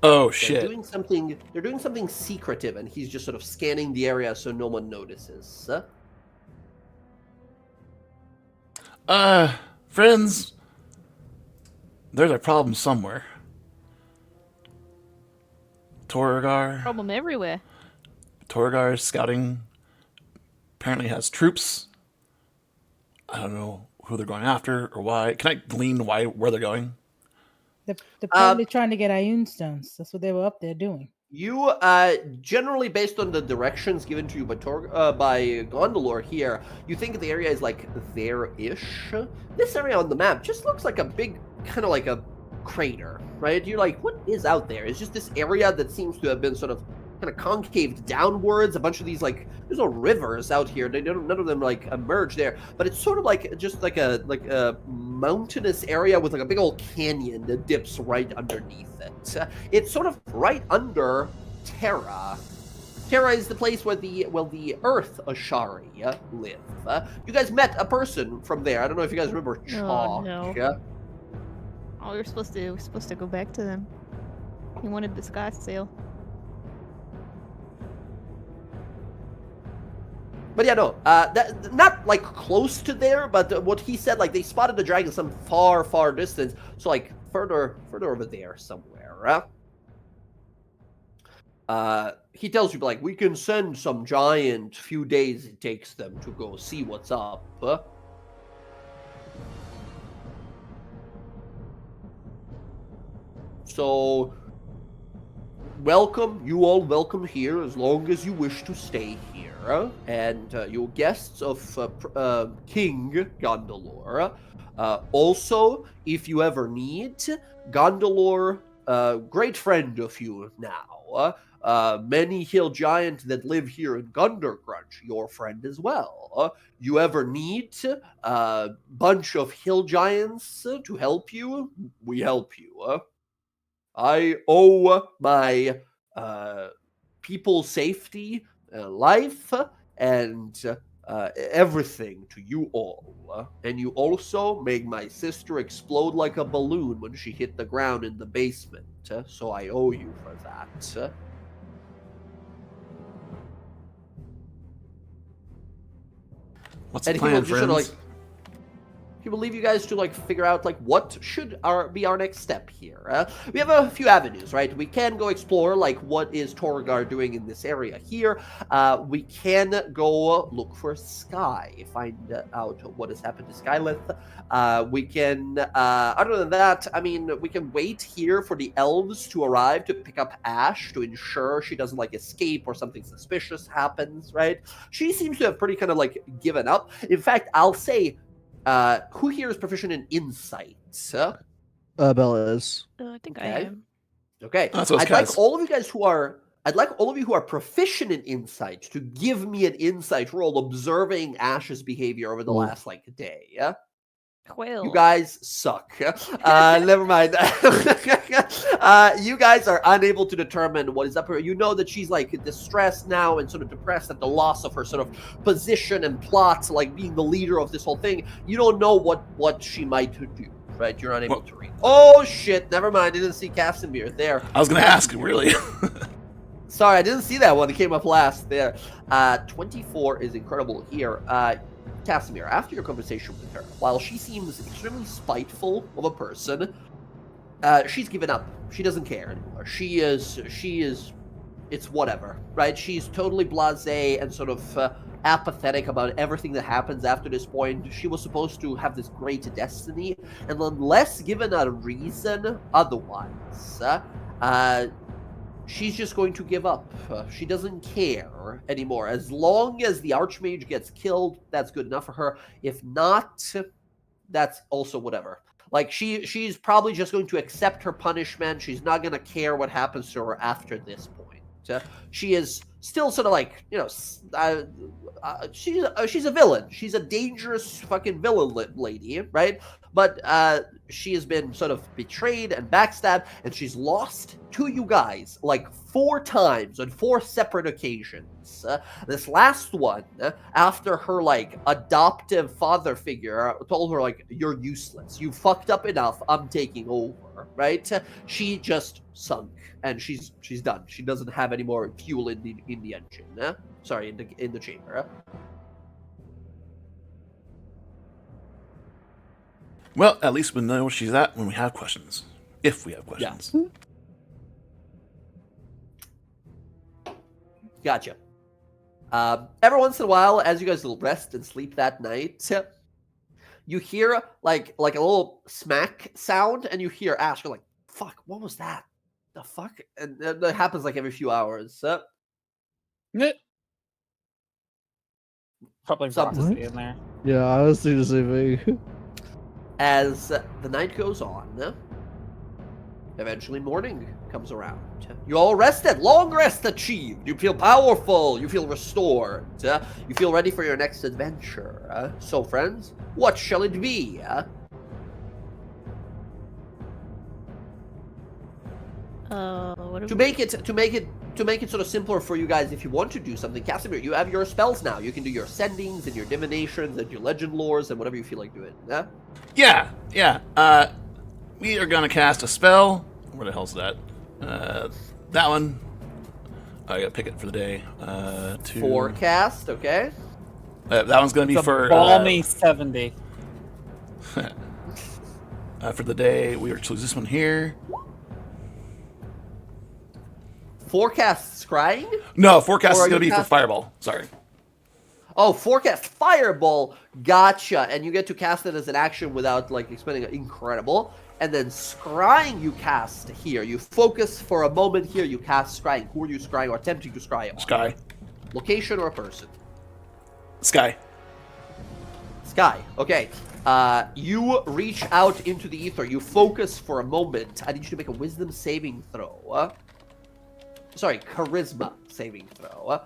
Oh They're shit! doing something. They're doing something secretive, and he's just sort of scanning the area so no one notices. Friends, there's a problem somewhere. Torgar Problem everywhere. is scouting. Apparently has troops. I don't know who they're going after or why. Can I glean where they're going? They're probably trying to get Ioun stones. That's what they were up there doing. You, generally based on the directions given to you by Gondolor here, you think the area is like there-ish. This area on the map just looks like a big, kind of like a crater, right? You're like, what is out there? It's just this area that seems to have been sort of kind of concaved downwards. A bunch of these, like, there's no rivers out here. None of them like emerge there, but it's sort of like just like a mountainous area with like a big old canyon that dips right underneath it. It's sort of right under Terra. Terra is the place where the Earth Ashari live. You guys met a person from there. I don't know if you guys remember Chalk. no. Oh, we're supposed to go back to them. He wanted the sky sail. But yeah, no, not like close to there, but what he said, like they spotted the dragon some far distance, so like further over there somewhere. He tells you like we can send some giant. Few days it takes them to go see what's up. So welcome, you all welcome here as long as you wish to stay here. and you guests of King Gondolor. Also, if you ever need, Gondolor, great friend of you now. Many hill giants that live here in Gundergrunch, your friend as well. You ever need a bunch of hill giants to help you, we help you. I owe my people's safety, life, and everything to you all. And you also made my sister explode like a balloon when she hit the ground in the basement. So I owe you for that. What's the And he will plan, just friends? sort of like, he will leave you guys to like figure out like what should be our next step here. We have a few avenues, right? We can go explore like what is DawnGuard doing in this area here. We can go look for Sky, find out what has happened to Skylith. We can, other than that, I mean, we can wait here for the elves to arrive to pick up Ash to ensure she doesn't like escape or something suspicious happens, right? She seems to have pretty kind of like given up. In fact, I'll say, who here is proficient in insight? Bella is. I think I Okay. am. Okay. That's what's I'd like guys. all of you guys who are proficient in insight to give me an insight roll observing Ash's behavior over the Ooh. last like day. Yeah. Quill. You guys suck. Never mind. You guys are unable to determine what is up here. You know that she's like distressed now and sort of depressed at the loss of her sort of position and plot, like being the leader of this whole thing. You don't know what she might do, right? You're unable to read. Oh shit! Never mind. I didn't see Casimir there. I was gonna ask, really. Sorry, I didn't see that one. It came up last there. 24 is incredible here. Casimir, after your conversation with her, while she seems extremely spiteful of a person, she's given up. She doesn't care anymore. She is, it's whatever, right? She's totally blasé and sort of apathetic about everything that happens after this point. She was supposed to have this great destiny, and unless given a reason otherwise, she's just going to give up. She doesn't care anymore. As long as the Archmage gets killed, that's good enough for her. If not, that's also whatever. Like, she's probably just going to accept her punishment. She's not going to care what happens to her after this point. She is still sort of like, you know, she's a villain. She's a dangerous fucking villain lady, right? But she has been sort of betrayed and backstabbed, and she's lost to you guys like 4 times on 4 separate occasions. This last one, after her like adoptive father figure told her like, you're useless, you fucked up enough, I'm taking over, right? She just sunk, and she's done. She doesn't have any more fuel in the engine. Sorry, in the chamber. Well, at least we know where she's at when we have questions. If we have questions. Gotcha. Every once in a while, as you guys rest and sleep that night, you hear like a little smack sound, and you hear Ash go like, "Fuck, what was that? The fuck?" And that happens like every few hours. Probably Something. Roxy in there. Yeah, I was thinking the same thing. As the night goes on, eventually morning comes around. You all rested. Long rest achieved. You feel powerful. You feel restored. You feel ready for your next adventure. So, friends, what shall it be? What To make it sort of simpler for you guys, if you want to do something, Casimir, you have your spells now. You can do your sendings and your divinations and your legend lores and whatever you feel like doing. Yeah. We are gonna cast a spell. Where the hell's that? That one. I gotta pick it for the day. Forecast, okay. That one's gonna be It's a for balmy 70. for the day. We are choose this one here. Forecast scrying? No, forecast Or are is gonna you be for cast- fireball. Sorry. Oh, forecast fireball. Gotcha. And you get to cast it as an action without like expending it. Incredible. And then scrying you cast here. You focus for a moment here. You cast scrying. Who are you scrying or attempting to scry on? Sky. Location or a person? Sky. Sky. Okay. You reach out into the ether. You focus for a moment. I need you to make a wisdom saving throw. Sorry, charisma saving throw.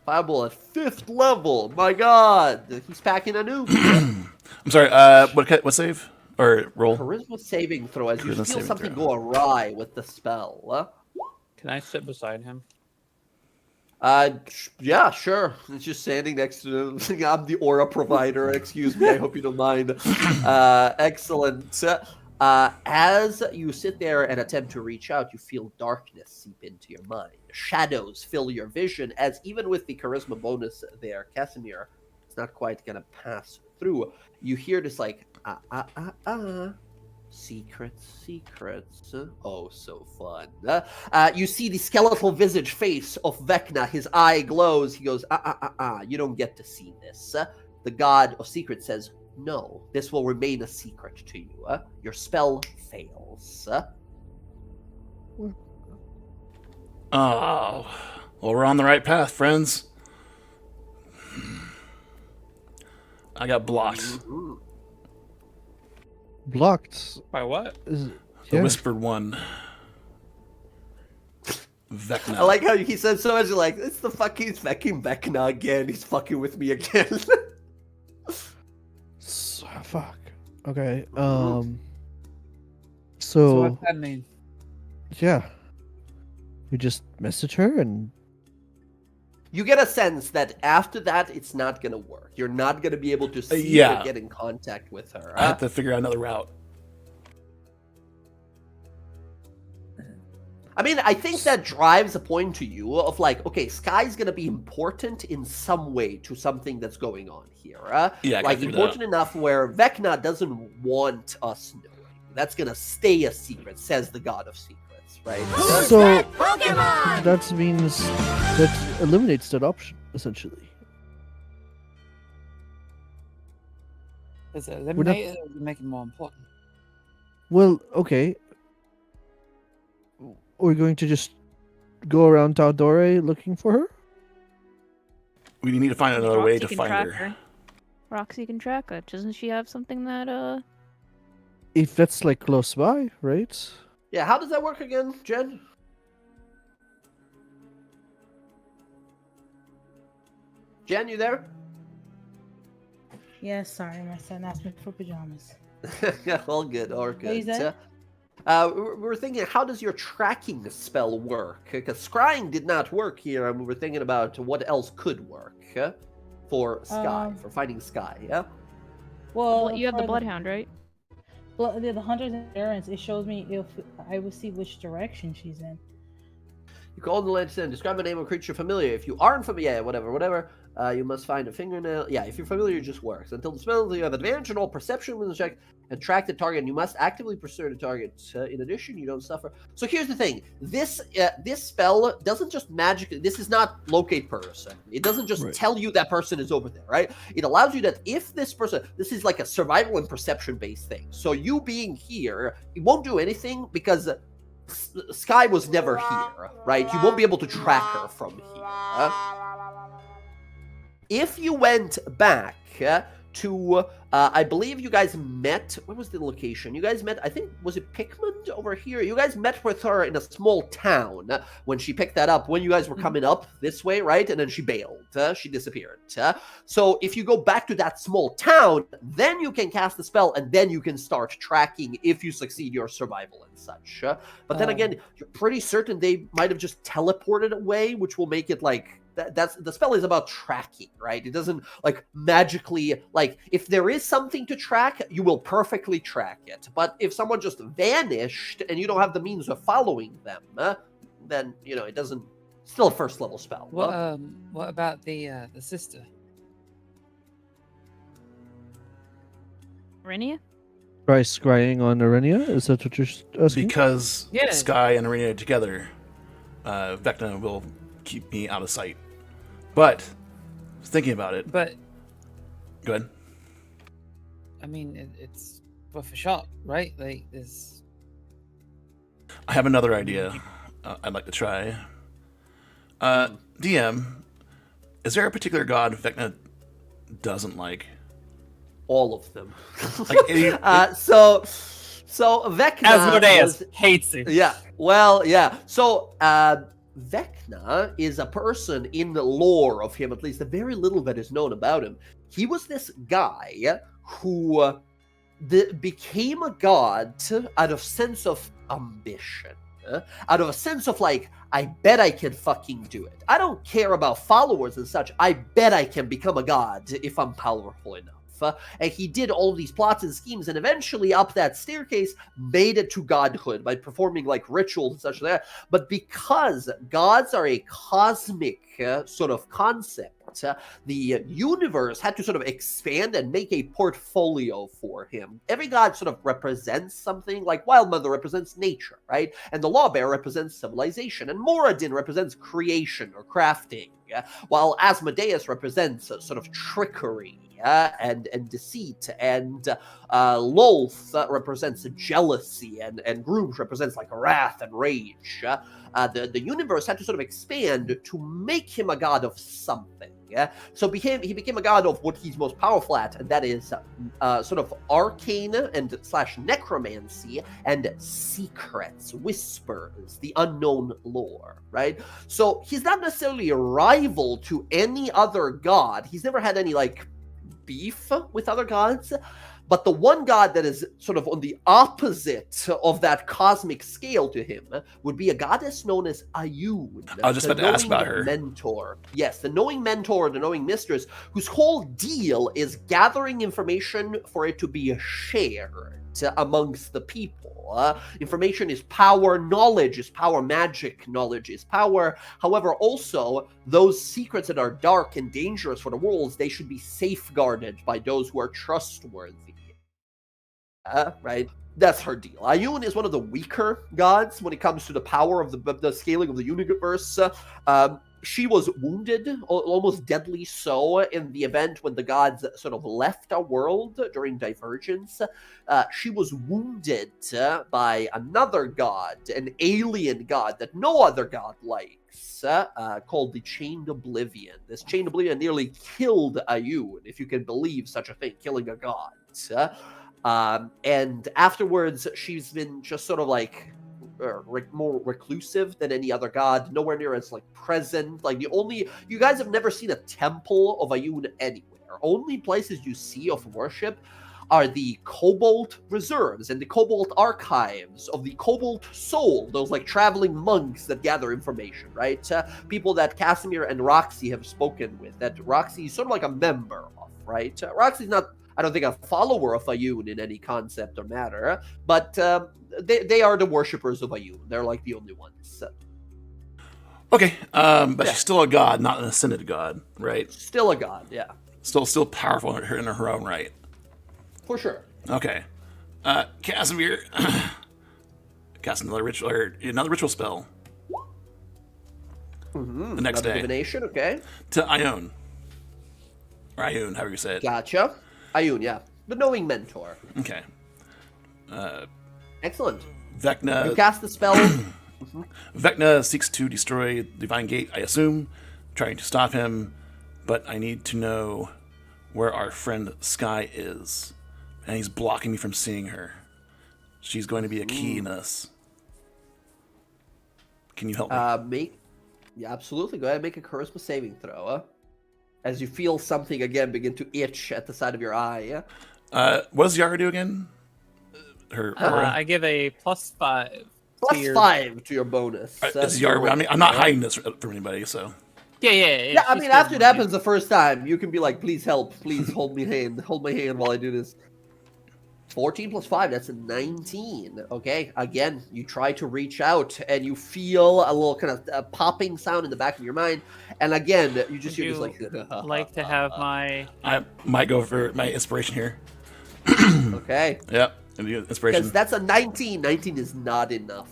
Fireball at 5th level. My God, he's packing a noob. I'm sorry. What save or roll? Charisma saving throw as you Charisma feel saving something throw. go awry with the spell. Can I sit beside him? Yeah, sure. It's just standing next to him. I'm the aura provider. Excuse me. I hope you don't mind. Excellent. As you sit there and attempt to reach out, you feel darkness seep into your mind. Shadows fill your vision, as even with the charisma bonus there, Casimir, it's not quite gonna pass through. You hear this like, secrets. Oh, so fun. You see the skeletal visage face of Vecna. His eye glows. He goes, you don't get to see this. The god of secrets says, no, this will remain a secret to you. Your spell fails. Oh, well, we're on the right path, friends. I got blocked. Mhm. Blocked. By what? The Yeah. Whispered One. Vecna. I like how he said so much like, it's the fucking Vecna again. He's fucking with me again. Fuck. Okay. So So what's that mean? yeah, we just message her and You get a sense that after that, it's not going to work. You're not going to be able to see Yeah. or get in contact with her. I have to figure out another route. I mean, I think that drives a point to you of like, okay, Sky's going to be important in some way to something that's going on here. Yeah, I gotta like figure that important enough where Vecna doesn't want us knowing. That's going to stay a secret, says the god of secrets, right? so that means that eliminates that option essentially. Does it eliminate it or does it make it more important? Well, okay. We're going to just go around Taudore looking for her? We need to find another way to can find track her. Roxy can track her. Doesn't she have something that If that's like close by, right? Yeah, how does that work again, Jen? Jen, you there? Yeah, sorry, my son asked me for pajamas. Yeah, all good, all good. you say? We're thinking, how does your tracking spell work? Because scrying did not work here, and we were thinking about what else could work for Sky, for finding Sky, yeah? Well, you have the for bloodhound, right? the hunter's endurance, it shows me if I will see which direction she's in. You call the land and describe the name of a creature familiar. If you aren't familiar, whatever, you must find a fingernail. Yeah, if you're familiar, it just works. Until the spell, you have advantage on all perception with the check and track the target, and you must actively pursue the target. In addition, you don't suffer. So here's the thing. This spell doesn't just magically... This is not locate person. It doesn't just tell you that person is over there, right? It allows you that if this person... This is like a survival and perception-based thing. So you being here, it won't do anything because... Sky was never here, right? You won't be able to track her from here. If you went back to, I believe you guys met, what was the location? You guys met, I think, was it Pickmond over here? You guys met with her in a small town when she picked that up, when you guys were coming up this way, right? And then she bailed, she disappeared. So if you go back to that small town, then you can cast the spell and then you can start tracking if you succeed your survival and such. But then again, you're pretty certain they might have just teleported away, which will make it like, that's the spell is about tracking, right? It doesn't like magically, like if there is something to track, you will perfectly track it. But if someone just vanished and you don't have the means of following them, then you know it doesn't. Still a first level spell. What about the sister? Renia? Try scrying on Arenia? Is that what you're asking? Because Yeah. Sky and Arena together, Vecna will keep me out of sight. But thinking about it, But go ahead. I mean, it's worth a shot, right? Like, there's I have another idea I'd like to try. DM, Is there a particular god Vecna doesn't like? All of them. Like, So Vecna Asmodeus hates it. Yeah. Well, yeah. So Vecna is a person in the lore of him, at least a very little that is known about him. He was this guy who became a god out of sense of ambition. Out of a sense of like, I bet I can fucking do it. I don't care about followers and such. I bet I can become a god if I'm powerful enough. And he did all these plots and schemes, and eventually up that staircase made it to godhood by performing like rituals and such like that. But because gods are a cosmic sort of concept, the universe had to sort of expand and make a portfolio for him. Every god sort of represents something, like Wildmother represents nature, right? And the Lawbear represents civilization, and Moradin represents creation or crafting, while Asmodeus represents sort of trickery and deceit, and Lolth represents jealousy, and Grooge represents like wrath and rage. The universe had to sort of expand to make him a god of something. So he became a god of what he's most powerful at, and that is sort of arcane and / necromancy and secrets, whispers, the unknown lore, right? So he's not necessarily a rival to any other god. He's never had any like beef with other gods, but the one god that is sort of on the opposite of that cosmic scale to him would be a goddess known as Ayun. I was just about to ask about her. Mentor. Yes, the knowing mentor, the knowing mistress, whose whole deal is gathering information for it to be shared amongst the people. Information is power, knowledge is power, magic knowledge is power. However, also, those secrets that are dark and dangerous for the worlds, they should be safeguarded by those who are trustworthy. Right? That's her deal. Ayun is one of the weaker gods when it comes to the power of the scaling of the universe. She was wounded, almost deadly so, in the event when the gods sort of left our world during Divergence. She was wounded by another god, an alien god that no other god likes, called the Chained Oblivion. This Chained Oblivion nearly killed Ayun, if you can believe such a thing, killing a god. And afterwards, she's been just sort of like more reclusive than any other god, nowhere near as like present. Like you guys have never seen a temple of Ayun anywhere. Only places you see of worship are the Cobalt Reserves and the Cobalt Archives of the Cobalt Soul, those like traveling monks that gather information, right? People that Casimir and Roxy have spoken with, that Roxy is sort of like a member of, right? Roxy's not, I don't think, a follower of Ayun in any concept or matter, but they are the worshippers of Ayun. They're like the only ones. Okay, but she's still a god, not an ascended god, right? Still a god, yeah. Still powerful in her own right. For sure. Okay. Casimir cast another ritual spell. Mm-hmm. The next Another day. Divination, okay. To Ione. Or Ayun, however you say it. Gotcha. Ayun, yeah. The knowing mentor. Okay. Excellent. Vecna. You cast the spell. Vecna seeks to destroy Divine Gate, I assume, trying to stop him, but I need to know where our friend Sky is, and he's blocking me from seeing her. She's going to be a key in this. Can you help me? Yeah, absolutely. Go ahead and make a charisma saving throw. As you feel something again begin to itch at the side of your eye. What does Yara do again? Her aura? I give a +5. +5 to your bonus. Is Yara? I'm not hiding this from anybody, so. Yeah. I mean, after it happens the first time, you can be like, "Please help! Please hold my hand while I do this." 14 + 5, that's a 19. Okay, again, you try to reach out, and you feel a little kind of popping sound in the back of your mind, and again, you just hear this like to have my... I might go for my inspiration here. Okay. Yep, inspiration. Because that's a 19. 19 is not enough.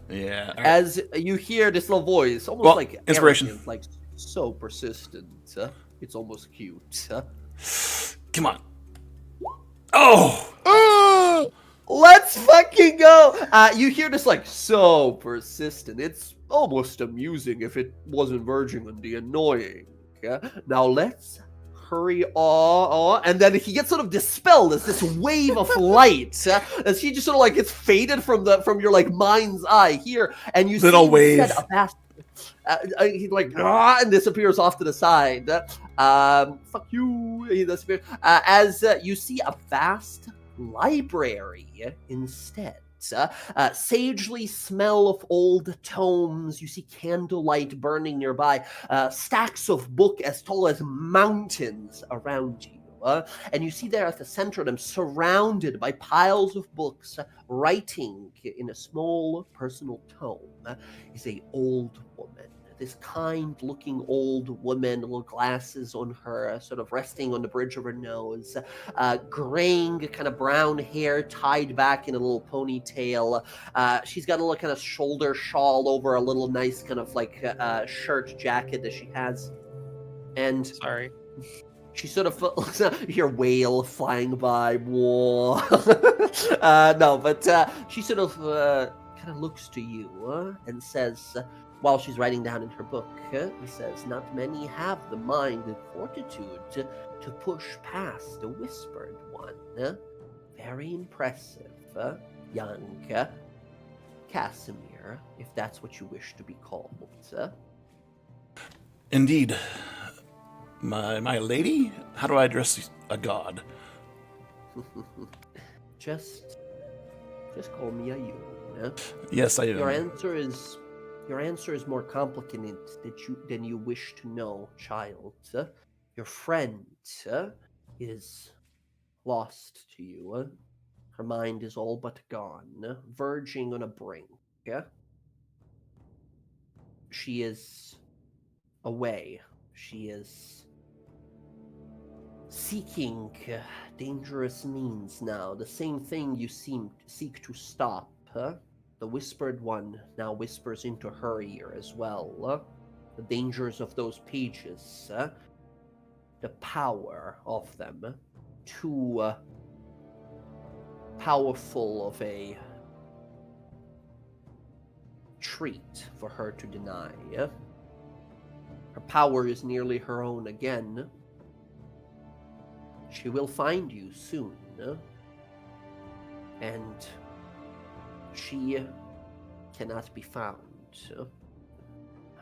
Yeah. Right. As you hear this little voice, almost like inspiration, arrogant, like so persistent. It's almost cute. Come on. Oh! Let's fucking go! You hear this like so persistent. It's almost amusing if it wasn't verging on the annoying. Now let's hurry on. And then he gets sort of dispelled as this wave of light, as he just sort of like gets faded from your like mind's eye here, and you Little see wave. instead a vast. He like and disappears off to the side. Fuck you. He disappears as you see a vast library instead. Sagely smell of old tomes. You see candlelight burning nearby. Stacks of book as tall as mountains around you. And you see there at the center of them, surrounded by piles of books, writing in a small personal tome, is a old woman. This kind-looking old woman, little glasses on her, sort of resting on the bridge of her nose, graying, kind of brown hair tied back in a little ponytail. She's got a little kind of shoulder shawl over a little nice kind of like shirt jacket that she has. And Sorry. she sort of you hear whale flying by. No, but she sort of kind of looks to you and says, while she's writing down in her book, he says, "Not many have the mind and fortitude to push past the whispered one. Very impressive, young Casimir, if that's what you wish to be called." Indeed. My lady? How do I address a god? Just call me a you. Yes, I am. Your answer is more complicated than you wish to know, child. Your friend is lost to you. Her mind is all but gone, verging on a brink. She is away. She is seeking dangerous means now. The same thing you seek to stop. The whispered one now whispers into her ear as well. The dangers of those pages. The power of them. Too powerful of a treat for her to deny. Her power is nearly her own again. She will find you soon. And she cannot be found.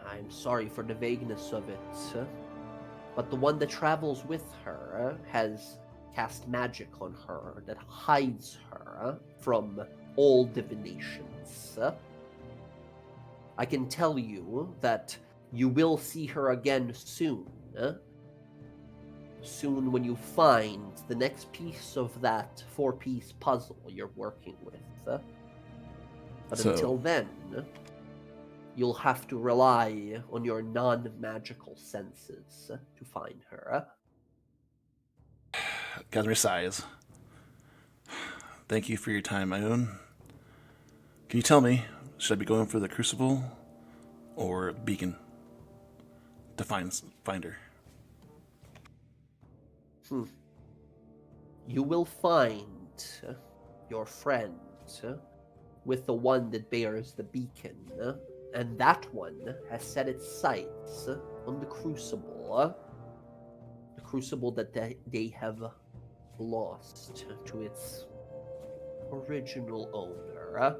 I'm sorry for the vagueness of it, but the one that travels with her has cast magic on her that hides her from all divinations. I can tell you that you will see her again soon. Soon when you find the next piece of that 4-piece puzzle you're working with. But until then, you'll have to rely on your non-magical senses to find her. Casimir sighs. Thank you for your time, my own. Can you tell me, should I be going for the Crucible or Beacon to find her? You will find your friend with the one that bears the beacon, and that one has set its sights on the Crucible. The Crucible that they have lost to its original owner.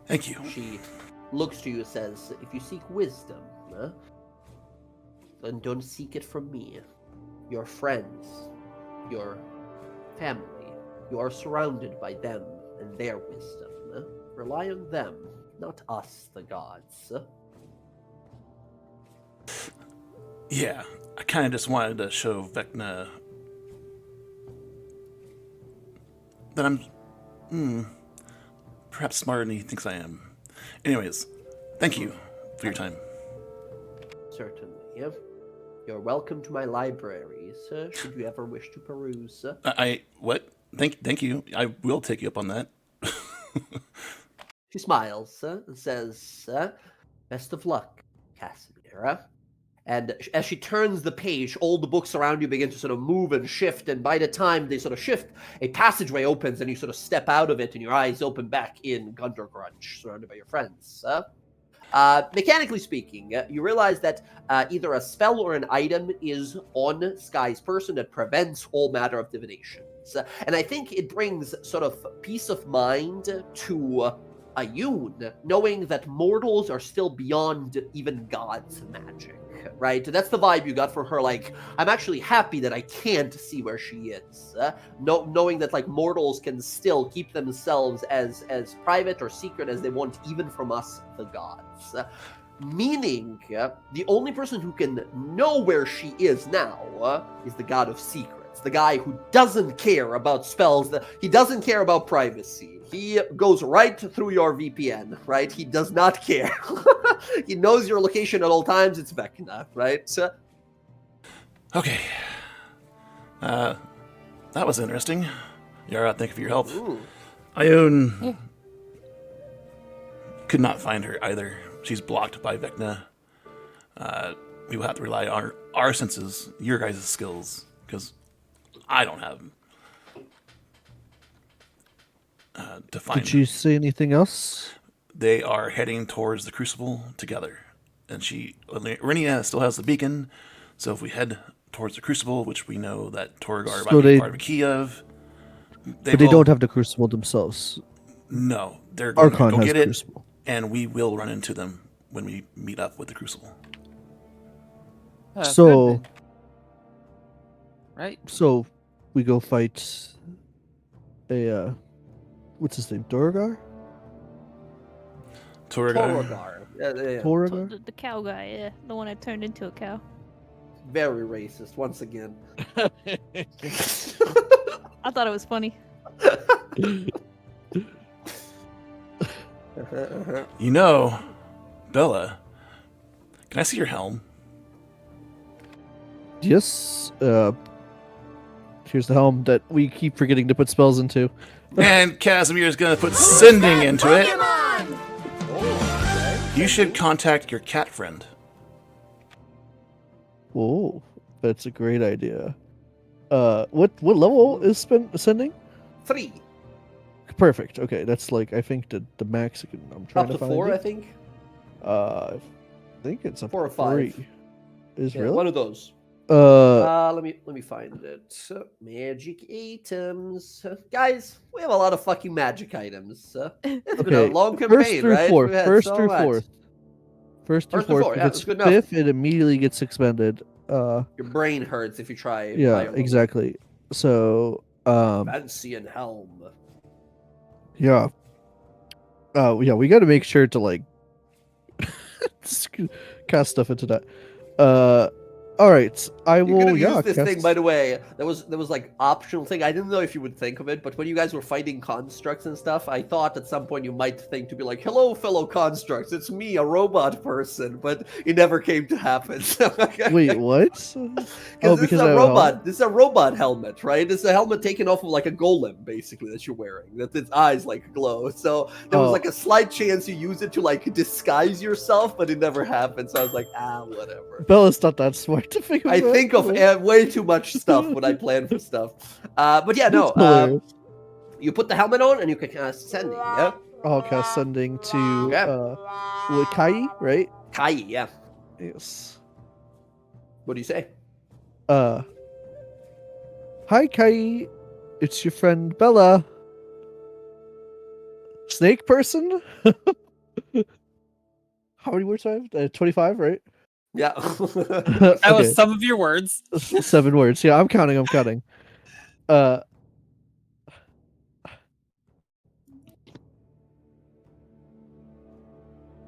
Thank you. She looks to you and says, "If you seek wisdom, then don't seek it from me. Your friends, your family, you are surrounded by them and their wisdom. Rely on them, not us, the gods." Yeah, I kind of just wanted to show Vecna that I'm perhaps smarter than he thinks I am. Anyways, thank you for your time. Certainly. You're welcome to my libraries, should you ever wish to peruse. What? Thank you. I will take you up on that. She smiles and says, "Best of luck, Casimir." And as she turns the page, all the books around you begin to sort of move and shift, and by the time they sort of shift, a passageway opens and you sort of step out of it and your eyes open back in Gundergrunch, surrounded by your friends. Mechanically speaking, you realize that either a spell or an item is on Sky's person that prevents all matter of divination. And I think it brings sort of peace of mind to Ayun, knowing that mortals are still beyond even God's magic, right? That's the vibe you got from her, like, I'm actually happy that I can't see where she is. Knowing that, like, mortals can still keep themselves as private or secret as they want, even from us, the gods. Meaning, the only person who can know where she is now is the God of Secrets, the guy who doesn't care about spells, he doesn't care about privacy. He goes right through your VPN, right? He does not care. He knows your location at all times. It's Vecna, right? Okay. That was interesting. Yara, thank you for your help. Ooh. Ayun could not find her either. She's blocked by Vecna. We will have to rely on our senses, your guys' skills, because I don't have them. To find Did you say anything else? They are heading towards the Crucible together. And Renia still has the beacon, so if we head towards the Crucible, which we know that Torgar So might be they- part of a key of, But they don't have the Crucible themselves. No, they're going to Archon go has get it, Crucible. and we will run into them when we meet up with the Crucible. So- good then. Right? So, we go fight a, what's his name? Durgar? Torgar. Yeah. Torgar? The cow guy, yeah, the one that turned into a cow. Very racist, once again. I thought it was funny. You know, Bella, can I see your helm? Yes. Here's the helm that we keep forgetting to put spells into. And Casimir's going to put sending into it. You should contact your cat friend. Oh, that's a great idea. What level is sending? 3. Perfect. Okay, that's like I think the max I'm trying Up to find. 4, it. I think. I think it's up 4 or to 5. 3. Is Yeah, really? one of those. Let me find it. Magic items, guys. We have a lot of fucking magic items. It's been a Okay, long first campaign, through right? fourth. We've had First so through much. fourth. First through First through fourth. fourth, If yeah, it's that's good enough. fifth, it immediately gets expended. Your brain hurts if you try. Yeah, higher level. exactly. So, Fancy and helm. yeah. Yeah, we got to make sure to like cast stuff into that. All right, I You're will. gonna Yeah, use this cast... thing, by the way. There was like optional thing. I didn't know if you would think of it, but when you guys were fighting constructs and stuff, I thought at some point you might think to be like, "Hello, fellow constructs, it's me, a robot person," but it never came to happen. Wait, what? Because because this is I a have a robot. helmet? This is a robot helmet, right? It's a helmet taken off of like a golem, basically, that you're wearing. That its eyes like glow. So there was Oh. like a slight chance you use it to like disguise yourself, but it never happened. So I was like, whatever. Bella's not that smart to figure. I that think of out. way too much stuff when I plan for stuff. But yeah, no. That's hilarious. You put the helmet on and you can cast sending. Yeah, I'll cast sending to Okay. Kai, right? Kai. Yeah. Yes. What do you say? Hi Kai, it's your friend Bella. Snake person? How many words do I have? 25, right? Yeah. That Okay. was some of your words. 7 words. Yeah, I'm counting.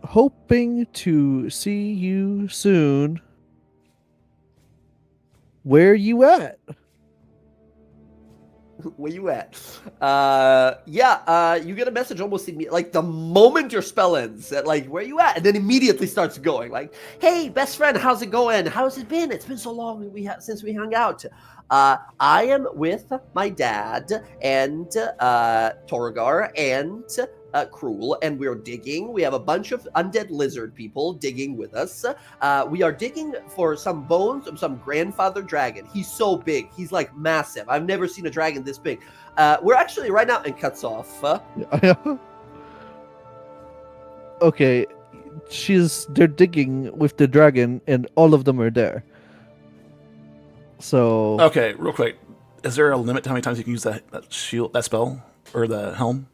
Hoping to see you soon. Where you at? Where you at? You get a message almost immediately, like the moment your spell ends, like where you at, and then immediately starts going, like, hey, best friend, how's it going? How's it been? It's been so long since we hung out. I am with my dad and Torgar and Cruel, and we're digging. We have a bunch of undead lizard people digging with us. We are digging for some bones of some grandfather dragon. He's so big. He's like massive. I've never seen a dragon this big. We're actually right now, and cuts off. Okay, they're digging with the dragon, and all of them are there. So Okay, real quick. Is there a limit to how many times you can use that shield, that spell, or the helm?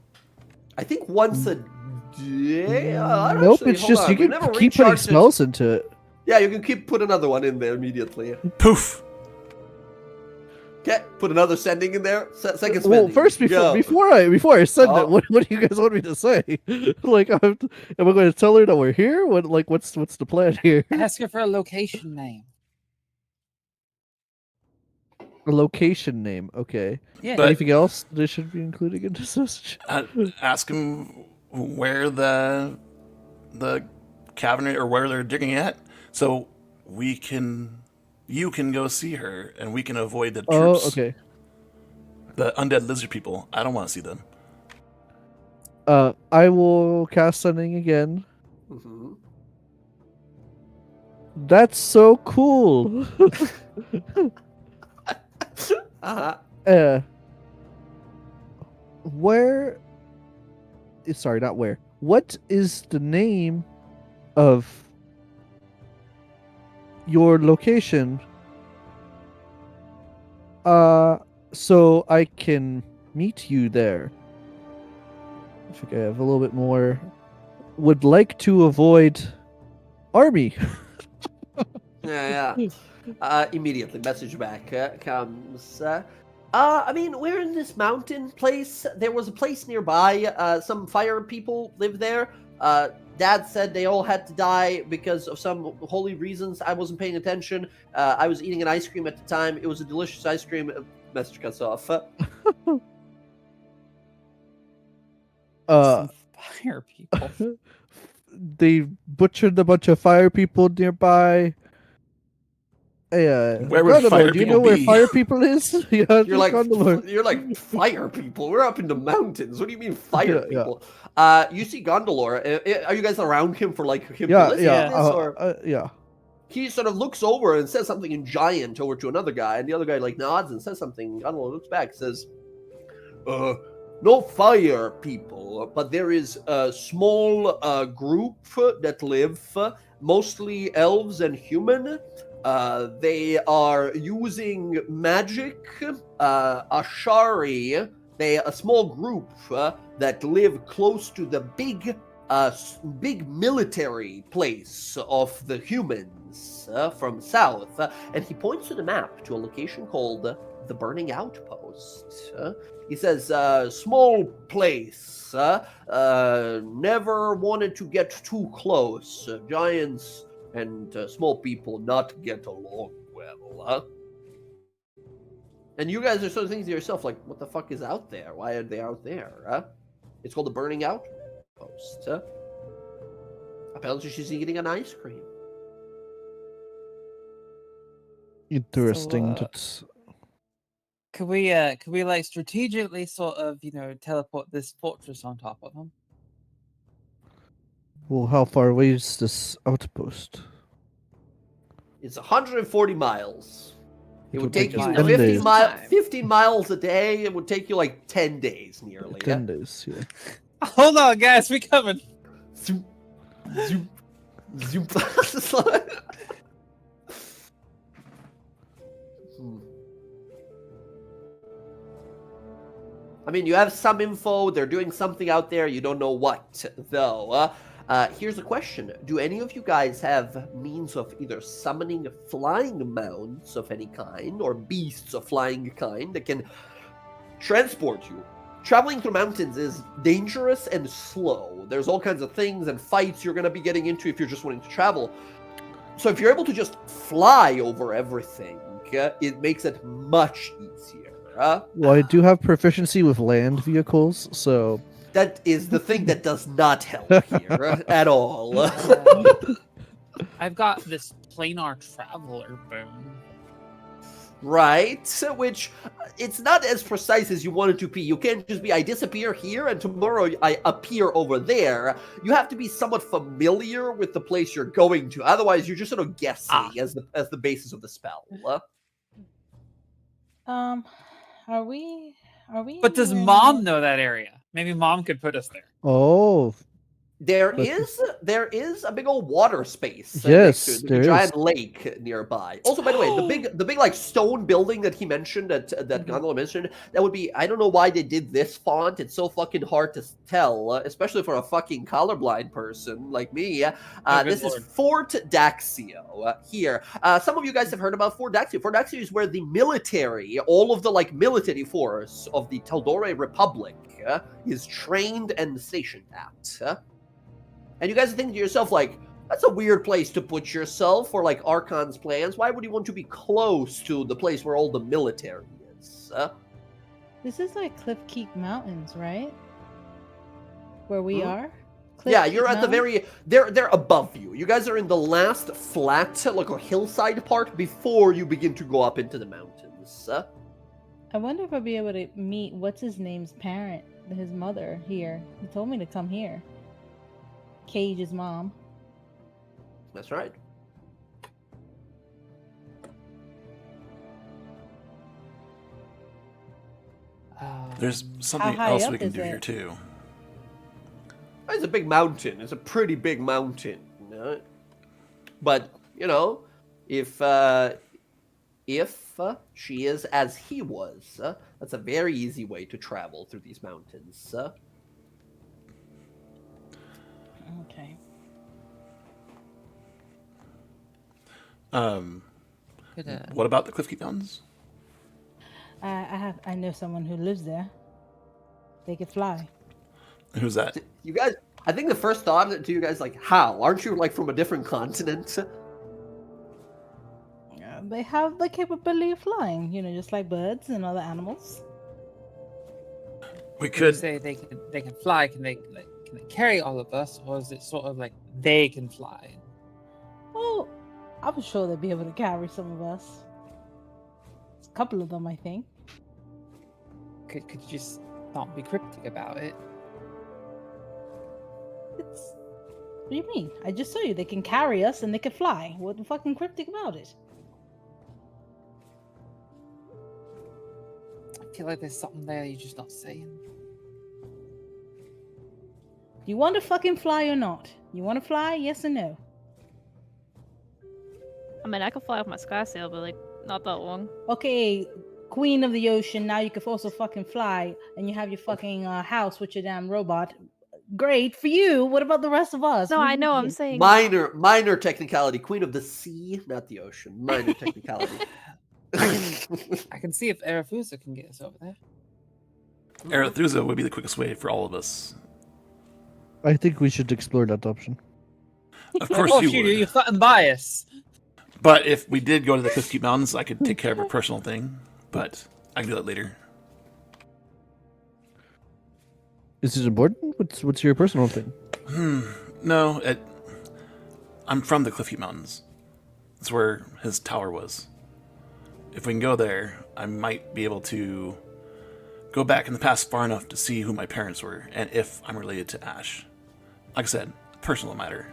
I think once a day. nope, Actually, it's hold just on. you We can never keep putting recharged it. spells into it. Yeah, you can keep put another one in there immediately. Poof. Okay, put another sending in there. Second spending. Well, first Go. before I send Oh. it, what do you guys want me to say? Like, am I going to tell her that we're here? What's the plan here? Ask her for a location name. A location name, okay. Yeah. But- Anything else they should be including in this message? Ask him where the cavern or where they're digging at, so you can go see her, and we can avoid the troops. Oh, okay. The undead lizard people. I don't want to see them. I will cast sending again. Mhm. That's so cool. Uh-huh. Where? Sorry, not where. What is the name of your location? So I can meet you there. I think I have a little bit more. Would like to avoid army. Yeah. Immediately, message back comes. I mean, we're in this mountain place. There was a place nearby. Some fire people live there. Dad said they all had to die because of some holy reasons. I wasn't paying attention. I was eating an ice cream at the time. It was a delicious ice cream. Message cuts off. Some fire people. They butchered a bunch of fire people nearby. Hey, Where would Gondor, fire do you people know where be? fire people is? Yeah, You're like Gondor. you're like fire people. We're up in the mountains. What do you mean fire Yeah, yeah. people? You see Gondolor. Are you guys around him for like him to Yeah, listen yeah, to this, or yeah. he sort of looks over and says something in giant over to another guy, and the other guy like nods and says something. Gondolor looks back, says, "No fire people, but there is a small group that live, mostly elves and human." They are using magic, Ashari. They a small group that live close to the big military place of the humans from south. And he points to the map to a location called the Burning Outpost. He says, small place. Never wanted to get too close. Giants and small people not get along well, And you guys are sort of thinking to yourself, like, what the fuck is out there? Why are they out there? It's called the Burning Outpost. Apparently she's eating an ice cream. Interesting. So, Could we like strategically sort of, teleport this fortress on top of them? Well, how far away is this outpost? It's 140 miles. It would take you 10 15 days. 15 miles a day. It would take you like 10 days nearly. 10 days, yeah. Hold on, guys, we coming. Zoom, zoom, zoom. I mean, you have some info. They're doing something out there. You don't know what, though. Here's a question. Do any of you guys have means of either summoning flying mounts of any kind or beasts of flying kind that can transport you? Traveling through mountains is dangerous and slow. There's all kinds of things and fights you're going to be getting into if you're just wanting to travel. So if you're able to just fly over everything, it makes it much easier. Well, I do have proficiency with land vehicles, so... That is the thing that does not help here at all. I've got this planar traveler boom. Right? Which, it's not as precise as you want it to be. You can't just be, I disappear here and tomorrow I appear over there. You have to be somewhat familiar with the place you're going to. Otherwise, you're just sort of guessing as the basis of the spell. Are we? But does anywhere Mom near- know that area? Maybe Mom could put us there. Oh, There But- is a big old water space. Yes, next to it. there There's a giant is. lake nearby. Also, by the way, the big like stone building that he mentioned that Gondola mentioned, that would be, I don't know why they did this font. It's so fucking hard to tell, especially for a fucking colorblind person like me. good This is lord. Fort Daxio here. Some of you guys have heard about Fort Daxio. Fort Daxio is where the military, all of the like military force of the Taldore Republic, is trained and stationed at. And you guys are thinking to yourself, like, that's a weird place to put yourself for, like, Archon's plans. Why would you want to be close to the place where all the military is? This is like Cliff Keep Mountains, right? Where we Hmm? are? Cliff Yeah, Keep you're at the Mountains? they're above you. You guys are in the last flat, like a hillside part before you begin to go up into the mountains. I wonder if I'll be able to meet what's his name's parent, his mother here. He told me to come here. Cage's mom. That's right. There's something high else up we can is do here it? too. It's a big mountain. It's a pretty big mountain. But, you know, if she is as he was, that's a very easy way to travel through these mountains. Okay. Good, What about the Cliffkeep Mountains? I know someone who lives there. They could fly. Who's that? You guys, I think the first thought to you guys, like, how? Aren't you, like, from a different continent? They have the capability of flying, you know, just like birds and other animals. We You could. say they can fly. Can they carry all of us, or is it sort of like they can fly? Well, I'm sure they'd be able to carry some of us. It's a couple of them, I think. Could you just not be cryptic about it? What do you mean? I just saw you. They can carry us and they can fly. What the fucking cryptic about it? I feel like there's something there you're just not saying. Do you want to fucking fly or not? You want to fly? Yes or no? I mean, I could fly off my sky sail, but like not that long. Okay, queen of the ocean. Now you can also fucking fly, and you have your fucking house with your damn robot. Great for you. What about the rest of us? No, What I do know. you I'm think? saying Minor technicality. Queen of the sea, not the ocean. Minor technicality. I can see if Arethusa can get us over there. Arethusa would be the quickest way for all of us. I think we should explore that option. Of course Oh, you shoot, would. you're fucking biased. But if we did go to the Cliffkeep Mountains, I could take care of a personal thing. But I can do that later. Is it important? What's your personal thing? No, I'm from the Cliffkeep Mountains. That's where his tower was. If we can go there, I might be able to go back in the past far enough to see who my parents were and if I'm related to Ash. Like I said, personal matter.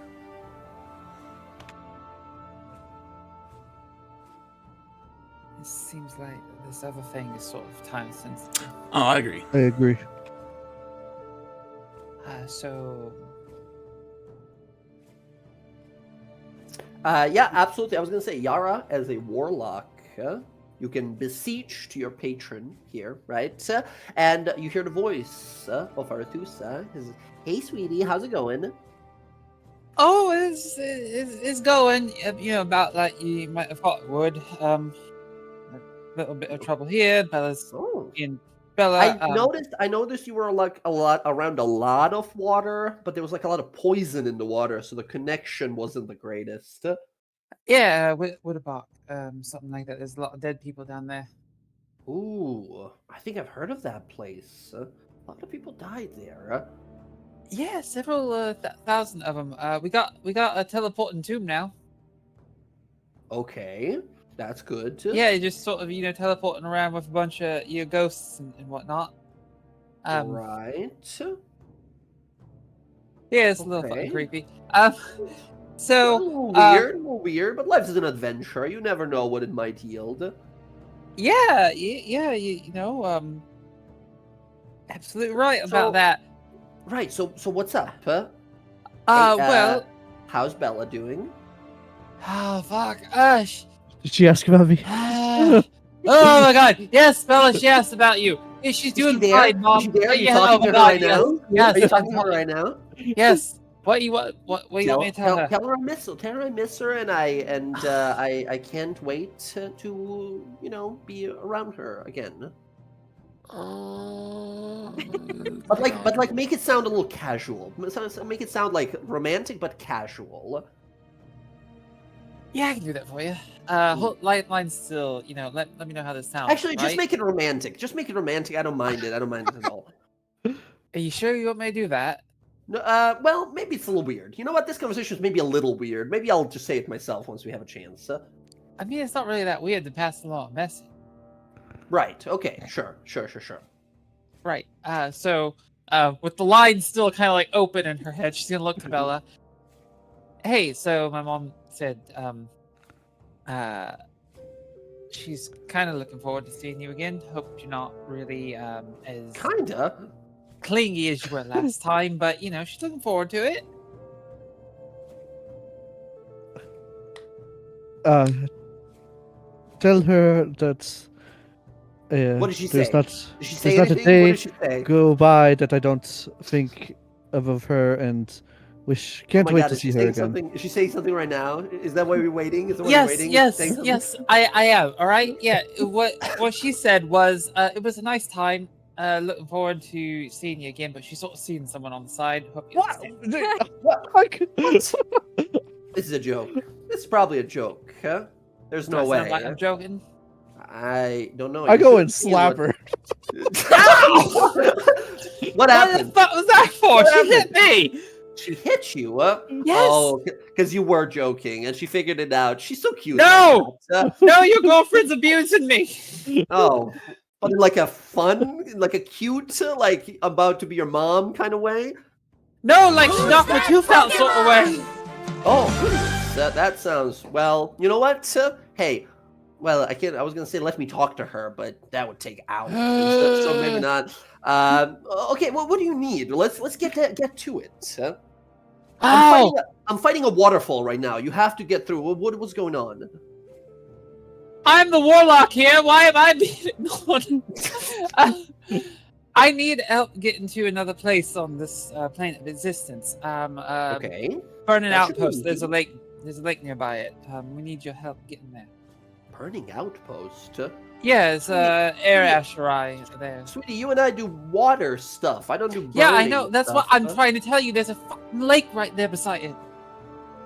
It seems like this other thing is sort of time sensitive. Oh, I agree. I agree. So Yeah, absolutely. I was going to say, Yara, as a warlock, you can beseech to your patron here, right? And you hear the voice of Arethusa. Hey, sweetie, how's it going? oh, it's going. You know, about like you might have thought it would. A little bit of trouble here. Bella's Oh. in Bella. I noticed you were like around a lot of water, but there was like a lot of poison in the water, so the connection wasn't the greatest. Yeah, what about something like that? There's a lot of dead people down there. Ooh, I think I've heard of that place. A lot of people died there. Yeah, several thousand of them. We got a teleporting tomb now. Okay, that's good. Yeah, you're just sort of teleporting around with a bunch of ghosts and whatnot. Right. Yeah, it's a little Okay. fucking creepy. A So little weird, but life is an adventure. You never know what it might yield. yeah, absolutely right So- about that. Right. So what's up? Huh? Well. How's Bella doing? Oh, fuck. Did she ask about me? Oh my god. Yes, Bella, she asked about you. Yeah, she's doing there? fine, Mom. Is she there? Are you Yeah, talking oh to my her right God, now? Yes. Are you talking to her right now? Yes. What do you want you want me to tell her? Tell her I miss her, and I can't wait to be around her again. But like make it sound a little casual. Make it sound like romantic but casual. Yeah, I can do that for you. Line's still, let me know how this sounds. Actually, just right? make it romantic. Just make it romantic. I don't mind it. I don't mind it at all. Are you sure you want me to do that? No, well, maybe it's a little weird. You know what? This conversation is maybe a little weird. Maybe I'll just say it myself once we have a chance. I mean, it's not really that weird to pass along a message. Right. Okay. Sure. Right. So, with the line still kind of like open in her head, she's gonna look to Bella. Hey, so my mom said, she's kind of looking forward to seeing you again. Hope you're not really as Kinda. clingy as you were last time, but she's looking forward to it. Tell her that What did she there's say? not Did she say there's not a anything? What day did she say? go by that I don't think of her and can't Oh my wait God, to is see she her saying again. something? Is she saying something right now? Is that why we're waiting? Is that why Yes, we're waiting? yes, Saying something? yes. I am. All right. Yeah. What she said was, it was a nice time. Looking forward to seeing you again, but she's sort of seeing someone on the side. Hope you understand. What? This is a joke. This is probably a joke, huh? There's Do no I way. sound like I'm joking. I don't know. I You go should and see slap what- her. What What the happened? fuck was that for? What She hit me. She hit you, huh? Yes. Oh, because you were joking, and she figured it out. She's so cute. No! like that. No, your girlfriend's abusing me. Oh, but in like a fun, like a cute, like about to be your mom kind of way. No, like she knocked my tooth out sort of way. Oh, goodness. That sounds well. You know what? Hey, well, I can't. I was gonna say let me talk to her, but that would take hours. So maybe not. Okay. Well, what do you need? Let's get to it. Oh, I'm fighting a waterfall right now. You have to get through. What's going on? I'm the warlock here. Why am I being ignored? I need help getting to another place on this plane of existence. Okay. Burning That should be outpost. There's a easy. lake. There's a lake nearby it. We need your help getting there. Burning outpost. Yeah, it's air asherai there. Sweetie, you and I do water stuff. I don't do. Yeah, I burning know. That's stuff. what I'm trying to tell you. There's a fucking lake right there beside it.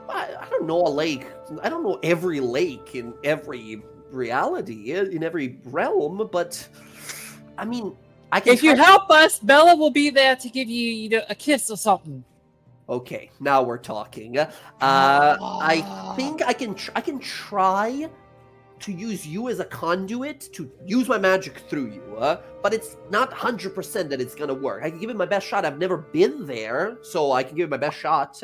I don't know a lake. I don't know every lake in every reality, in every realm, but I mean, I can. If you try- help us, Bella will be there to give you, a kiss or something. Okay, now we're talking. I think I can. I can try to use you as a conduit to use my magic through you, but it's not 100% that it's gonna work. I can give it my best shot. I've never been there, so I can give it my best shot.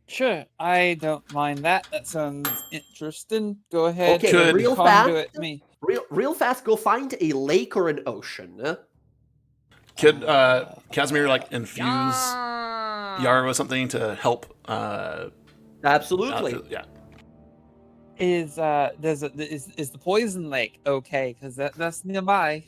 Sure, I don't mind that. That sounds interesting. Go ahead. Okay, Could- real conduit fast. me. Real fast. Go find a lake or an ocean. Could Casimir infuse Yara with something to help? Absolutely. Yeah. Is the poison lake okay? Because that's nearby.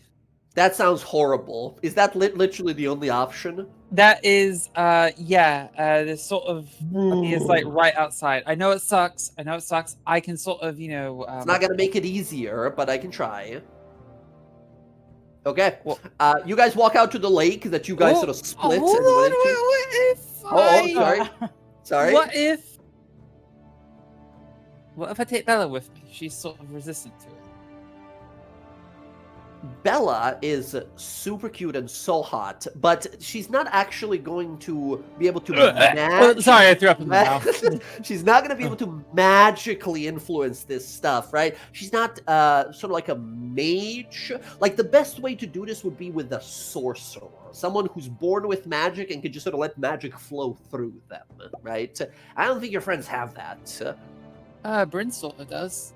That sounds horrible. Is that literally the only option? That is there's sort of it's like right outside. I know it sucks. I can sort of It's not gonna make it easier, but I can try. Okay. Well- You guys walk out to the lake that you guys sort of split. Hold and on, went into. what if Oh, sorry. What if I take Bella with me? She's sort of resistant to it. Bella is super cute and so hot, but she's not actually going to be able to Sorry, I threw up in my mouth. She's not going to be able to magically influence this stuff, right? She's not sort of like a mage. Like, the best way to do this would be with a sorcerer, someone who's born with magic and can just sort of let magic flow through them, right? I don't think your friends have that. Bryn sort of does.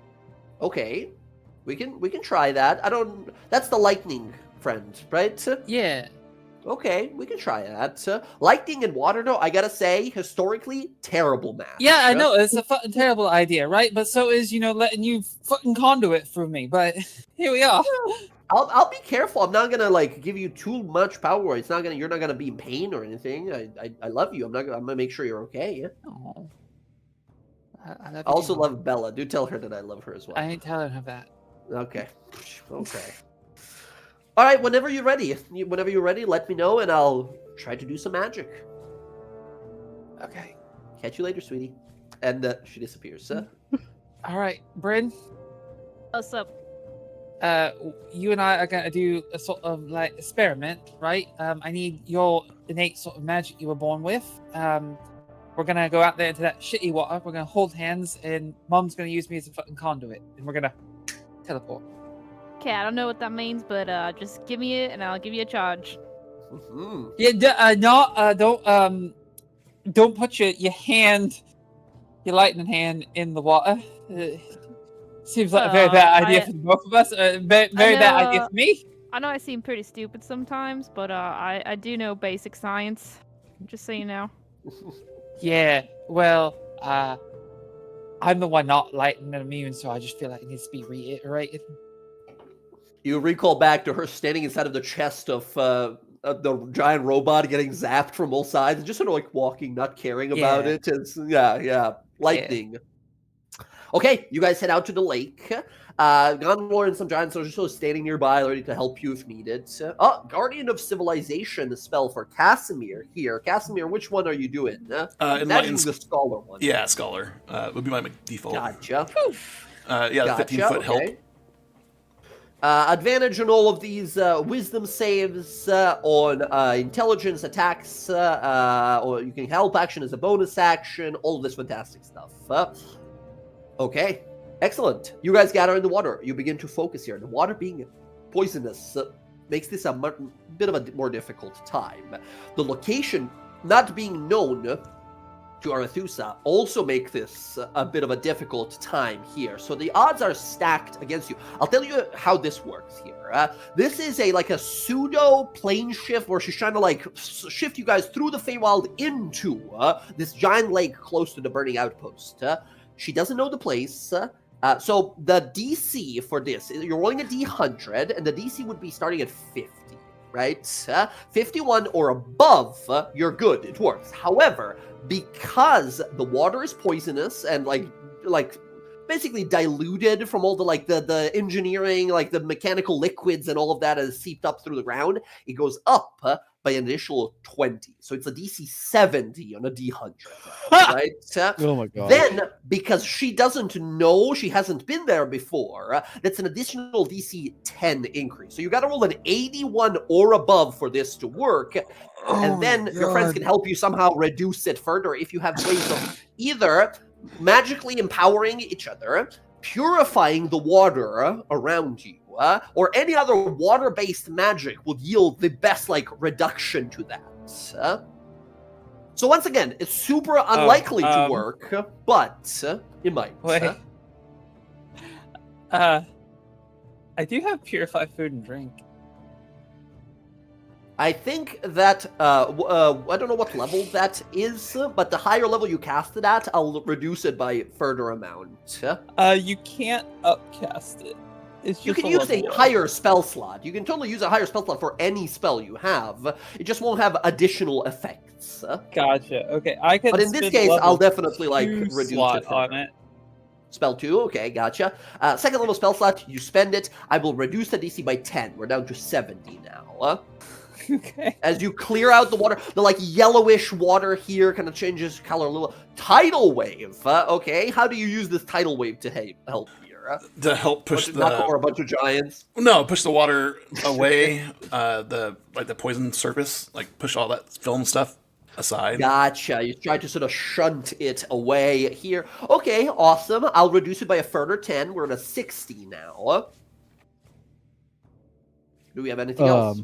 Okay. We can try that. That's the lightning friend, right? Yeah. Okay, we can try that. Lightning and water, though, I gotta say, historically, terrible match. Yeah, I know it's a fucking terrible idea, right? But so is letting you fucking conduit through me. But here we are. I'll be careful. I'm not gonna like give you too much power. It's not gonna. You're not gonna be in pain or anything. I love you. I'm gonna make sure you're okay. Oh, I love I you also too. love Bella. Do tell her that I love her as well. I ain't telling her that. Okay. Okay. All right. Whenever you're ready. Whenever you're ready, let me know, and I'll try to do some magic. Okay. Catch you later, sweetie. And she disappears. All right, Bryn. What's up? You and I are gonna do a sort of like experiment, right? I need your innate sort of magic you were born with. We're gonna go out there into that shitty water. We're gonna hold hands, and Mom's gonna use me as a fucking conduit, and we're gonna teleport. Okay, I don't know what that means, but just give me it, and I'll give you a charge. Mhm. Yeah, don't put your hand, your lightning hand, in the water. Seems like a very bad idea for the both of us. Very bad idea for me. I know I seem pretty stupid sometimes, but I do know basic science. Just so you know. Yeah, well, I'm the one not lightning and immune, so I just feel like it needs to be reiterated. You recall back to her standing inside of the chest of the giant robot, getting zapped from both sides, and just sort of like walking, not caring about Yeah. it. It's lightning. Okay, you guys head out to the lake. Gondor and some giants are just sort of standing nearby, ready to help you if needed. Guardian of Civilization, the spell for Casimir here. Casimir, which one are you doing? Imagine the Scholar one. Yeah, Scholar. Would be my default. Gotcha. The 15-foot help. Advantage on all of these wisdom saves on intelligence attacks, or you can help action as a bonus action, all of this fantastic stuff. Okay, excellent. You guys gather in the water. You begin to focus here. The water being poisonous makes this a bit of a more difficult time. The location not being known to Arethusa also make this a bit of a difficult time here. So the odds are stacked against you. I'll tell you how this works here. This is a pseudo plane shift where she's trying to shift you guys through the Feywild into this giant lake close to the burning outpost. She doesn't know the place. So the DC for this, you're rolling a D100, and the DC would be starting at 50. Right? 51 or above, you're good. It works. However, because the water is poisonous and like basically diluted from all the engineering, the mechanical liquids and all of that has seeped up through the ground, it goes up by an additional 20. So it's a DC 70 on a D100, right? Oh my god. Then, because she doesn't know, she hasn't been there before, that's an additional DC 10 increase. So you got to roll an 81 or above for this to work. And then your friends can help you somehow reduce it further if you have ways of either magically empowering each other, purifying the water around you, or any other water-based magic will yield the best reduction to that. So once again, it's super unlikely to work, but it might. Wait. I do have purified food and drink. I think that, I don't know what level that is, but the higher level you cast it at, I'll reduce it by a further amount. You can't upcast it. It's just you can use a higher spell slot. You can totally use a higher spell slot for any spell you have. It just won't have additional effects. Gotcha. Okay, I can. But in this case, I'll definitely reduce slot it on it. Spell 2, okay, gotcha. Second level spell slot, you spend it. I will reduce the DC by 10. We're down to 70 now. Okay. As you clear out the water, the yellowish water here kind of changes color a little. Tidal wave. Okay, how do you use this tidal wave to help here? To help push knock over a bunch of giants. No, push the water away. The poison surface, push all that film stuff aside. Gotcha. You try to sort of shunt it away here. Okay, awesome. I'll reduce it by a further 10. We're at a 60 now. Do we have anything else?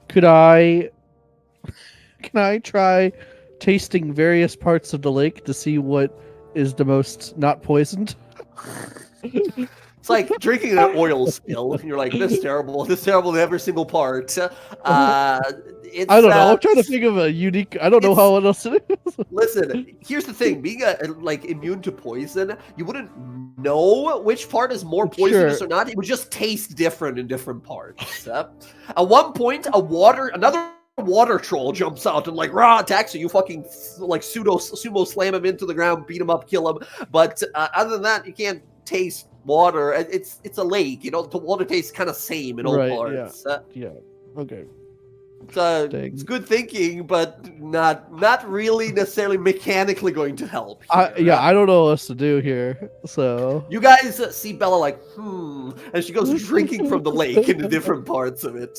Can I try tasting various parts of the lake to see what is the most not poisoned? It's like drinking an oil spill. And you're like, this is terrible in every single part. It's, I don't know. I'm trying to think of a unique. I don't know how else to do. Listen, here's the thing: being like immune to poison, you wouldn't know which part is more poisonous or not. It would just taste different in different parts. At one point, another water troll jumps out and like attacks you. You fucking like sumo slam him into the ground, beat him up, kill him. But other than that, you can't taste water. It's a lake. The water tastes kind of same in all parts. Yeah. Okay. It's good thinking, but not really necessarily mechanically going to help. I don't know what else to do here. So you guys see Bella like, and she goes drinking from the lake into different parts of it.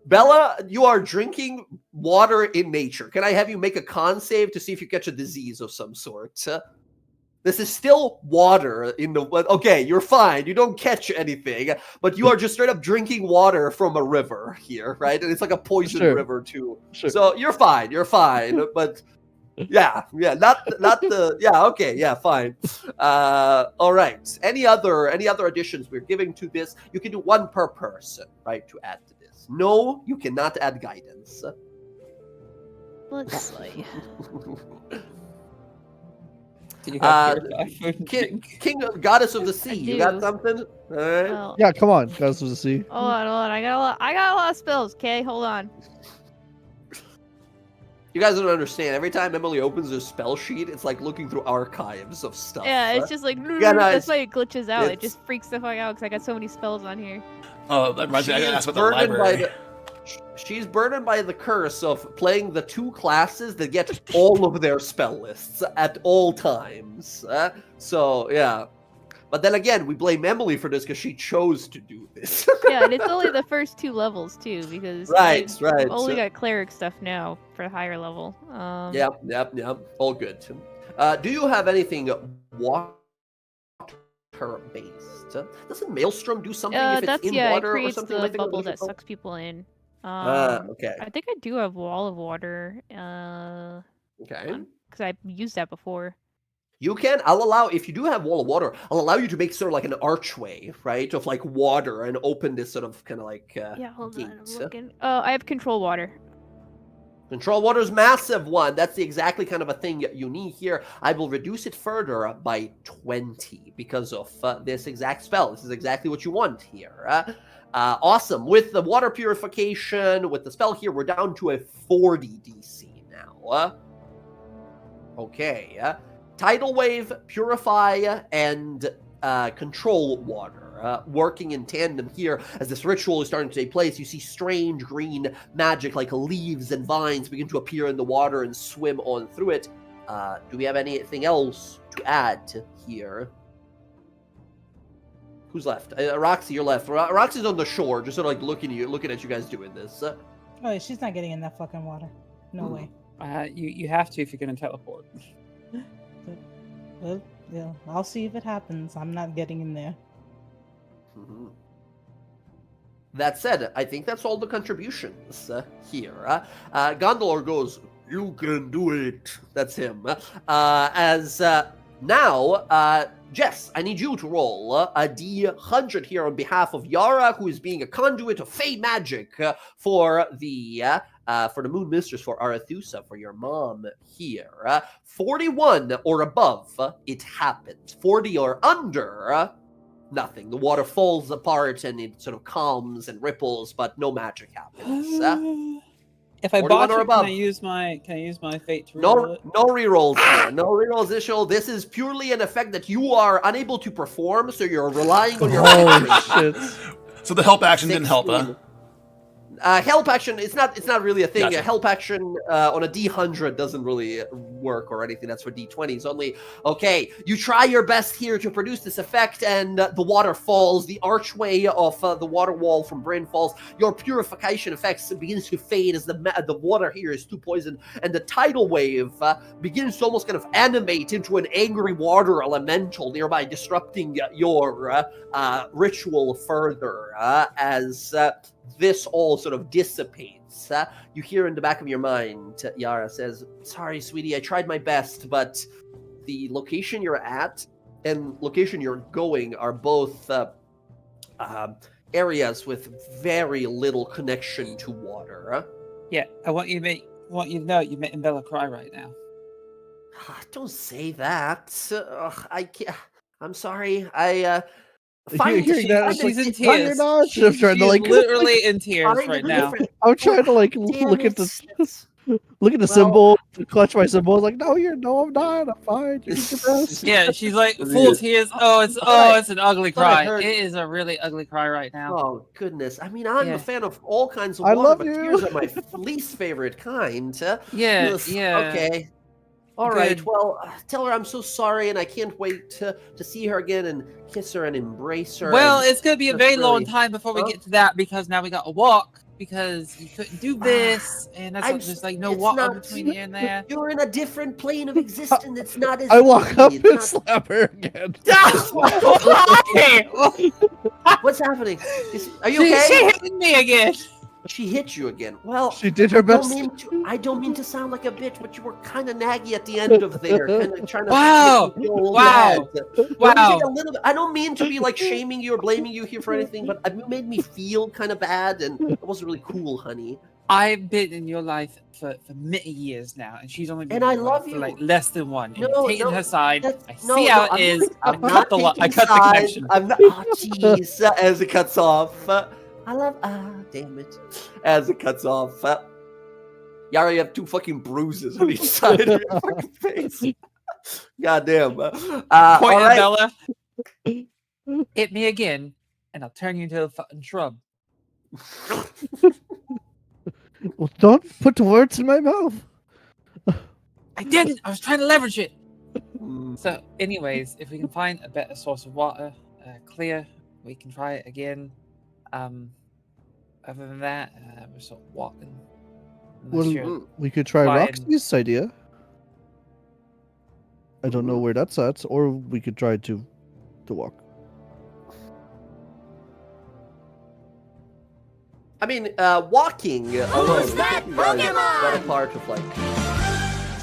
Bella, you are drinking water in nature. Can I have you make a con save to see if you catch a disease of some sort? This is still water in the... Okay, you're fine. You don't catch anything, but you are just straight up drinking water from a river here, right? And it's like a poison river too. Sure. So you're fine. But yeah, fine. All right. Any other additions we're giving to this? You can do one per person, right, to add to this. No, you cannot add guidance. Let's see. King Goddess of the Sea, you got something? All right. Well, yeah, come on, Goddess of the Sea. hold on. I got a lot of spells. Okay, hold on. You guys don't understand. Every time Emily opens her spell sheet, it's like looking through archives of stuff. Yeah, it's just like that's why it glitches out. It just freaks the fuck out because I got so many spells on here. Oh, that reminds me. I gotta ask about the library. She's burdened by the curse of playing the two classes that get all of their spell lists at all times. So, yeah. But then again, we blame Emily for this because she chose to do this. Yeah, and it's only the first 2 levels, too, because I've only got cleric stuff now for higher level. Yep. All good. Do you have anything water-based? Doesn't Maelstrom do something if it's in water it creates or something the like that? bubble that sucks people in. Okay. I think I do have Wall of Water. Okay. Because I used that before. You can. I'll allow, if you do have Wall of Water, I'll allow you to make sort of like an archway, right, of like water and open this sort of kind of like yeah, hold gate. on, I'm looking. Oh, I have Control Water. Control Water's massive one. That's the exactly kind of a thing you need here. I will reduce it further by 20 because of this exact spell. This is exactly what you want here. Awesome. With the water purification, with the spell here, we're down to a 40 DC now. Okay. Tidal Wave, Purify, and Control Water. Working in tandem here as this ritual is starting to take place. You see strange green magic like leaves and vines begin to appear in the water and swim on through it. Do we have anything else to add here? Who's left? Roxy, you're left. Roxy's on the shore, just sort of like looking at you guys doing this. Oh, she's not getting in that fucking water. No way. You have to if you're gonna teleport. Well, yeah, I'll see if it happens. I'm not getting in there. Mm-hmm. That said, I think that's all the contributions here. Gondolor goes, "You can do it." That's him. Now, Jess, I need you to roll a D100 here on behalf of Yara, who is being a conduit of Fey magic for the Moon Mistress, for Arethusa, for your mom here. 41 or above, it happens. 40 or under, nothing. The water falls apart and it sort of calms and ripples, but no magic happens. If I 41 botch or it, above. can I use my fate to No roll it? rerolls here. No rerolls this show. This is purely an effect that you are unable to perform, so you're relying on your Holy shit. So the help action didn't help, huh? Help action, it's not really a thing. Gotcha. Help action on a D100 doesn't really work or anything. That's for D20s only. Okay, you try your best here to produce this effect, and the water falls. The archway of the water wall from Bryn falls. Your purification effects begins to fade as the water here is too poisoned, and the tidal wave begins to almost kind of animate into an angry water elemental nearby, disrupting your ritual further as this all sort of dissipates. You hear in the back of your mind, Yara says, "Sorry, sweetie, I tried my best, but the location you're at and location you're going are both areas with very little connection to water. Yeah, I want you to know you're making Bella cry right now. Don't say that. I can't. I'm sorry. I find Hearing that, it's She's like, in no, you're tears. not. She's I'm trying to like, literally in tears find a right now. different- I'm trying to like Damn look at it. the symbol, clutch my symbol. Like, no, I'm not. I'm fine. You need your rest. Yeah, she's like What full is- tears. What It's an ugly what I cry. heard- It is a really ugly cry right now. Oh goodness! I mean, I'm Yeah. a fan of all kinds of I water, love but you. tears are my least favorite kind. Yeah, Ugh, yeah. Okay. All right. Good. Well, tell her I'm so sorry, and I can't wait to see her again and kiss her and embrace her. Well, and it's gonna be a that's very long really- time before we Huh? get to that because now we got to walk because you couldn't do this, and that's I'm there's s- like no it's water not- between here and there. You're in a different plane of existence. It's not as I walk up easy. and It's not- slap her again. What's happening? Are you She okay? hit me again. She hit you again. Well, She did her best. I don't mean to sound like a bitch, but you were kind of naggy at the end of there, kind of trying to. Wow. make me feel Wow. bad. Don't Wow. take a little bit- I don't mean to be like shaming you or blaming you here for anything, but you made me feel kind of bad, and it wasn't really cool, honey. I've been in your life for many years now, and she's only been And in I your love life you. for like less than one. And No, you're taking no, her side. that's- I no, see no, how it I'm is. not- I I'm cut not the I taking cut the sides. connection. I'm not. Oh, jeez. As it cuts off. I love. Damn it. As it cuts off. Yara, you have 2 fucking bruises on each side of your fucking face. Goddamn. Point All at right. Bella. Hit me again, and I'll turn you into a fucking shrub. Well, don't put words in my mouth. I didn't. I was trying to leverage it. Mm, So, anyways, if we can find a better source of water, clear, we can try it again. Other than that, we're sort of walking. Unless Well, you're- we could try Flying. Roxy's idea. I don't know where that's at, or we could try to walk. I mean, walking alone. Who's that Got a part of like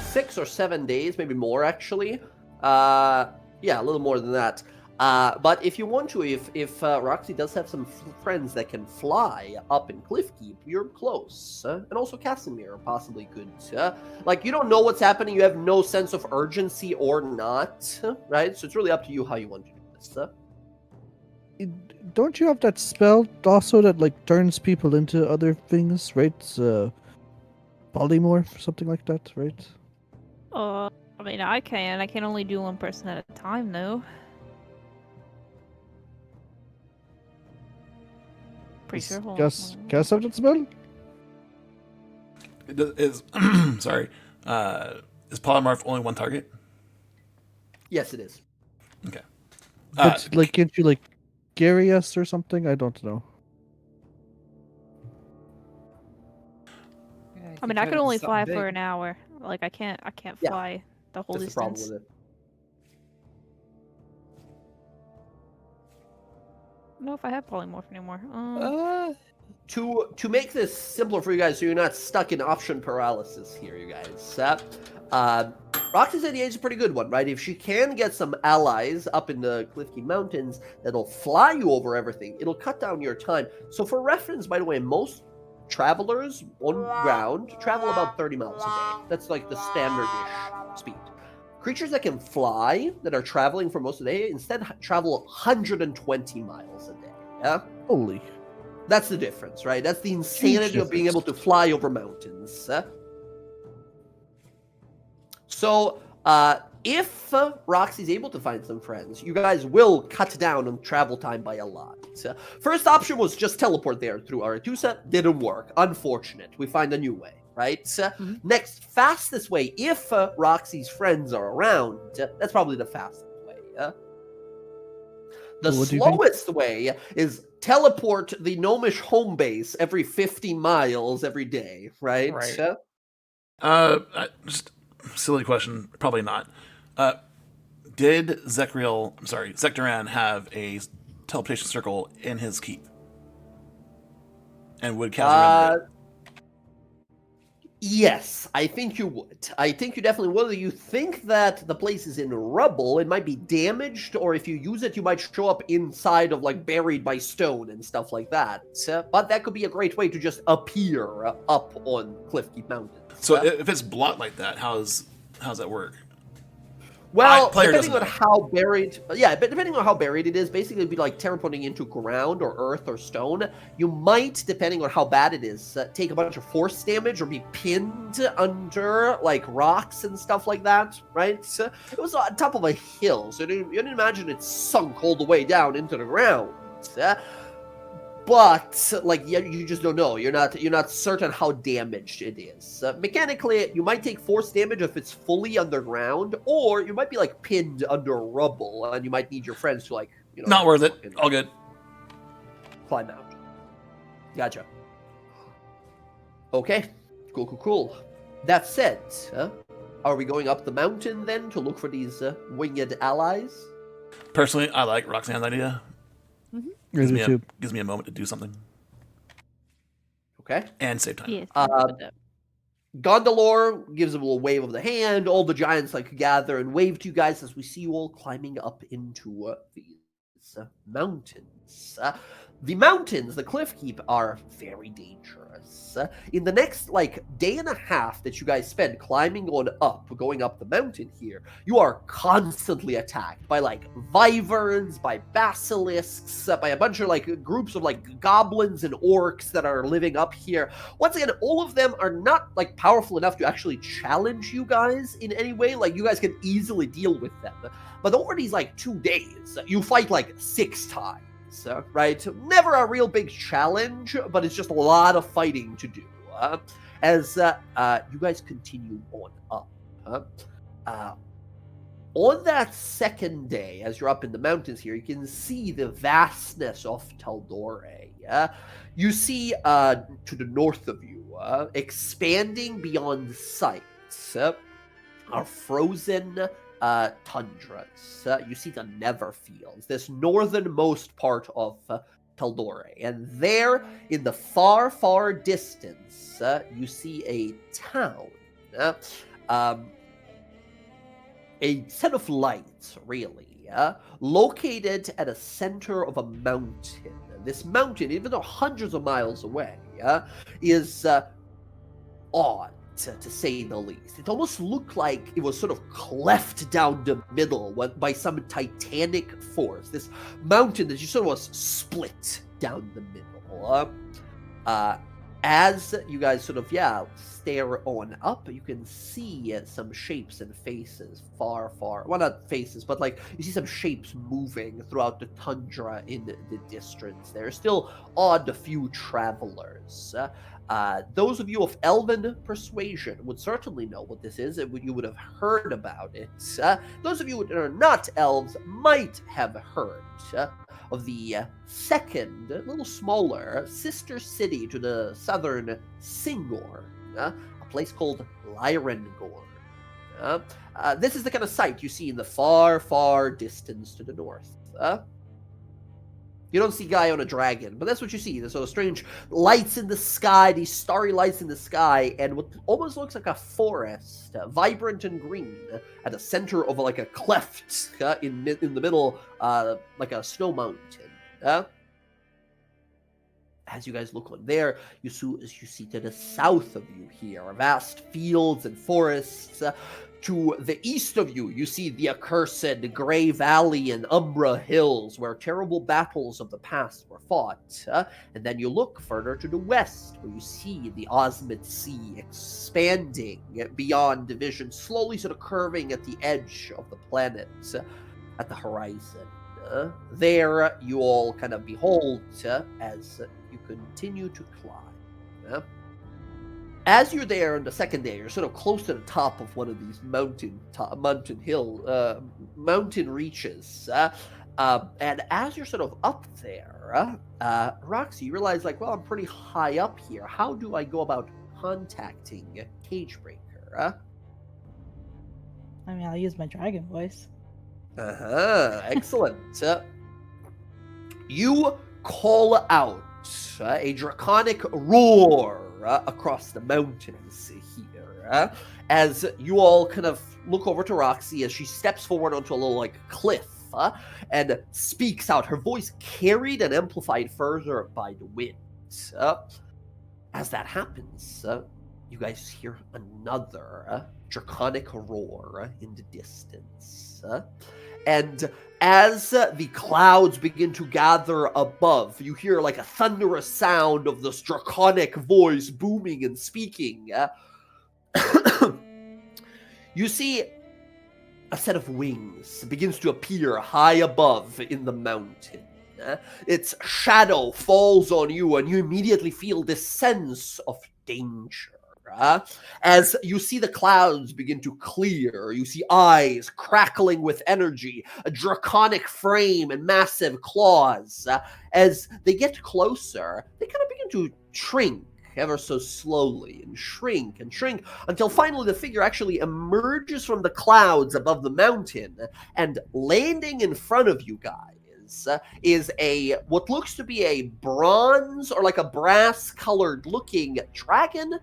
6 or 7 days, maybe more actually. Yeah, a little more than that. But if you want to, if Roxy does have some friends that can fly up in Cliffkeep, you're close. And also Casimir possibly could. Like, you don't know what's happening. You have no sense of urgency or not, right? So it's really up to you how you want to do this. Don't you have that spell also that like turns people into other things, right? Polymorph, something like that, right? I mean, I can only do one person at a time, though. Pretty sure. Hold on, Guess hold on. guess have that spell? Is sorry. Is polymorph only one target? Yes, it is. Okay. But like, can't you like carry us or something? I don't know. Yeah, you I mean, turn I it can into only something fly big. for an hour. Like, I can't Yeah. fly the whole That's the problem distance. with it. I don't know if I have polymorph anymore. To make this simpler for you guys, so you're not stuck in option paralysis here, you guys. Roxy's idea is a pretty good one, right? If she can get some allies up in the Cliffkeep Mountains that'll fly you over everything, it'll cut down your time. So for reference, by the way, most travelers on ground travel about 30 miles a day. That's like the standard-ish speed. Creatures that can fly, that are traveling for most of the day, instead travel 120 miles a day. Yeah? Holy. That's the difference, right? That's the insanity of being able difference. to fly over mountains. So, if Roxy's able to find some friends, you guys will cut down on travel time by a lot. First option was just teleport there through Aretusa. Didn't work. Unfortunate. We find a new way, right? Next, fastest way, if Roxy's friends are around, that's probably the fastest way. The What do you think? slowest way is teleport the gnomish home base every 50 miles every day, right? Right. Just silly question. Probably not. Did Zekdoran have a teleportation circle in his keep? And would Kaz remember it? Yes, I think you would. I think you definitely would. You think that the place is in rubble, it might be damaged, or if you use it, you might show up inside of, like, buried by stone and stuff like that. But that could be a great way to just appear up on Cliffkeep Mountain. So if it's blocked like that, how's that work? Well, Player depending on doesn't know. how buried, yeah, but depending on how buried it is, basically it'd be like teleporting into ground or earth or stone. You might, depending on how bad it is, take a bunch of force damage or be pinned under like rocks and stuff like that, right? So it was on top of a hill, so you didn't imagine it's sunk all the way down into the ground. But like, yeah, you just don't know. You're not certain how damaged it is. Mechanically, you might take force damage if it's fully underground, or you might be like pinned under rubble, and you might need your friends to, like, Not worth it. All good. climb out. Gotcha. Okay, cool. That said, are we going up the mountain then to look for these winged allies? Personally, I like Roxanne's idea. I do too. Gives me a moment to do something Okay. and save time. Yes. Gondolor gives a little wave of the hand. All the giants like gather and wave to you guys as we see you all climbing up into these mountains. The mountains, the Cliffkeep, are very dangerous. In the next day and a half that you guys spend climbing going up the mountain here, you are constantly attacked by wyverns, by basilisks, by a bunch of groups of goblins and orcs that are living up here. Once again, all of them are not powerful enough to actually challenge you guys in any way. You guys can easily deal with them. But over these 2 days, you fight 6 times. Right? Never a real big challenge, but it's just a lot of fighting to do. As you guys continue on up. On that second day, as you're up in the mountains here, you can see the vastness of Taldore. You see to the north of you, expanding beyond sight, are frozen tundras. You see the Neverfields, this northernmost part of Taldore. And there, in the far distance, you see a town. A set of lights, really, located at a center of a mountain. This mountain, even though hundreds of miles away, is odd, to say the least. It almost looked like it was sort of cleft down the middle by some titanic force. This mountain that just sort of was split down the middle. As you guys sort of, stare on up, you can see some shapes and faces far. Well, not faces, but you see some shapes moving throughout the tundra in the distance. There are still odd few travelers. Those of you of Elven persuasion would certainly know what this is, and you would have heard about it. Those of you that are not elves might have heard of the second, a little smaller, sister city to the southern Singor, a place called Lyrengor. This is the kind of sight you see in the far distance to the north. You don't see Guy on a dragon, but that's what you see. There's sort of strange lights in the sky, these starry lights in the sky, and what almost looks like a forest, vibrant and green, at the center of a cleft in the middle, like a snow mountain. As you guys look on there, you see to the south of you here, vast fields and forests. To the east of you, you see the accursed Grey Valley and Umbra Hills, where terrible battles of the past were fought. And then you look further to the west, where you see the Osmid Sea expanding beyond division, slowly sort of curving at the edge of the planet, at the horizon. There you all kind of behold as you continue to climb. As you're there on the second day, you're sort of close to the top of one of these mountain reaches. And as you're sort of up there, Roxy, you realize, I'm pretty high up here. How do I go about contacting Cagebreaker? I mean, I'll use my dragon voice. Excellent. You call out a draconic roar across the mountains here. As you all kind of look over to Roxy as she steps forward onto a little like cliff and speaks out, her voice carried and amplified further by the wind. As that happens, you guys hear another draconic roar in the distance. And as the clouds begin to gather above, you hear like a thunderous sound of this draconic voice booming and speaking. You see a set of wings begins to appear high above in the mountain. Its shadow falls on you, and you immediately feel this sense of danger. As you see the clouds begin to clear, you see eyes crackling with energy, a draconic frame and massive claws. As they get closer, they kind of begin to shrink ever so slowly and shrink until finally the figure actually emerges from the clouds above the mountain, and landing in front of you guys is a what looks to be a bronze or like a brass colored looking dragon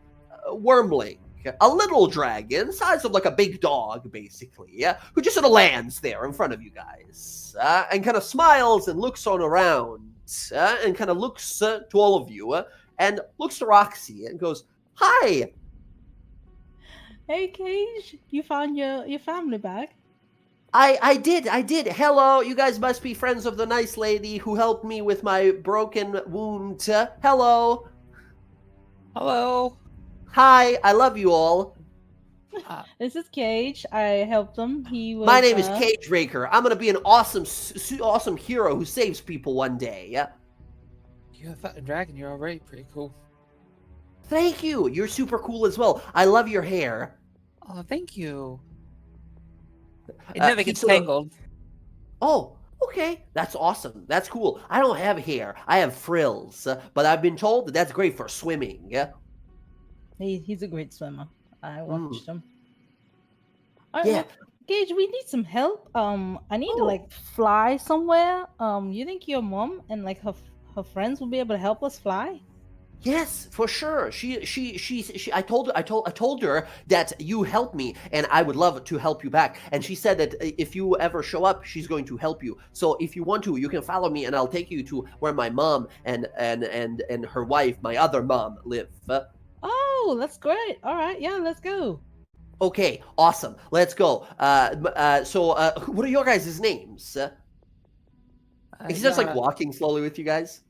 wormling, a little dragon size of like a big dog basically, who just sort of lands there in front of you guys and kind of smiles and looks on around and kind of looks to all of you and looks to Roxy and goes, "Hi." Hey, Cage, you found your family back? I did. Hello, you guys must be friends of the nice lady who helped me with my broken wound. Hello. Hello. Hi, I love you all. This is Cage. I helped him. He was. My name is Cage Raker. I'm gonna be an awesome hero who saves people one day. You're a fucking dragon. You're already pretty cool. Thank you. You're super cool as well. I love your hair. Oh, thank you. It never he gets sort of- tangled. Oh, okay. That's awesome. That's cool. I don't have hair. I have frills. But I've been told that that's great for swimming. He's a great swimmer. I watched him. Yeah. Gage, we need some help. I need to Oh. like fly somewhere. You think your mom and like her friends will be able to help us fly? Yes, for sure. I told her that you helped me and I would love to help you back. And she said that if you ever show up, she's going to help you. So if you want to, you can follow me and I'll take you to where my mom and her wife, my other mom, live. Oh, that's great. All right, yeah, let's go. Okay, awesome. Let's go. So what are your guys' names? He's just like walking slowly with you guys.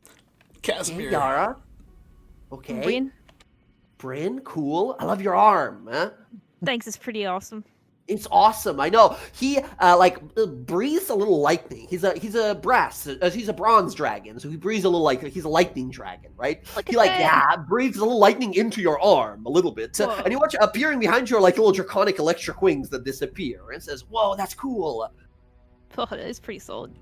Casimir. Yara. Okay. Bryn, Bryn, cool. I love your arm. thanks, it's pretty awesome. It's awesome. I know. He breathes a little lightning. He's a bronze dragon, so he breathes a little like he's a lightning dragon, right? Like He a fan. breathes a little lightning into your arm a little bit, Whoa. and you watch appearing behind you are like little draconic electric wings that disappear, and says, "Whoa, that's cool." Oh, that is pretty solid.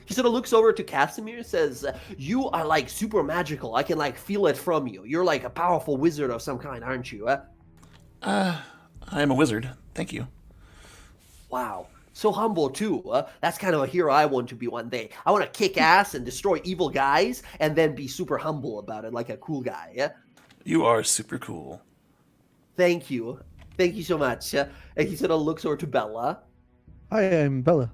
He sort of looks over to Casimir, says, "You are like super magical. I can like feel it from you. You're like a powerful wizard of some kind, aren't you?" I am a wizard. Thank you. Wow. So humble, too. That's kind of a hero I want to be one day. I want to kick ass and destroy evil guys and then be super humble about it, like a cool guy. Yeah? You are super cool. Thank you. Thank you so much. And he sort of looks over to Bella. Hi, I'm Bella.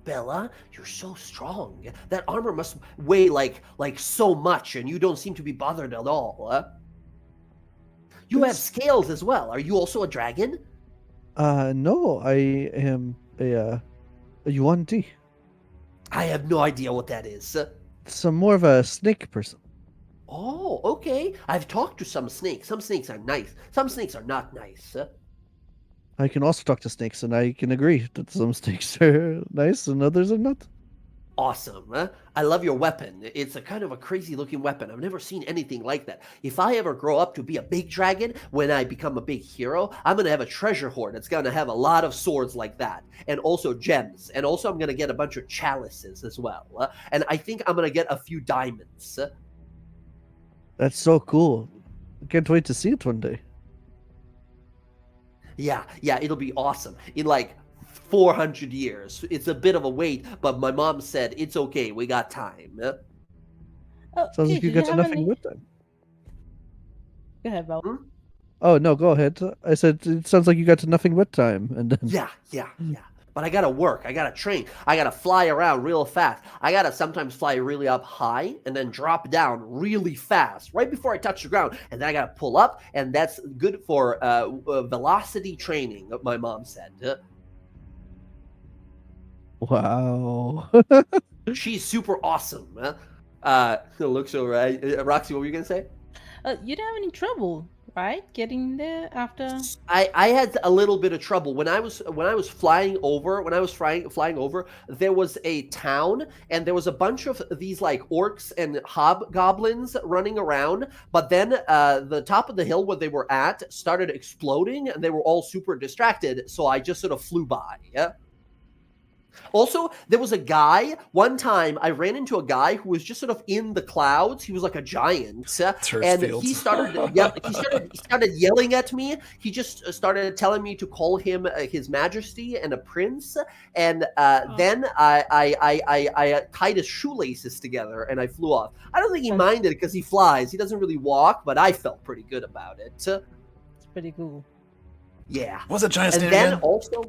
Bella, you're so strong. That armor must weigh like so much, and you don't seem to be bothered at all. You have scales as well. Are you also a dragon? No, I am a Yuan Ti. I have no idea what that is. So I'm more of a snake person. Oh, okay. I've talked to some snakes. Some snakes are nice. Some snakes are not nice. I can also talk to snakes, and I can agree that some snakes are nice and others are not. Awesome. I love your weapon. It's a kind of a crazy looking weapon. I've never seen anything like that. If I ever grow up to be a big dragon, when I become a big hero, I'm going to have a treasure hoard that's going to have a lot of swords like that. And also gems. And also I'm going to get a bunch of chalices as well. And I think I'm going to get a few diamonds. That's so cool. I can't wait to see it one day. Yeah, it'll be awesome. In like 400 years. It's a bit of a wait, but my mom said, it's okay, we got time. Oh, Sounds Gage, like you did got have nothing any- with them. Go ahead, Val. Oh no, go ahead. I said it sounds like you got to nothing but time, and then Yeah. But I gotta work. I gotta train. I gotta fly around real fast. I gotta sometimes fly really up high and then drop down really fast right before I touch the ground. And then I gotta pull up, and that's good for velocity training, my mom said. wow. She's super awesome. Looks all right. Roxy, what were you gonna say? You didn't have any trouble, right? Getting there after. I had a little bit of trouble when I was flying over. Flying over, there was a town, and there was a bunch of these like orcs and hobgoblins running around. But then the top of the hill where they were at started exploding, and they were all super distracted. So I just sort of flew by. Yeah. Also, there was a guy, one time I ran into a guy who was just sort of in the clouds. He was like a giant. And he started yelling at me. He just started telling me to call him His Majesty and a prince. And then I tied his shoelaces together and I flew off. I don't think he minded because he flies. He doesn't really walk, but I felt pretty good about it. It's pretty cool. Yeah. What's a giant And name then again? also...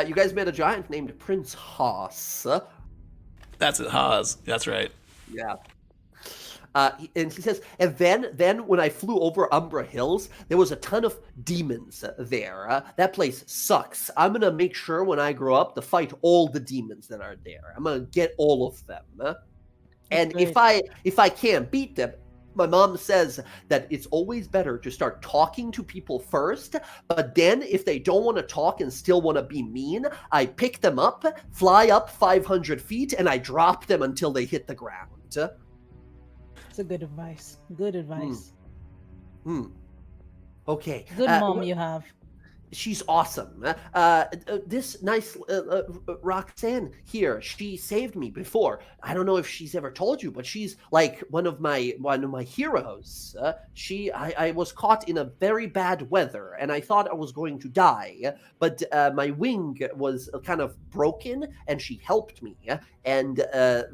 you guys met a giant named Prince Haas. That's it, Haas. That's right. Yeah. And he says, and then when I flew over Umbra Hills, there was a ton of demons there. That place sucks. I'm going to make sure when I grow up to fight all the demons that are there. I'm going to get all of them. And if I can't beat them, my mom says that it's always better to start talking to people first, but then if they don't want to talk and still want to be mean, I pick them up, fly up 500 feet, and I drop them until they hit the ground. It's a good advice. Good advice. Okay. Good mom you have. She's awesome. This nice Roxanne here, she saved me before. I don't know if she's ever told you, but she's like one of my heroes. I was caught in a very bad weather, and I thought I was going to die. But my wing was kind of broken, and she helped me. And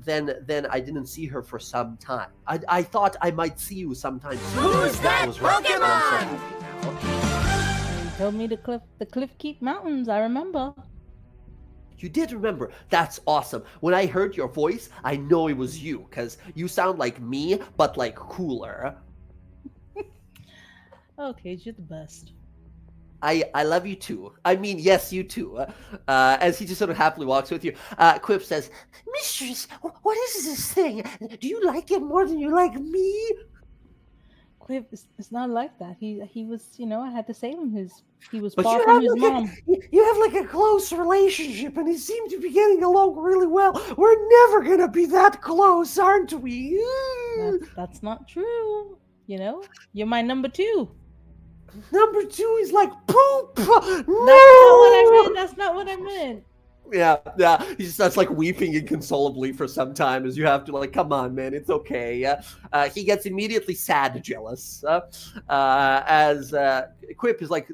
then I didn't see her for some time. I thought I might see you sometime soon. Who's that was right. I'm so Pokemon? happy now. Told me the Cliff Keep Mountains. I remember. You did remember. That's awesome. When I heard your voice, I know it was you, because you sound like me, but like cooler. Okay, you're the best. I love you too. I mean, yes, you too. As he just sort of happily walks with you. Quip says, Mistress, what is this thing? Do you like it more than you like me? Quip, it's not like that. He was, I had to save him. He was But far you from have his like mom. you have like a close relationship, and he seemed to be getting along really well. We're never gonna be that close, aren't we? That's not true. You're my number 2. Number 2 is like poop. No! That's not what I meant. Yeah. He just starts like weeping inconsolably for some time as you have to like, come on, man, it's okay. He gets immediately sad, jealous. As Quip is like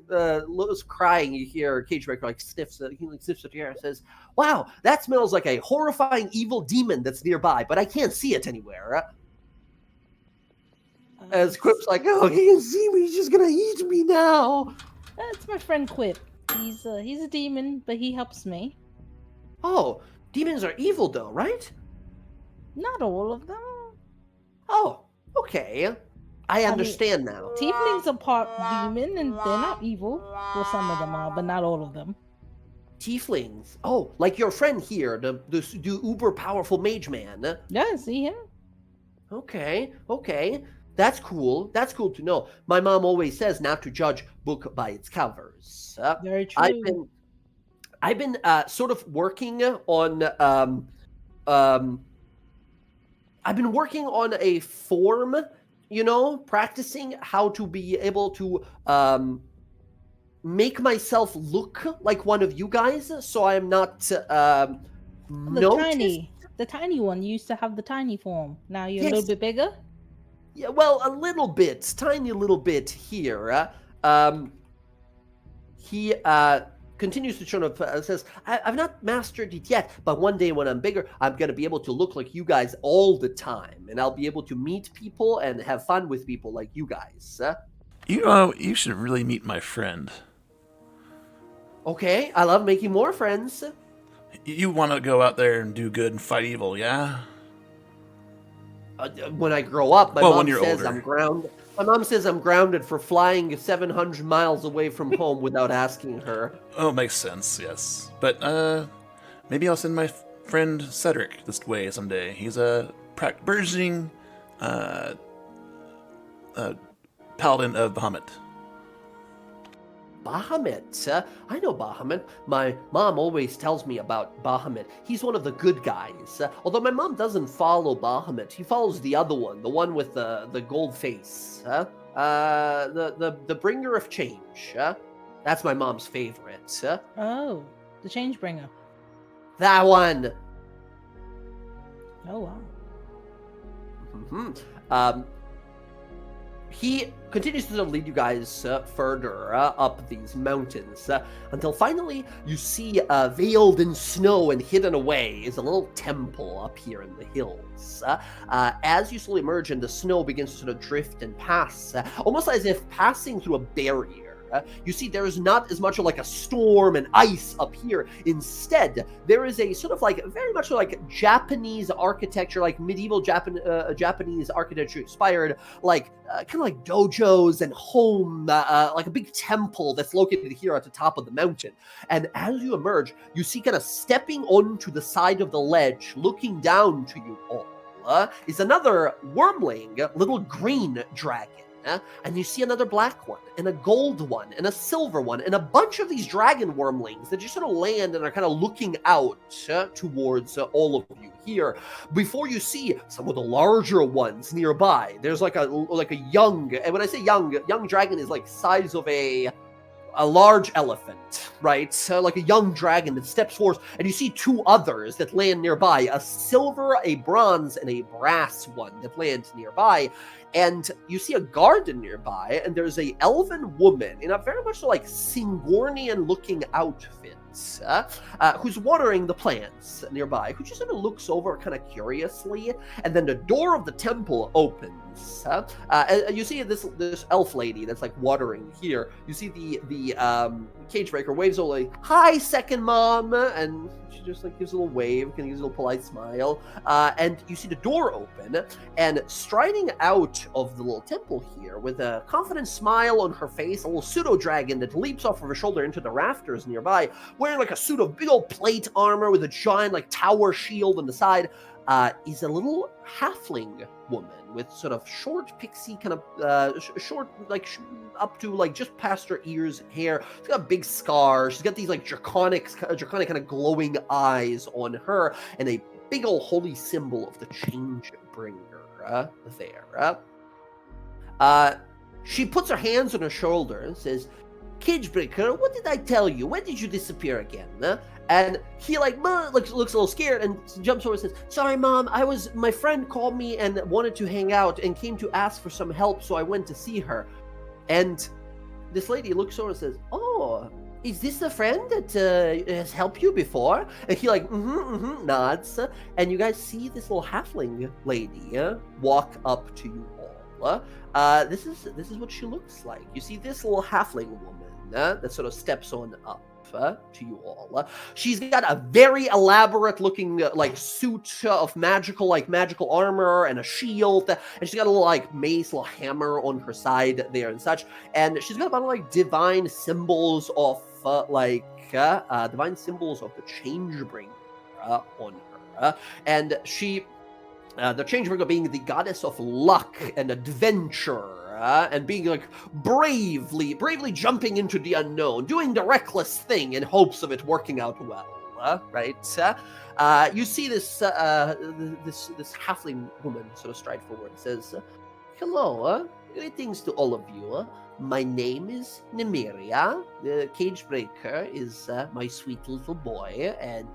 crying, you hear Cage Breaker like sniffs at the air and says, "Wow, that smells like a horrifying evil demon that's nearby, but I can't see it anywhere." As Quip's like, "Oh, he can see me. He's just gonna eat me now." That's my friend Quip. He's a demon, but he helps me. Oh, demons are evil though, right? Not all of them. Oh, okay. I understand now. Tieflings are part demon, and they're not evil. Well, some of them are, but not all of them. Tieflings. Oh, like your friend here, the uber powerful mage man. Yeah, see him? Okay. That's cool. That's cool to know. My mom always says not to judge book by its covers. Very true. I've been sort of working on I've been working on a form, practicing how to be able to make myself look like one of you guys, so I am not noticed. The tiny one. You used to have the tiny form. Now you're Yes. a little bit bigger. Yeah, well, a little bit, tiny little bit here. continues to sort of says, I've not mastered it yet, but one day when I'm bigger, I'm going to be able to look like you guys all the time, and I'll be able to meet people and have fun with people like you guys. You should really meet my friend. Okay, I love making more friends. You want to go out there and do good and fight evil, yeah? When I grow up, my Well, mom when you're says older. I'm grounded. My mom says I'm grounded for flying 700 miles away from home without asking her. Oh, makes sense, yes. But, maybe I'll send my friend Cedric this way someday. He's a burgeoning, paladin of Bahamut. Bahamut? I know Bahamut. My mom always tells me about Bahamut. He's one of the good guys. Although my mom doesn't follow Bahamut. He follows the other one, the one with the gold face. The bringer of change. That's my mom's favorite. Oh, the change bringer. That one. Oh wow. Mm-hmm. He continues to lead you guys further up these mountains until finally you see, veiled in snow and hidden away, is a little temple up here in the hills. As you slowly emerge and the snow begins to sort of drift and pass, almost as if passing through a barrier. You see there is not as much of like a storm and ice up here. Instead, there is a sort of like very much like Japanese architecture, like medieval Japanese architecture inspired, like kind of like dojos and home, like a big temple that's located here at the top of the mountain. And as you emerge, you see kind of stepping onto the side of the ledge, looking down to you all, is another wormling, little green dragon. And you see another black one, and a gold one, and a silver one, and a bunch of these dragon wormlings that just sort of land and are kind of looking out towards all of you here. Before you see some of the larger ones nearby, there's like a young, and when I say young dragon is like size of a large elephant, right? So like a young dragon that steps forward, and you see two others that land nearby, a silver, a bronze, and a brass one that land nearby. And you see a garden nearby, and there's a elven woman in a very much like Singornian-looking outfit, who's watering the plants nearby, who just sort of looks over kind of curiously, and then the door of the temple opens. And you see this elf lady that's like watering here. You see the cage breaker waves over like, "Hi, second mom," and she just like gives a little wave, kind of gives a little polite smile. And you see the door open, and striding out of the little temple here with a confident smile on her face, a little pseudo dragon that leaps off of her shoulder into the rafters nearby, wearing like a suit of big old plate armor with a giant like tower shield on the side, is a little halfling woman with sort of short pixie kind of short like up to like just past her ears hair. She's got a big scar. She's got these like draconic kind of glowing eyes on her, and a big old holy symbol of the change bringer there. She puts her hands on her shoulder and says, "Cagebreaker, what did I tell you? When did you disappear again?" And he like looks a little scared and jumps over and says, "Sorry, Mom, my friend called me and wanted to hang out and came to ask for some help, so I went to see her." And this lady looks over and says, "Oh, is this a friend that has helped you before?" And he like nods, and you guys see this little halfling lady walk up to you all. This is what she looks like. You see this little halfling woman that sort of steps on up to you all. She's got a very elaborate looking like suit of magical armor and a shield, and she's got a little like mace, little hammer on her side there and such, and she's got a bunch of like divine symbols of divine symbols of the Changebringer on her, and she the Changebringer being the goddess of luck and adventure, and being like bravely jumping into the unknown, doing the reckless thing in hopes of it working out well, right? You see this halfling woman sort of stride forward and says, "Hello, greetings to all of you. My name is Nemiria. The Cagebreaker is my sweet little boy, and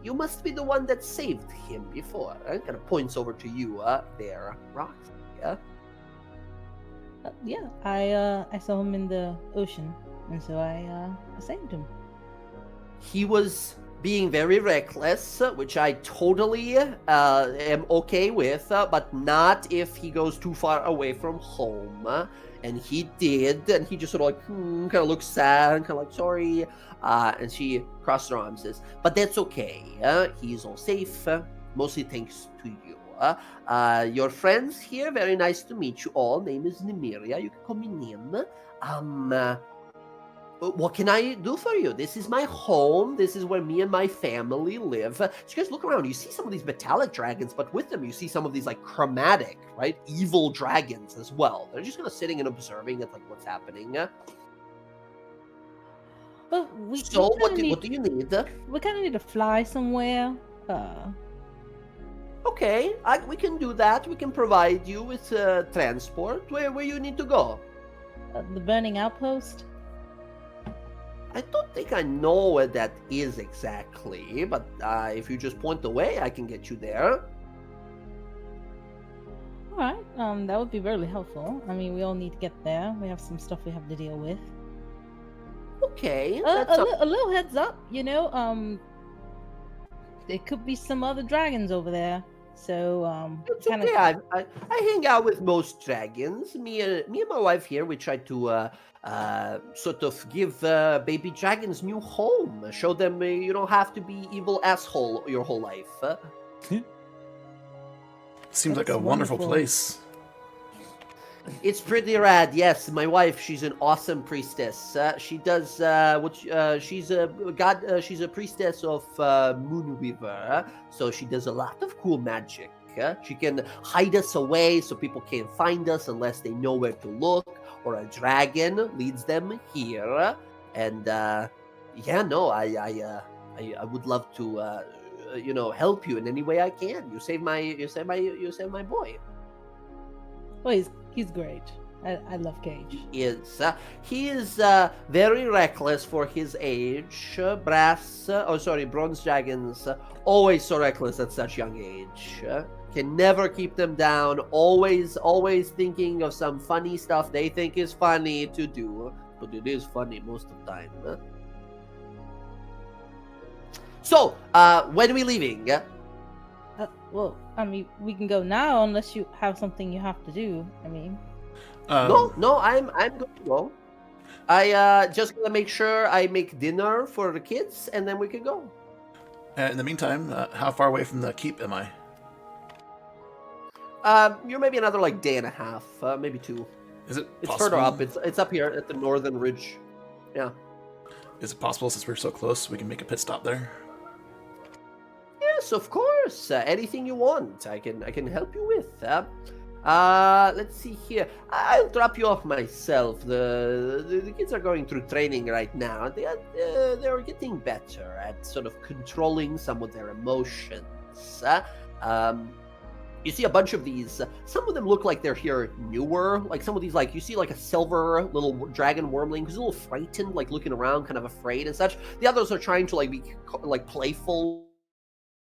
you must be the one that saved him before." Kind of points over to you there, Roxy. Yeah, I saw him in the ocean And so I saved him. He was being very reckless, which I totally am okay with, but not if he goes too far away from home. And he did, and he just sort of like, kind of looks sad, and kind of like, sorry. And she crossed her arms, says, but that's okay. He's all safe, mostly thanks to you. Your friends here, very nice to meet you all. Name is Nymeria. You can call me Nim. What can I do for you? This is my home. This is where me and my family live. So you guys look around. You see some of these metallic dragons, but with them you see some of these like chromatic, right? Evil dragons as well. They're just kind of sitting and observing at like what's happening. But So what do you need? We kind of need to fly somewhere. Okay, we can do that. We can provide you with transport. Where you need to go? The burning outpost. I don't think I know where that is exactly, but if you just point the way, I can get you there. All right, that would be really helpful. I mean, we all need to get there. We have some stuff we have to deal with. Okay. A little heads up, you know. There could be some other dragons over there. So it's okay. I hang out with most dragons. Me and my wife here, we try to sort of give baby dragons new home. Show them you don't have to be evil asshole your whole life. Seems like a wonderful place. It's pretty rad. Yes, my wife, she's an awesome priestess. She does she's a god. She's a priestess of Moonweaver, so she does a lot of cool magic. She can hide us away so people can't find us unless they know where to look, or a dragon leads them here. And yeah, no, I would love to help you in any way I can. You save my boy. Well, he's great. I love Cage. He is very reckless for his age. Bronze dragons always so reckless at such young age. Can never keep them down. Always thinking of some funny stuff they think is funny to do, but it is funny most of the time. So, when are we leaving? Well, I mean, we can go now unless you have something you have to do. I mean, no, I'm going to go. I just gonna make sure I make dinner for the kids, and then we can go. In the meantime, how far away from the keep am I? You're maybe another like day and a half, maybe 2. Is it? It's further up. It's up here at the northern ridge. Yeah. Is it possible, since we're so close, we can make a pit stop there? Yes, of course. Anything you want, I can help you with. Let's see here. I'll drop you off myself. The kids are going through training right now. They're getting better at sort of controlling some of their emotions. You see a bunch of these. Some of them look like they're here newer. Like some of these, like you see like a silver little dragon wormling who's a little frightened, like looking around, kind of afraid and such. The others are trying to like be like playful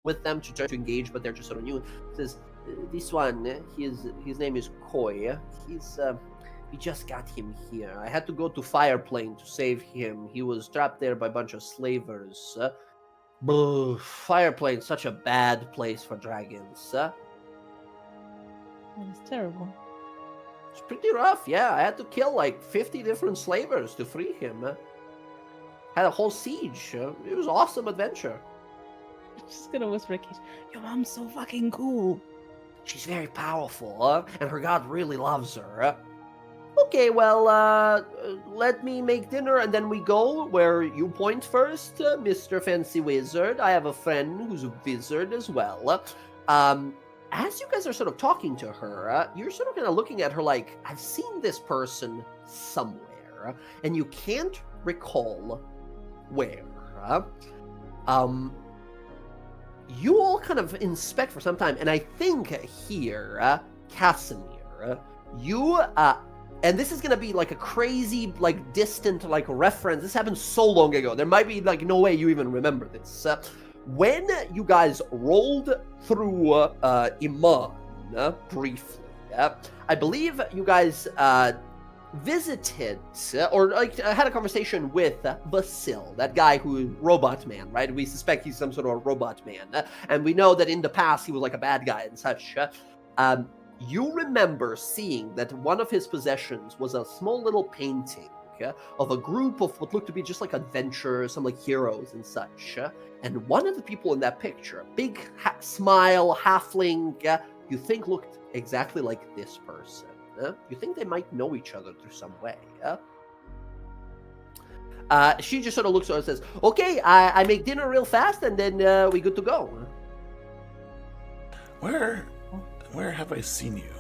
with them to try to engage, but they're just sort of new. It says, this one, his name is Koi. We just got him here. I had to go to Fireplane to save him. He was trapped there by a bunch of slavers. Fireplane, such a bad place for dragons. it's terrible. It's pretty rough, yeah. I had to kill like 50 different slavers to free him. Had a whole siege. It was an awesome adventure. I'm just gonna whisper, Cage, your mom's so fucking cool. She's very powerful, and her god really loves her. Okay, well, let me make dinner, and then we go where you point first, Mr. Fancy Wizard. I have a friend who's a wizard as well. As you guys are sort of talking to her, you're sort of kind of looking at her like, I've seen this person somewhere, and you can't recall where. You all kind of inspect for some time, and I think here, Casimir, you, and this is gonna be like a crazy, like distant, like reference. This happened so long ago. There might be like no way you even remember this. When you guys rolled through Iman briefly, I believe you guys visited or like had a conversation with Vasil, that guy who robot man, right? We suspect he's some sort of robot man, and we know that in the past he was like a bad guy and such. You remember seeing that one of his possessions was a small little painting of a group of what looked to be just like adventurers, some like heroes and such. And one of the people in that picture, big smile, halfling, you think looked exactly like this person. You think they might know each other through some way. She just sort of looks at her and says, okay, I make dinner real fast and then we good to go. Where have I seen you?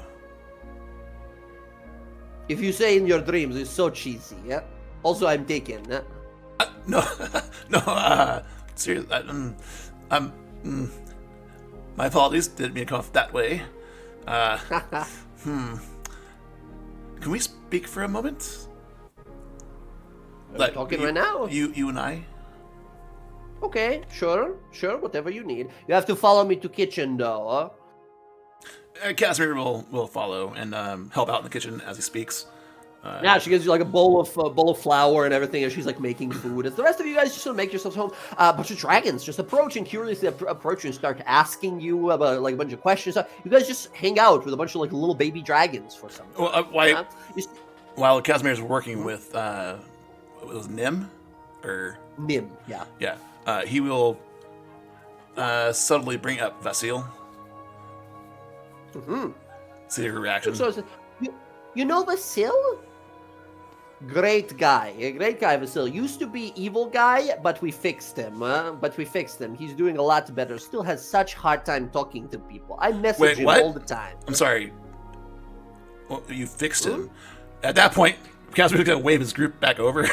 If you say in your dreams, it's so cheesy. Also, I'm taken. No, seriously, my apologies, didn't mean to come off that way. Can we speak for a moment? Like, talking right now? You and I? Okay, sure, whatever you need. You have to follow me to kitchen, though, Casimir will follow and help out in the kitchen as he speaks. Yeah, she gives you like a bowl of flour and everything as she's like making food. As the rest of you guys just sort of make yourselves home, a bunch of dragons just approach and curiously approach and start asking you about like a bunch of questions. You guys just hang out with a bunch of like little baby dragons for some time. Well, while Casimir's working with was Nim or Nim, yeah. He will subtly bring up Vasil. Mm-hmm. See her reaction. So you know Vasil? Great guy, Vasil. Used to be evil guy, but we fixed him. He's doing a lot better. Still has such hard time talking to people. I message him all the time. I'm sorry. Well, you fixed him. At that point, Casimir's gonna wave his group back over.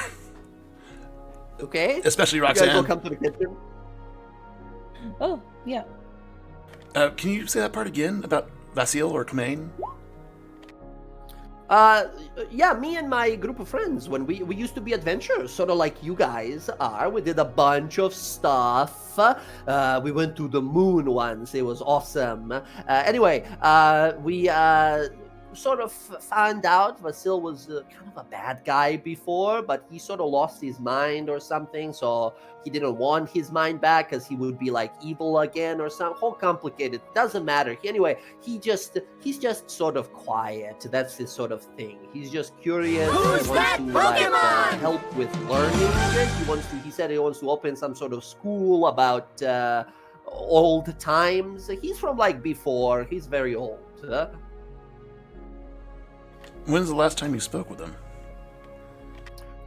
Okay. Especially You Roxanne. guys will come to the kitchen. Oh, yeah. Can you say that part again about Vasil or Kamain? Yeah, me and my group of friends, when we used to be adventurers, sort of like you guys are. We did a bunch of stuff. We went to the moon once. It was awesome. Anyway, we sort of found out Vasil was kind of a bad guy before, but he sort of lost his mind or something, so he didn't want his mind back because he would be like evil again or something. Whole complicated. Doesn't matter. Anyway, he's just sort of quiet. That's his sort of thing. He's just curious. Who's he that wants to Pokemon? help with learning. He said he wants to open some sort of school about old times. He's from like before. He's very old. When's the last time you spoke with him?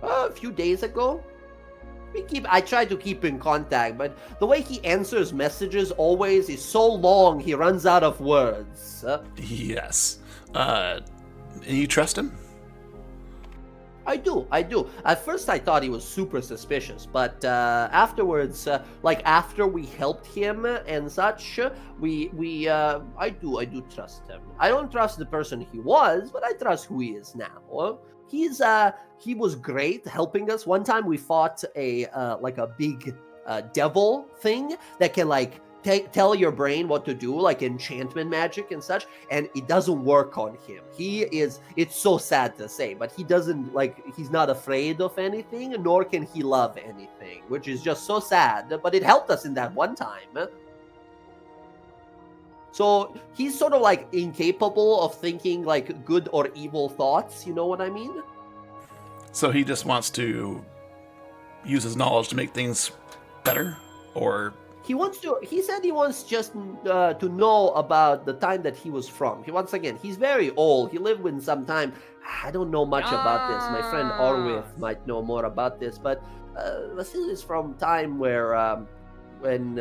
A few days ago. I try to keep in contact, but the way he answers messages always is so long he runs out of words. Yes. And you trust him? I do. At first I thought he was super suspicious, but afterwards, like after we helped him and such, I do trust him. I don't trust the person he was, but I trust who he is now. He was great helping us. One time we fought a big devil thing that can like tell your brain what to do, like enchantment magic and such, and it doesn't work on him. It's so sad to say, but he's not afraid of anything, nor can he love anything, which is just so sad, but it helped us in that one time. So he's sort of like incapable of thinking like good or evil thoughts, you know what I mean? So he just wants to use his knowledge to make things better, or... He said he wants just to know about the time that he was from. He's very old. He lived in some time. I don't know much about this. My friend Orwith might know more about this, but Vasil is from time where when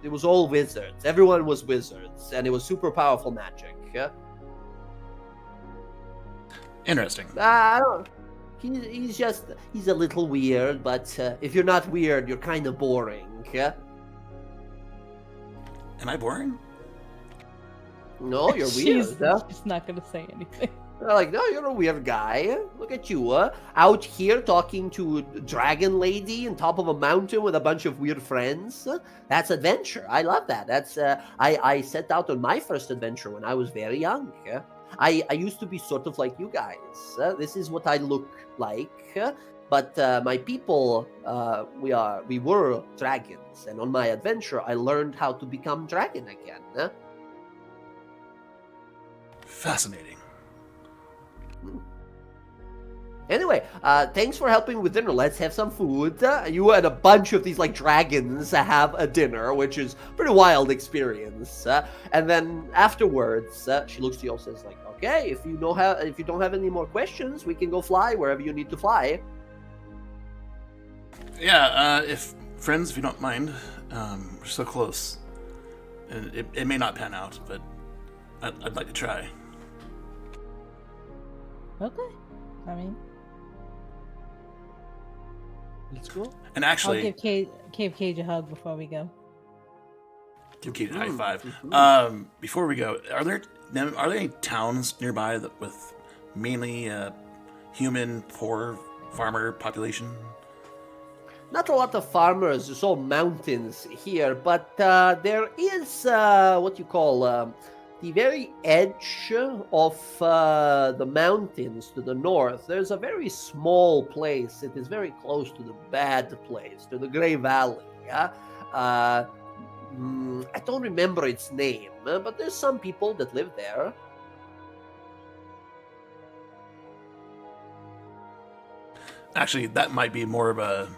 it was all wizards. Everyone was wizards, and it was super powerful magic. Interesting. I don't. He's a little weird, but if you're not weird, you're kind of boring. Am I boring? No, you're She's weird. just not gonna say anything. They're like, no, you're a weird guy. Look at you, out here talking to a dragon lady on top of a mountain with a bunch of weird friends. That's adventure. I love that. That's I set out on my first adventure when I was very young. I used to be sort of like you guys. This is what I look like. But my people, we were dragons, and on my adventure, I learned how to become dragon again. Fascinating. Anyway, thanks for helping with dinner. Let's have some food. You and a bunch of these like dragons have a dinner, which is a pretty wild experience. And then afterwards, she looks to you and says, like, "Okay, if you don't have any more questions, we can go fly wherever you need to fly." Yeah, if you don't mind, we're so close, and it may not pan out, but I'd like to try. Okay. I mean, Let's go. And I'll actually, give Cage a hug before we go. give Kate a high five. Mhm. Before we go, are there any towns nearby with mainly human, poor farmer population? Not a lot of farmers, it's all mountains here, but there is what you call the very edge of the mountains to the north. There's a very small place. It is very close to the bad place, to the Grey Valley. I don't remember its name, but there's some people that live there. Actually, that might be more of a...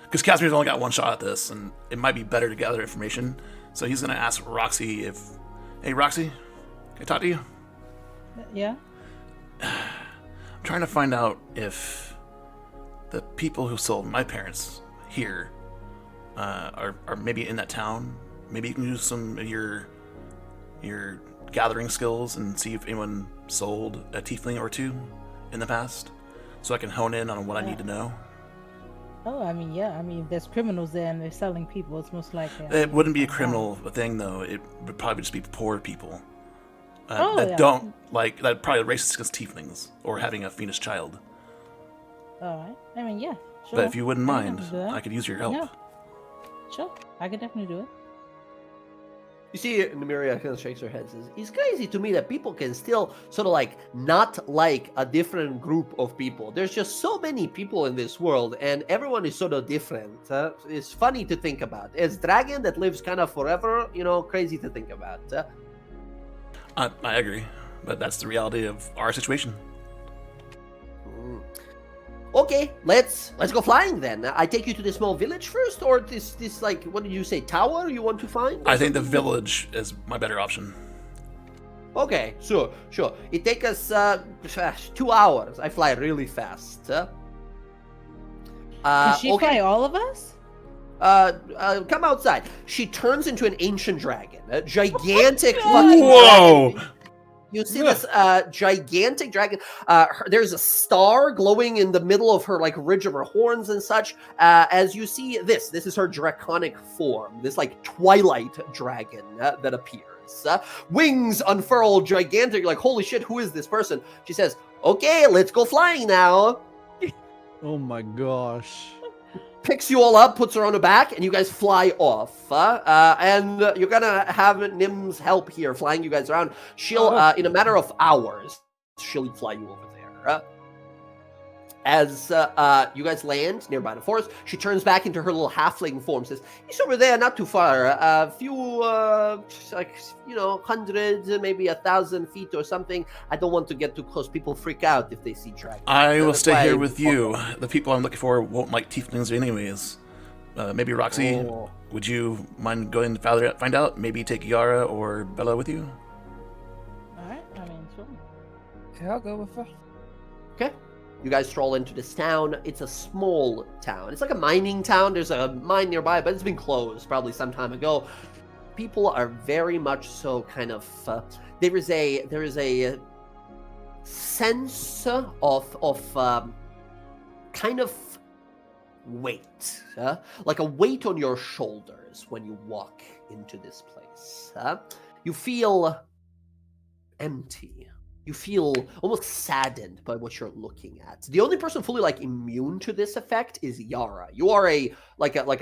Because Casimir's only got one shot at this, and it might be better to gather information. So he's going to ask Roxy if... Hey, Roxy, can I talk to you? Yeah. I'm trying to find out if the people who sold my parents here are maybe in that town. Maybe you can use some of your gathering skills and see if anyone sold a tiefling or two in the past, so I can hone in on what I need to know. Oh, I mean, yeah. I mean, if there's criminals there and they're selling people, it's most likely. It wouldn't be a criminal thing, though. It would probably just be poor people that yeah. don't like that. Probably racist against tieflings or having a fiendish child. All right. I mean, yeah. Sure. But if you wouldn't I can mind, definitely do that. I could use your help. Yeah. Sure. I could definitely do it. You see, Nymeria kind of shakes her head and says, "It's crazy to me that people can still sort of like not like a different group of people. There's just so many people in this world, and everyone is sort of different. It's funny to think about. As dragon that lives kind of forever, crazy to think about." I agree, but that's the reality of our situation. Okay, let's go flying then. I take you to this small village first, or this like, what did you say, tower you want to find? I think the village is my better option. Okay, sure. It takes us 2 hours. I fly really fast. Can she fly all of us? Come outside. She turns into an ancient dragon, a gigantic Oh fucking Whoa! dragon. You see this gigantic dragon. There's a star glowing in the middle of her like ridge of her horns and such. As you see this is her draconic form. This like twilight dragon that appears. Wings unfurled, gigantic. Like, holy shit, who is this person? She says, "Okay, let's go flying now." Oh my gosh. Picks you all up, puts her on her back, and you guys fly off. And you're gonna have Nim's help here, flying you guys around. She'll, in a matter of hours, she'll fly you over there. As you guys land nearby the forest, she turns back into her little halfling form. Says, "He's over there, not too far. A few, 100, maybe 1,000 feet or something. I don't want to get too close. People freak out if they see dragons. I will That's stay why here I with you. The people I'm looking for won't like tieflings anyways. Maybe Roxy, would you mind going to find out? Maybe take Yara or Bella with you? All right. I mean, sure. Yeah, I'll go with her. Okay. You guys stroll into this town. It's a small town. It's like a mining town. There's a mine nearby, but it's been closed probably some time ago. People are very much so kind of. There is a sense of kind of weight, like a weight on your shoulders when you walk into this place. You feel empty. You feel almost saddened by what you're looking at. The only person fully like immune to this effect is Yara. You are a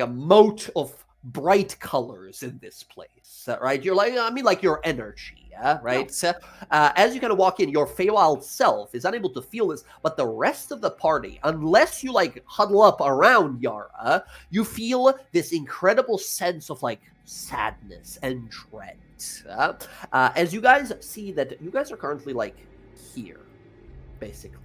mote of bright colors in this place, right? You're like, I mean, like your energy, right? As you kind of walk in, your Feywild self is unable to feel this, but the rest of the party, unless you like huddle up around Yara, you feel this incredible sense of like sadness and dread. As you guys see that you guys are currently like here, basically.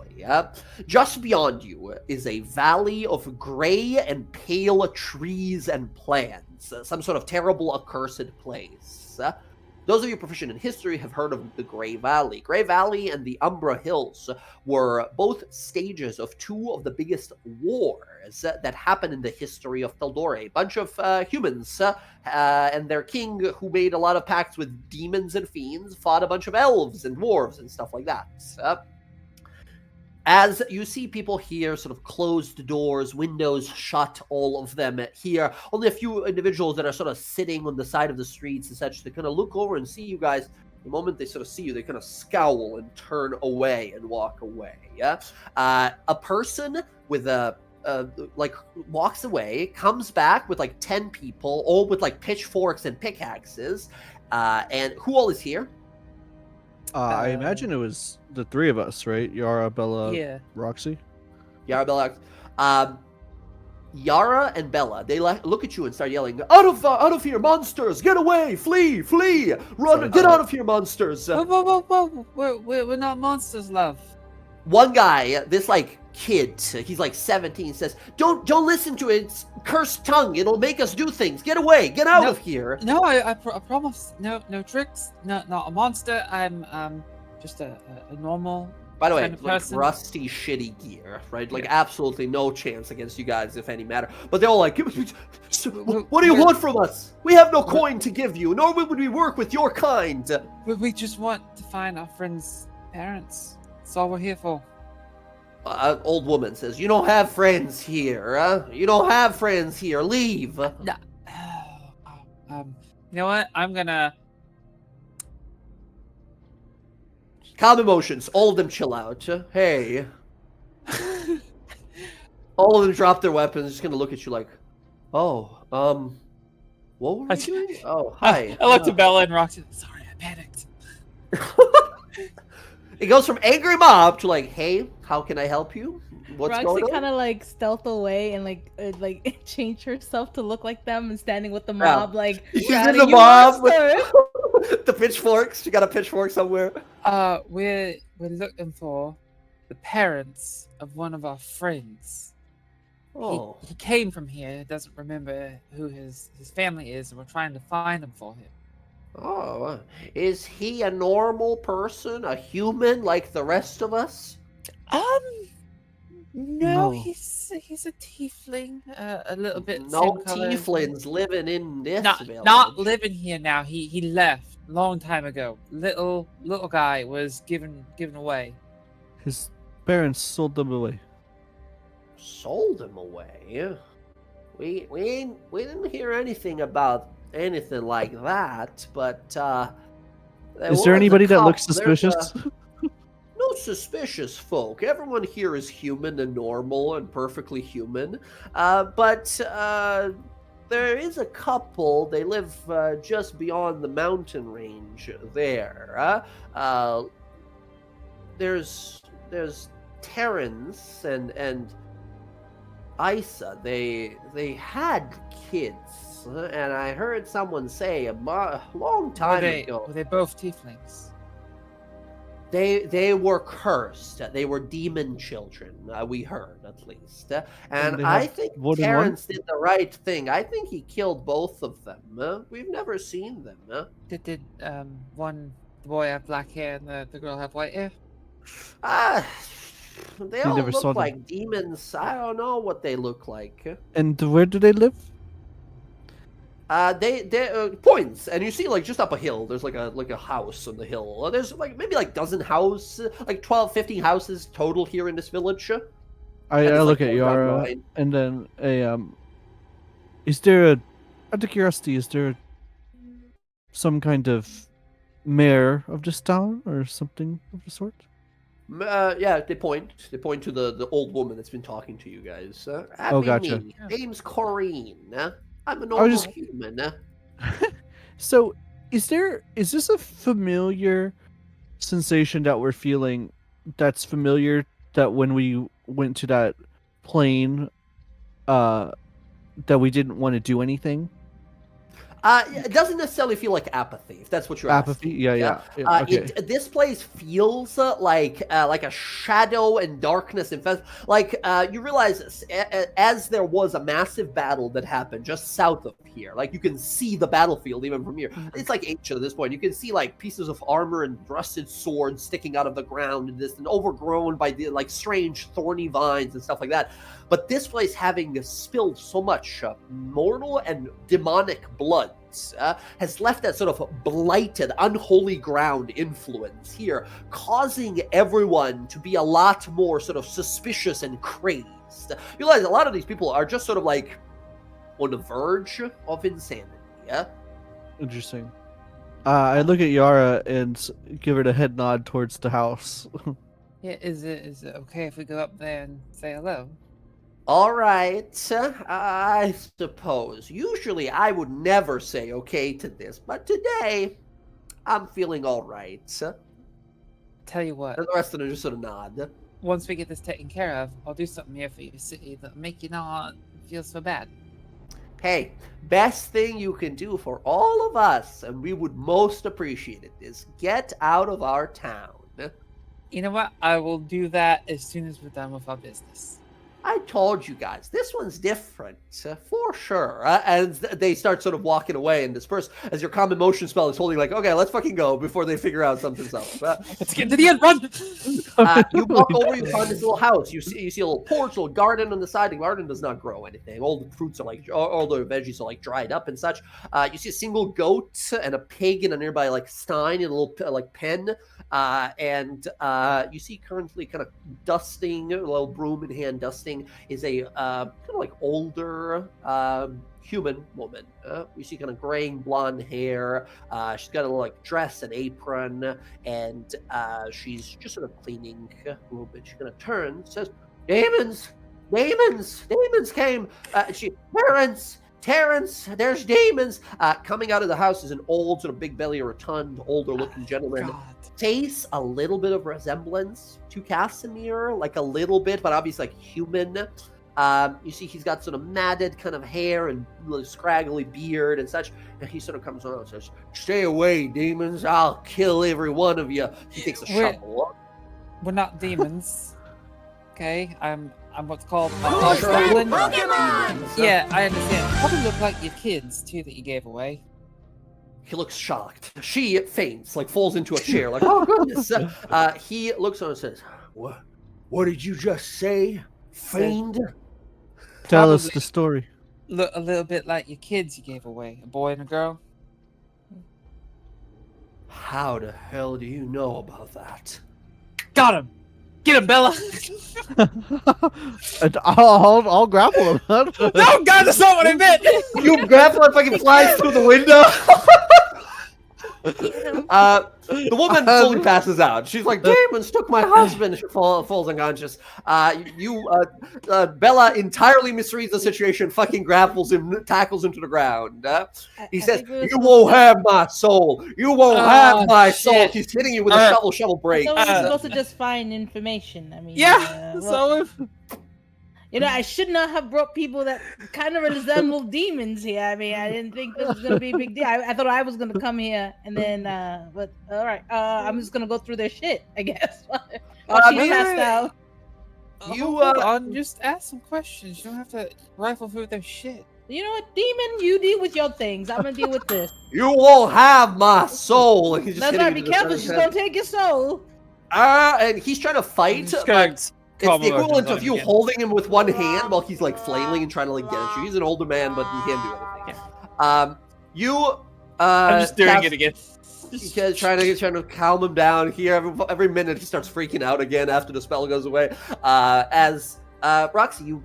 Just beyond you is a valley of gray and pale trees and plants, some sort of terrible accursed place. Those of you proficient in history have heard of the Grey Valley. Grey Valley and the Umbra Hills were both stages of two of the biggest wars that happened in the history of Taldore. A bunch of humans and their king, who made a lot of pacts with demons and fiends, fought a bunch of elves and dwarves and stuff like that. As you see people here, sort of closed doors, windows shut, all of them here. Only a few individuals that are sort of sitting on the side of the streets and such to kind of look over and see you guys. The moment they sort of see you, they kind of scowl and turn away and walk away. A person with a like walks away, comes back with like 10 people, all with like pitchforks and pickaxes. And who all is here? I imagine it was the three of us, right? Yara, Bella, Roxy. Yara, Bella. Yara and Bella, they look at you and start yelling, out of here, monsters! Get away! Flee! Run! Get out of here, monsters! Whoa. We're not monsters, love. One guy, this like kid, he's like 17, says, Don't listen to its cursed tongue. It'll make us do things. Get away! Get out of here! No, I promise. No tricks. Not a monster. I'm just a normal. By the way, kind of like person. rusty, shitty gear, right? Like absolutely no chance against you guys, if any matter. But they're all like, what do you want from us? We have no coin to give you, nor would we work with your kind. We just want to find our friend's parents. That's all we're here for. Old woman says, you don't have friends here, You don't have friends here. Leave. You know what? I'm gonna... Calm emotions. All of them chill out. Hey. All of them drop their weapons. Just gonna look at you like, what were we doing? Oh, hi. I looked at Bella and Roxy. Sorry, I panicked. It goes from angry mob to like, hey, how can I help you? What's Roxy going on? kind of like stealth away and like change herself to look like them and standing with the mob, like she's in the mob with the pitchforks. She got a pitchfork somewhere. We're looking for the parents of one of our friends. Oh, He came from here. Doesn't remember who his family is, and we're trying to find them for him. oh, is he a normal person, a human like the rest of us? No, No. he's a tiefling, a little bit. No same color. tieflings living in this village. Not living here now. He left a long time ago. Little guy was given away. His parents sold them away. Sold him away. We didn't hear anything about anything like that, but Is there anybody that looks suspicious? No suspicious folk. Everyone here is human and normal and perfectly human. But there is a couple. They live just beyond the mountain range there. There's Terrence and Isa. They had kids, and I heard someone say a long time ago. Were they both tieflings? They were cursed. They were demon children. We heard, at least. And they I have think more than one? Terrence did the right thing. I think he killed both of them. We've never seen them. Did one the boy have black hair and the girl have white hair? They all never saw look them. like demons. I don't know what they look like. And where do they live? They points, and you see like just up a hill. There's like a house on the hill. There's like maybe like dozen houses, like 12, 15 houses total here in this village. I And it's, look like, at one round Yara, line. and then is there out of curiosity, is there some kind of mayor of this town or something of the sort? Yeah, they point to the old woman that's been talking to you guys. Oh, gotcha. Name's Corrine. I'm a was normal just- human. So, is this a familiar sensation that we're feeling? That's familiar. That when we went to that plane, that we didn't want to do anything. It doesn't necessarily feel like apathy, if that's what you're Apathy. asking. Yeah. Okay. This place feels like a shadow and darkness infest. Like you realize as there was a massive battle that happened just south of here. Like you can see the battlefield even from here. It's like ancient at this point. You can see like pieces of armor and rusted swords sticking out of the ground, and overgrown by the like strange thorny vines and stuff like that. But this place, having spilled so much mortal and demonic blood, has left that sort of blighted, unholy ground influence here, causing everyone to be a lot more sort of suspicious and crazed. You realize a lot of these people are just sort of like on the verge of insanity. Yeah. Interesting. I look at Yara and give her the head nod towards the house. Yeah, is it okay if we go up there and say hello? All right, I suppose. Usually I would never say okay to this, but today I'm feeling all right. Tell you what, And the rest of them just sort of nod. once we get this taken care of, I'll do something here for you, city that'll make you not feel so bad. Hey, best thing you can do for all of us, and we would most appreciate it, is get out of our town. You know what? I will do that as soon as we're done with our business. I told you guys, this one's different, for sure. And they start sort of walking away and disperse as your common motion spell is holding like, okay, let's fucking go before they figure out something's up. Let's get to the end. Run! You walk over, you find this little house. You see a little porch, a little garden on the side. The garden does not grow anything. All the fruits are like, all the veggies are like dried up and such. You see a single goat and a pig in a nearby like stein in a little like pen. And you see currently kind of dusting, a little broom in hand dusting, is a kind of like older human woman. You see kind of graying blonde hair. She's got a little like dress and apron, and she's just sort of cleaning a little bit. She kind of turns, says, "Demons came. Terrence, there's demons." Coming out of the house is an old, sort of big belly, rotund, older looking gentleman. God. Face a little bit of resemblance to Casimir, like a little bit, but obviously like human. You see he's got sort of matted kind of hair and scraggly beard and such, and he sort of comes on and says, "Stay away, demons, I'll kill every one of you." He takes a shovel. We're not demons. Okay, I'm what's called a Oh, sure. goblin. Demons. Yeah, I understand. Probably look like your kids too that you gave away. He looks shocked. She faints, like falls into a chair, like, "Oh goodness." He looks on and says, What did you just say, fiend?" Tell us Probably the story. look a little bit like your kids you gave away, a boy and a girl. How the hell do you know about that? Got him! Get him, Bella! And I'll grapple him. No, God, that's not what I meant! You grapple and fucking flies through the window. The woman fully passes out. She's like, "Demons took my husband." She falls unconscious. Bella entirely misreads the situation, fucking grapples him, tackles him to the ground. He says, "You won't have my soul. You won't have my soul." shit. She's hitting you with a shovel break. So we're supposed to just find information. I mean, Yeah, well, so you know, I should not have brought people that kind of resemble demons here. I mean, I didn't think this was gonna be a big deal. I thought I was gonna come here and then, but all right, I'm just gonna go through their shit, I guess. While she wait, passed wait. out. You, Hold on, just ask some questions. You don't have to rifle through their shit. You know what, demon? You deal with your things. I'm gonna deal with this. You won't have my soul. And he's just That's hitting right. you Be in the careful. side She's of gonna the head. take your soul. And he's trying to fight, just but gonna it's call the my equivalent emotions of you on him holding him with one hand while he's like flailing and trying to like get at you. He's an older man, but he can't do anything. I'm just doing cast- it again. He's trying to calm him down here. Every minute he starts freaking out again after the spell goes away. As Roxy, you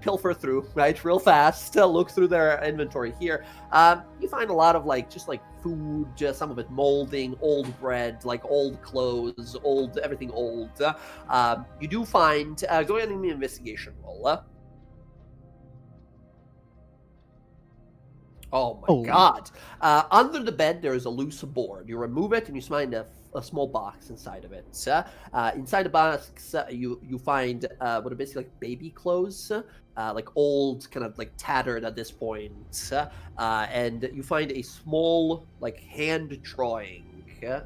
pilfer through, right, real fast, look through their inventory here. You find a lot of just food, just some of it molding, old bread, like old clothes, everything old. You do find, go ahead and give me an investigation roll. Oh my Oh. god. Under the bed, there is a loose board. You remove it and you find a small box inside of it. Inside the box, you find what are basically like baby clothes, like old, kind of like tattered at this point. And you find a small, like hand drawing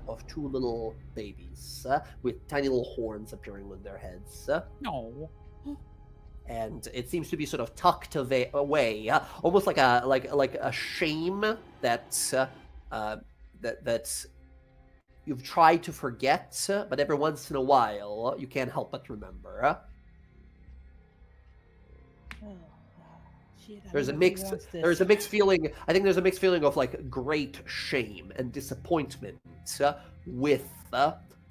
of two little babies with tiny little horns appearing on their heads. No. And it seems to be sort of tucked away, almost like a shame that that you've tried to forget, but every once in a while you can't help but remember. Oh, shit, I There's a don't know who mixed wants there's a this. mixed feeling. I think there's a mixed feeling of like great shame and disappointment with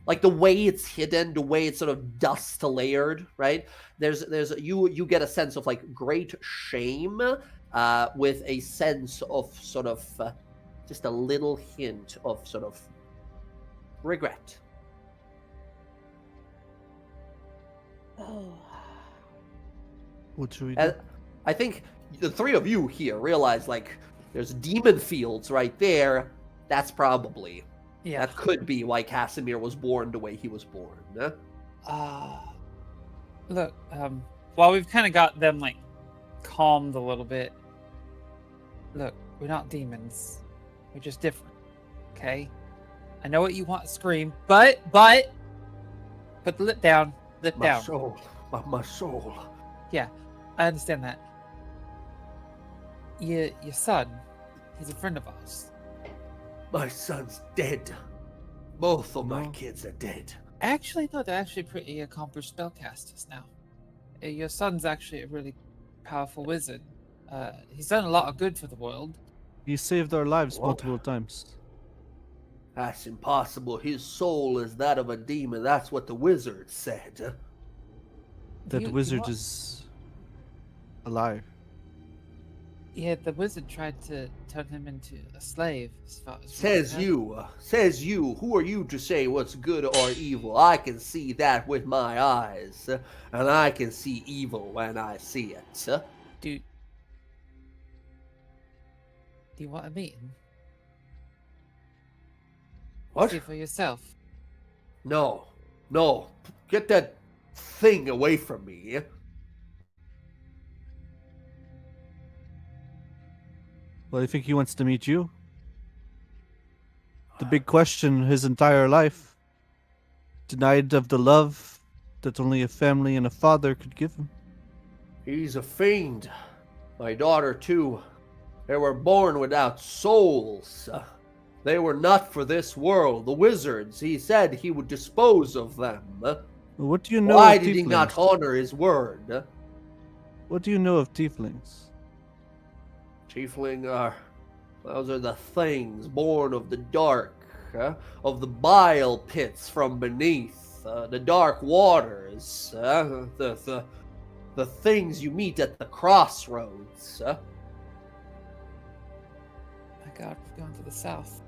like the way it's hidden, the way it's sort of dust layered, right? There's you get a sense of like great shame with a sense of sort of just a little hint of sort of regret. Oh. What should we do? And I think the three of you here realize like there's demon fields right there. That's probably Yeah. that could be why Casimir was born the way he was born. Look, while we've kind of got them like calmed a little bit, look, we're not demons. We're just different. Okay? I know what you want to scream, but put the lip down. Lip My down. soul, my soul. Yeah, I understand that. Your son, he's a friend of ours. My son's dead. Both of my No. kids are dead. Actually, no, they're actually pretty accomplished spellcasters now. Your son's actually a really powerful wizard. He's done a lot of good for the world. He saved our lives What? multiple times. That's impossible. His soul is that of a demon. That's what the wizard said. That You wizard are- is alive. Yeah, the wizard tried to turn him into a slave. As far as Says you. Who are you to say what's good or evil? I can see that with my eyes, and I can see evil when I see it. Do you want a meeting? What? See for yourself. No. Get that thing away from me. Well, I think he wants to meet you. The big question his entire life. Denied of the love that only a family and a father could give him. He's a fiend. My daughter, too. They were born without souls. They were not for this world. The wizards, he said he would dispose of them. What do you know Why of did he tieflings? not honor his word? What do you know of tieflings? Tiefling those are the things born of the dark, of the bile pits from beneath, the dark waters, the things you meet at the crossroads. My God, we've gone to the south.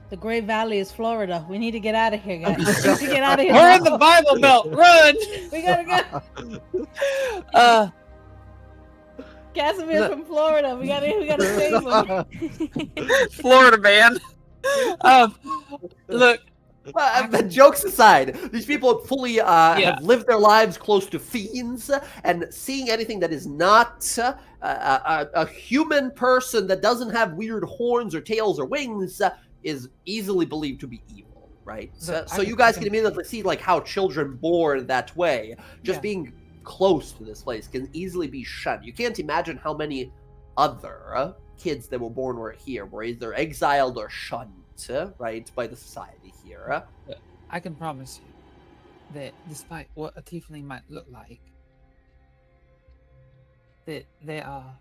The Great Valley is Florida. We need to get out of here, guys. We need to get out of here. We're in now. the Bible Belt. Run! We gotta Uh, go. Casimir's from Florida. We gotta save him. Florida man. Look, But jokes aside, these people fully have lived their lives close to fiends, and seeing anything that is not a human person that doesn't have weird horns or tails or wings is easily believed to be evil, right? So you guys can immediately see like how children born that way, just being close to this place, can easily be shunned. You can't imagine how many other kids that were born right here were either exiled or shunned, right, by the society here. I can promise you that despite what a tiefling might look like, that they are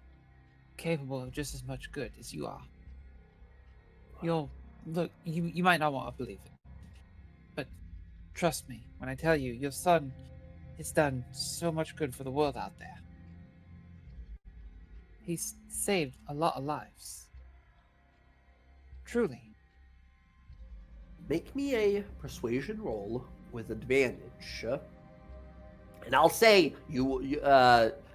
capable of just as much good as you are. You'll look, you might not want to believe it, but trust me when I tell you, your son has done so much good for the world out there. He's saved a lot of lives. Truly. Make me a persuasion roll with advantage. And I'll say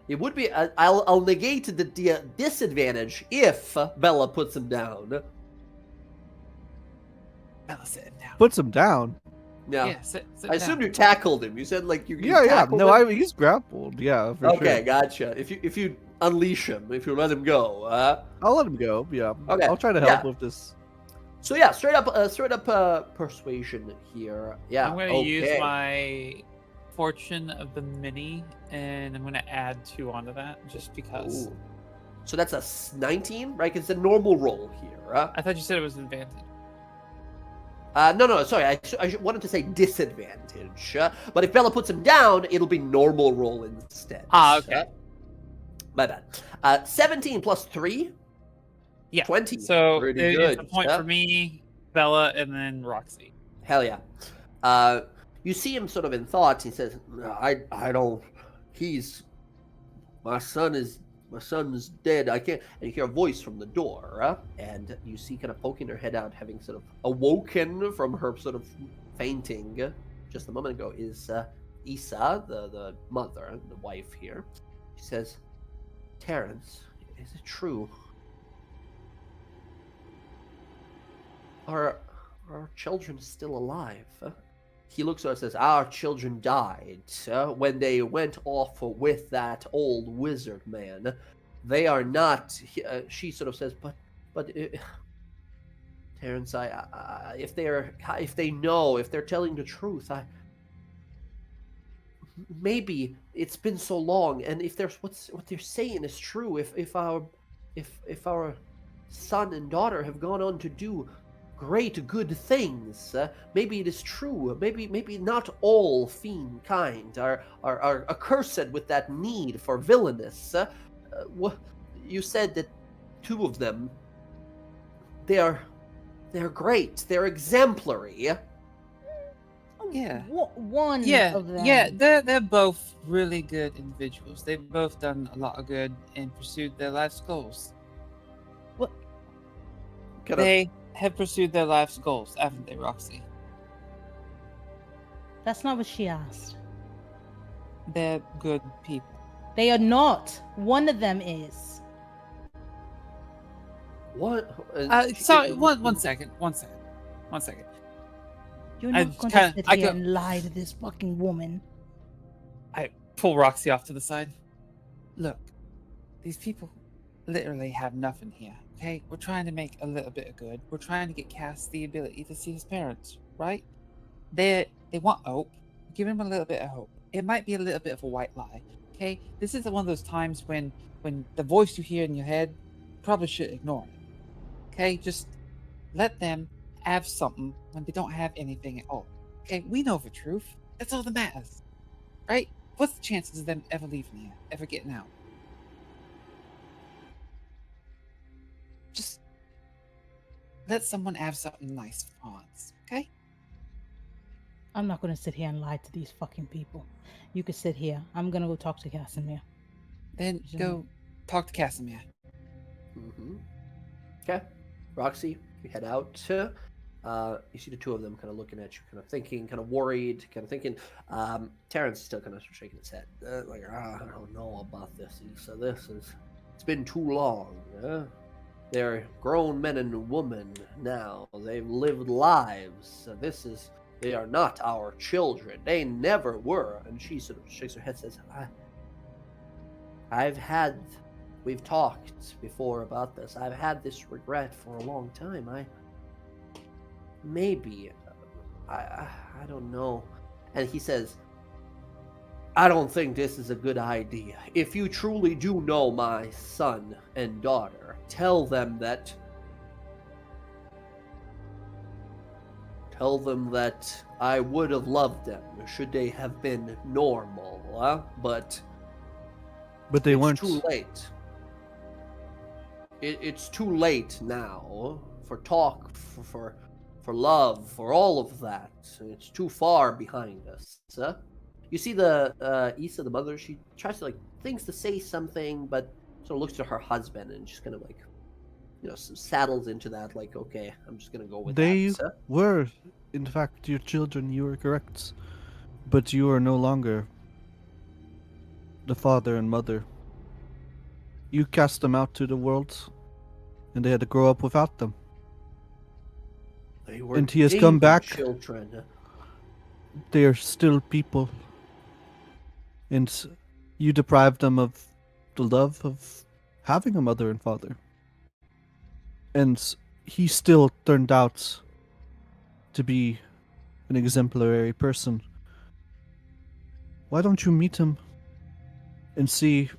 It would be. I'll negate the disadvantage if Bella puts him down. Bella, sit him down. Puts him down. Yeah. Yeah, sit I assumed down. you tackled him. You said like you. Yeah, yeah. tackled No, him? he's grappled. Yeah, for Okay, sure. gotcha. If you unleash him, if you let him go. I'll let him go. Yeah. Okay, I'll try to help yeah. with this. So yeah, straight up persuasion here. Yeah. I'm gonna okay. use my fortune of the mini, and I'm gonna add 2 onto that just because. Ooh. So that's a 19, right? 'Cause it's a normal roll here. I thought you said it was an advantage. No, sorry. I wanted to say disadvantage. But if Bella puts him down, it'll be normal roll instead. Ah, okay. My bad. 17 plus 3? Yeah. 20. So Pretty it's good. a point for me, Bella, and then Roxy. Hell yeah. You see him sort of in thought. He says, I don't, my son's dead. I can't. And you hear a voice from the door, and you see kind of poking her head out, having sort of awoken from her sort of fainting just a moment ago, is Issa, the mother, the wife here. She says, Terrence, is it true? Are our children still alive? He looks at her and says, our children died when they went off with that old wizard man. They are not, she sort of says, but Terrence, if they know, if they're telling the truth, maybe it's been so long, and if there's what they're saying is true, if our son and daughter have gone on to do great good things, maybe it is true. Maybe not all fiend kind are accursed with that need for villainous. You said that 2 of them, they're great. They're exemplary. Yeah. One of them. Yeah, they're both really good individuals. They've both done a lot of good and pursued their life's goals. They have pursued their life's goals, haven't they, Roxy? That's not what she asked. They're good people. They are not. One of them is. What? Sorry, one second. You're I not going kinda- to sit I here go- and lie to this fucking woman. I pull Roxy off to the side. Look, these people literally have nothing here. Okay, we're trying to make a little bit of good. We're trying to get Cass the ability to see his parents, right? They want hope. Give him a little bit of hope. It might be a little bit of a white lie. Okay, this is one of those times when the voice you hear in your head, you probably should ignore it. Okay, just let them have something when they don't have anything at all. Okay, we know the truth. That's all that matters, right? What's the chances of them ever leaving here, ever getting out? Just let someone have something nice for once, okay? I'm not going to sit here and lie to these fucking people. You can sit here. I'm going to go talk to Casimir. Then go talk to Casimir. Mm-hmm. Okay. Roxy, you head out. You see the 2 of them kind of looking at you, kind of thinking, kind of worried, kind of thinking. Terrence is still kind of shaking his head. I don't know about this, Issa. It's been too long. They're grown men and women now. They've lived lives. They are not our children. They never were. And she sort of shakes her head and says, we've talked before about this. I've had this regret for a long time. I don't know. And he says, I don't think this is a good idea. If you truly do know my son and daughter, tell them that I would have loved them should they have been normal, but they weren't. Too late. It's too late now for talk, for love, for all of that. It's too far behind us. You see the Issa, the mother, she tries to thinks to say something, but sort of looks to her husband and just kind of saddles into that, okay, I'm just gonna go with They that. were, in fact, your children. You were correct, but you are no longer the father and mother You cast them out to the world, and they had to grow up without them. They were And he has come danger back. children. They are still people. And you deprived them of the love of having a mother and father. And he still turned out to be an exemplary person. Why don't you meet him and see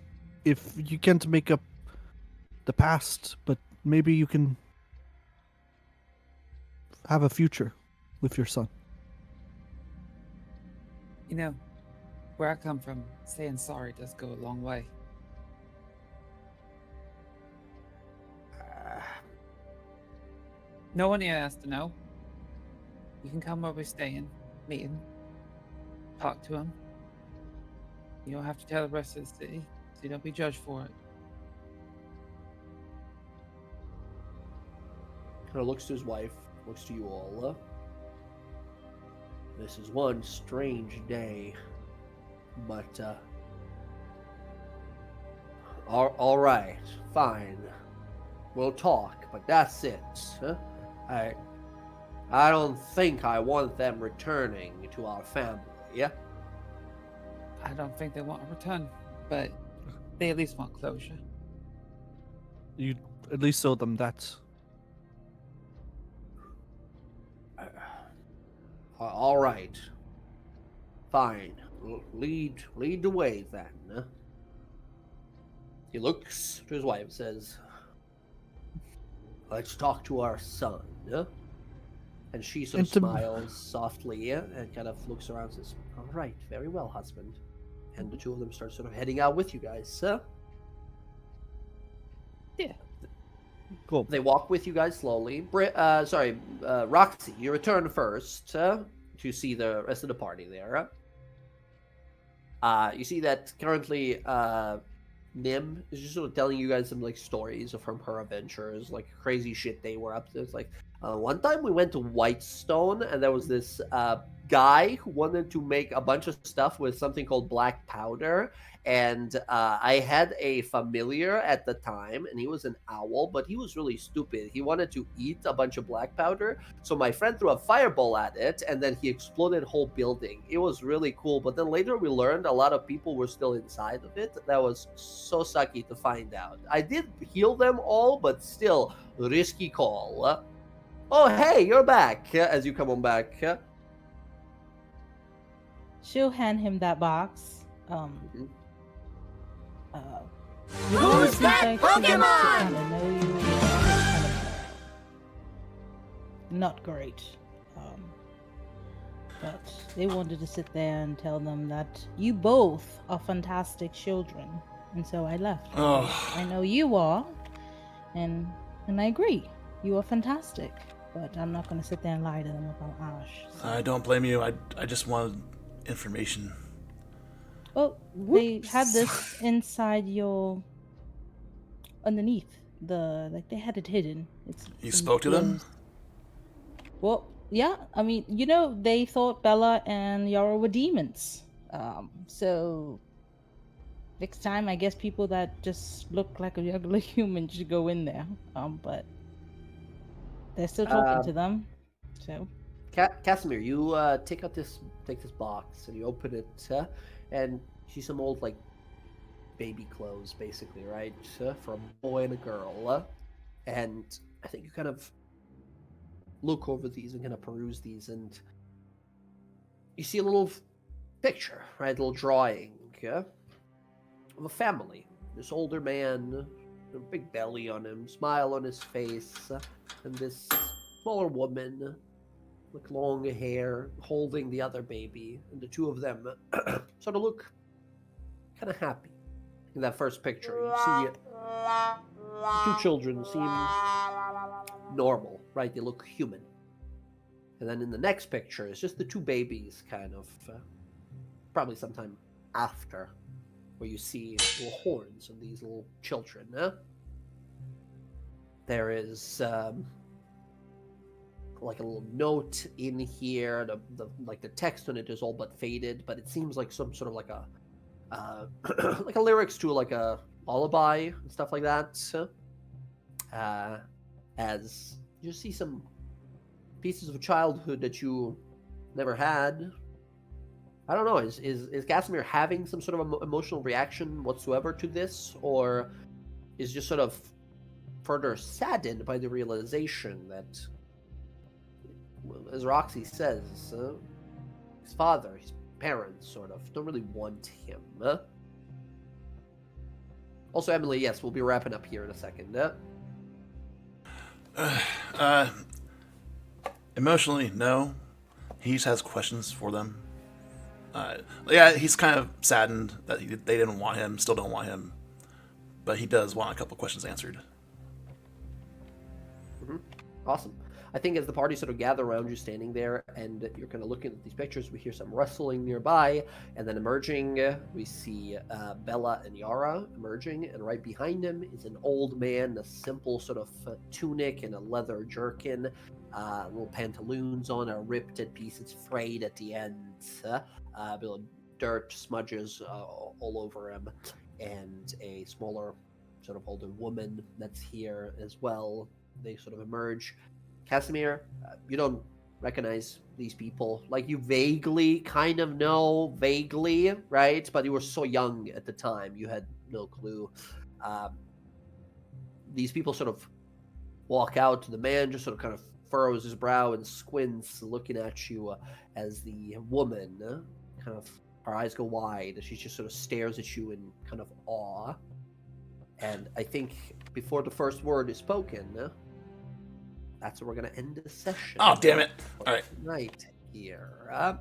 if you can't make up the past, but maybe you can have a future with your son? You know, where I come from, saying sorry does go a long way. No one here has to know. You can come where we're staying, meet him, talk to him. You don't have to tell the rest of the city, so you don't be judged for it. Kind of looks to his wife, looks to you all. This is one strange day, but all right, fine. We'll talk, but that's it. Huh? I don't think I want them returning to our family. Yeah. I don't think they want a return, but they at least want closure. You at least show them that. All right. Fine. Lead the way then. He looks to his wife and says, "Let's talk to our son." And she sort of smiles softly and kind of looks around and says, "All right, very well, husband." And the two of them start sort of heading out with you guys. Yeah. Cool. They walk with you guys slowly. Roxy, you return first to see the rest of the party there. You see that currently Nim is just sort of telling you guys some like stories from her adventures, like crazy shit they were up to. It's like one time we went to Whitestone and there was this guy who wanted to make a bunch of stuff with something called black powder. And I had a familiar at the time, and he was an owl, but he was really stupid. He wanted to eat a bunch of black powder, so my friend threw a fireball at it, and then he exploded the whole building. It was really cool, but then later we learned a lot of people were still inside of it. That was so sucky to find out. I did heal them all, but still, risky call. Oh, hey, you're back, as you come on back. She'll hand him that box. Who's that Pokemon? Not great. But they wanted to sit there and tell them that you both are fantastic children. And so I left. Oh. I know you are. And I agree. You are fantastic. But I'm not going to sit there and lie to them about Ash. So. I don't blame you. I just wanted information. Well, they had this inside underneath they had it hidden. You spoke to them? Well, yeah. I mean, they thought Bella and Yara were demons. So next time, I guess people that just look like a regular human should go in there. But they're still talking to them. So, Casimir, you take this box and you open it, and see some old like baby clothes, basically, right, for a boy and a girl. And I think you kind of look over these and kind of peruse these, and you see a little picture, right, a little drawing of a family. This older man, a big belly on him, smile on his face, and this smaller woman with long hair holding the other baby, and the two of them sort of look kind of happy. In that first picture, you see two children seem normal, right? They look human. And then in the next picture, it's just the two babies, kind of, probably sometime after, where you see little horns of these little children. There is like a little note in here. The text on it is all but faded, but it seems like some sort of like a like a lyrics to like a lullaby and stuff like that. As you see some pieces of childhood that you never had. I don't know. Is Casimir having some sort of emotional reaction whatsoever to this, or is just sort of further saddened by the realization that, as Roxy says, his father, his parents, sort of don't really want him. Also, Emily, yes, we'll be wrapping up here in a second. Emotionally, no. He just has questions for them. Yeah, he's kind of saddened that they didn't want him, still don't want him, but he does want a couple questions answered. Awesome. I think as the party sort of gather around you standing there and you're kind of looking at these pictures, we hear some rustling nearby, and then emerging, we see Bella and Yara emerging, and right behind him is an old man, a simple sort of tunic and a leather jerkin, little pantaloons on, a ripped piece, it's frayed at the ends, a bit of dirt smudges all over him, and a smaller sort of older woman that's here as well. They sort of emerge. Casimir, you don't recognize these people. Like, you vaguely kind of know, vaguely, right? But you were so young at the time, you had no clue. These people sort of walk out. The man just sort of kind of furrows his brow and squints, looking at you as the woman, kind of, her eyes go wide. She just sort of stares at you in kind of awe. And I think before the first word is spoken, that's where we're going to end the session. Oh, damn it. All right. Right here.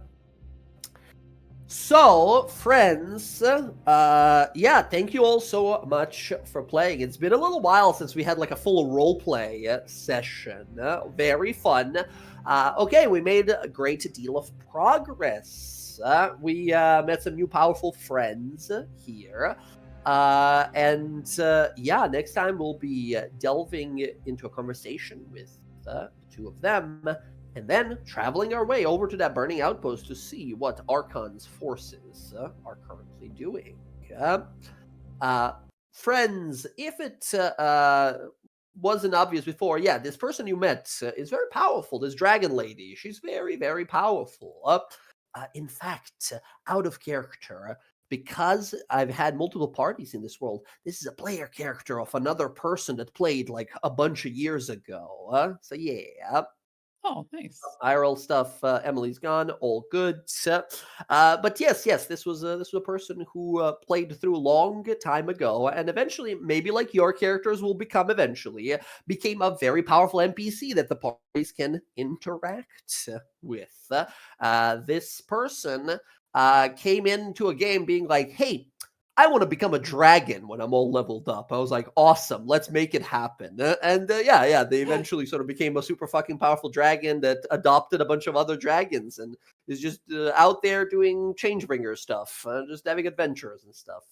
So, friends, thank you all so much for playing. It's been a little while since we had like a full roleplay session. Very fun. Okay, we made a great deal of progress. We met some new powerful friends here. Next time we'll be delving into a conversation with the two of them, and then traveling our way over to that burning outpost to see what Archon's forces are currently doing. Friends, if it wasn't obvious before, this person you met is very powerful. This dragon lady, she's very, very powerful. In fact, out of character, because I've had multiple parties in this world, this is a player character of another person that played like a bunch of years ago. So yeah. Oh, nice. IRL stuff. Emily's gone. All good. But yes, this was a person who played through a long time ago, and eventually, maybe like your characters will become eventually, became a very powerful NPC that the parties can interact with. This person came into a game being like, hey, I want to become a dragon when I'm all leveled up. I was like, awesome, let's make it happen. They eventually sort of became a super fucking powerful dragon that adopted a bunch of other dragons and is just out there doing Changebringer stuff, just having adventures and stuff.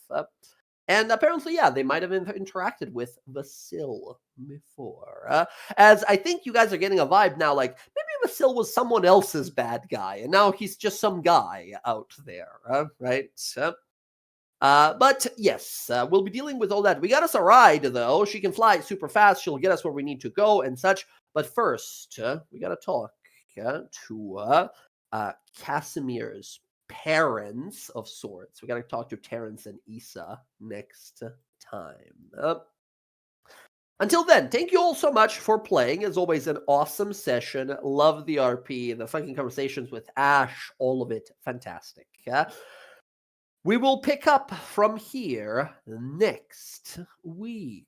And apparently, they might have interacted with Vasil before. As I think you guys are getting a vibe now, like, maybe Vasil was someone else's bad guy, and now he's just some guy out there, right? But yes, we'll be dealing with all that. We got us a ride, though. She can fly super fast. She'll get us where we need to go and such. But first, we got to talk to Casimir's parents of sorts. We got to talk to Terrence and Issa next time. Until then, thank you all so much for playing. As always, an awesome session. Love the RP, the fucking conversations with Ash, all of it fantastic. We will pick up from here next week.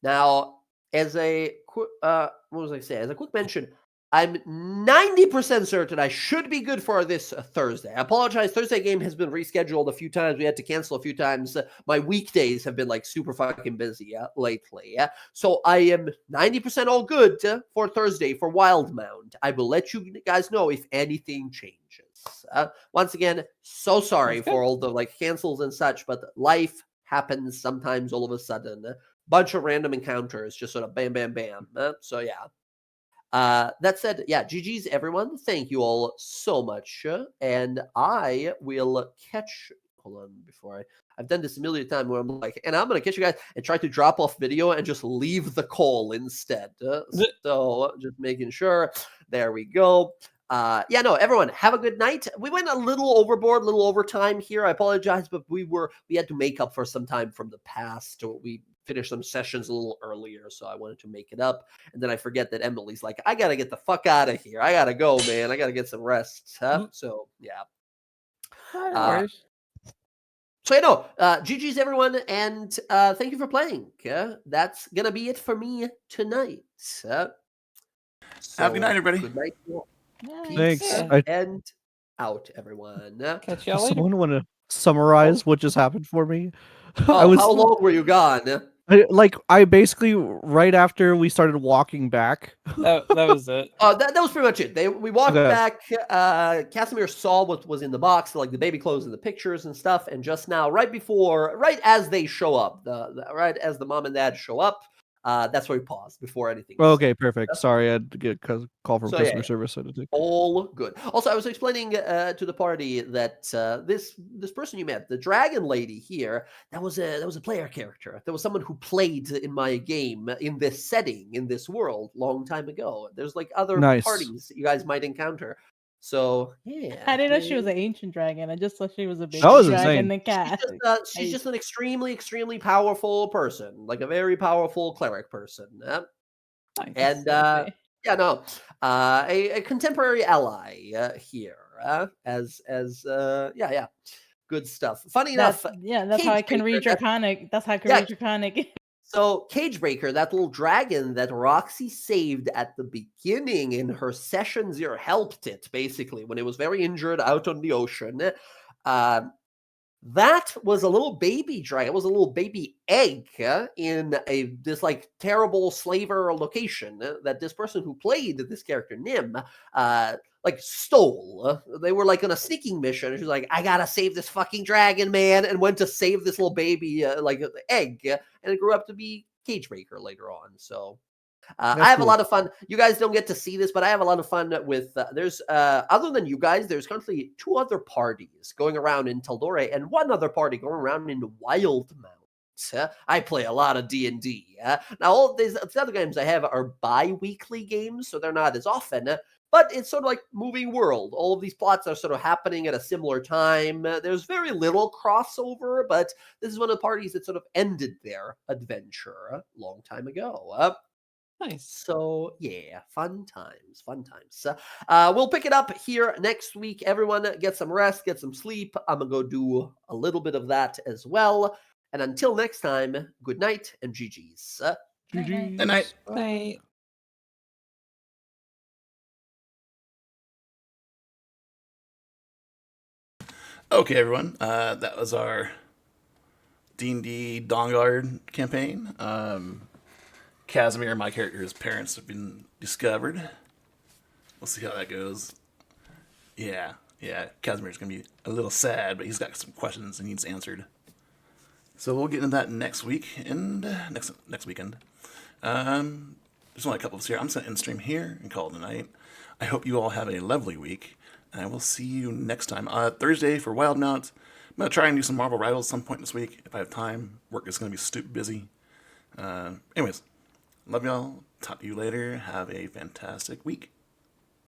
Now, as a As a quick mention, I'm 90% certain I should be good for this Thursday. I apologize. Thursday game has been rescheduled a few times. We had to cancel a few times. My weekdays have been like super fucking busy lately. So I am 90% all good for Thursday for Wildmount. I will let you guys know if anything changes. Once again, so sorry for all the like cancels and such, but life happens sometimes all of a sudden. Bunch of random encounters, just sort of bam, bam, bam. So yeah. That said, GG's everyone. Thank you all so much. And I will catch hold on before I've done this a million times where I'm like, and I'm gonna catch you guys and try to drop off video and just leave the call instead. So just making sure. There we go. Yeah, no, everyone, have a good night. We went a little overboard, a little overtime here. I apologize, but we had to make up for some time from the past. We finished some sessions a little earlier, so I wanted to make it up. And then I forget that Emily's like, I gotta get the fuck out of here. I gotta go, man. I gotta get some rest. So yeah. So you know, GG's everyone, and thank you for playing. That's gonna be it for me tonight. Have a good night, everybody. Good night. Thanks. Peace and out, everyone. Catch y'all later. Someone want to summarize what just happened for me? Oh, how long were you gone? I basically right after we started walking back. That was it. That was pretty much it. We walked back. Casimir saw what was in the box, like the baby clothes and the pictures and stuff. And just now, right as they show up, right as the mom and dad show up, that's where we paused before anything. Okay, perfect. Sorry, I had to get a call from customer service. So all good. Also, I was explaining to the party that this person you met, the dragon lady here, that was a player character. There was someone who played in my game in this setting, in this world, long time ago. There's like other parties that you guys might encounter. So yeah, I didn't know she was an ancient dragon. I just thought she was a big That was dragon. insane. She's just an extremely, extremely powerful person, like a very powerful cleric person. Nice. And a contemporary ally here. Good stuff. Funny enough, that's how I can read Draconic. That's how I can read Draconic. So, Cagebreaker, that little dragon that Roxy saved at the beginning in her session 0, helped it, basically, when it was very injured out on the ocean. That was a little baby dragon. It was a little baby egg in this, like, terrible slaver location that this person who played this character, Nim, stole. They were like on a sneaking mission. She was like, I gotta save this fucking dragon, man, and went to save this little baby egg, and it grew up to be Cagebreaker later on. So I have a lot of fun. You guys don't get to see this, but I have a lot of fun with there's other than you guys, there's currently 2 other parties going around in Taldore and 1 other party going around in Wildmount. I play a lot of D&D. Now all these other games I have are bi-weekly games, so they're not as often. But it's sort of like moving world. All of these plots are sort of happening at a similar time. There's very little crossover, but this is one of the parties that sort of ended their adventure a long time ago. Nice. So, yeah, fun times. We'll pick it up here next week. Everyone get some rest, get some sleep. I'm going to go do a little bit of that as well. And until next time, good night and GG's. GG. Good night. Bye. Okay, everyone. That was our D&D DawnGuard campaign. Casimir, my character's parents, have been discovered. We'll see how that goes. Yeah. Casimir's going to be a little sad, but he's got some questions and needs answered. So we'll get into that next week and next weekend. There's only a couple of us here. I'm just going to end stream here and call it a night. I hope you all have a lovely week. And I will see you next time. Thursday for Wildmount. I'm going to try and do some Marvel Rivals at some point this week if I have time. Work is going to be stupid busy. Anyways, love y'all. Talk to you later. Have a fantastic week.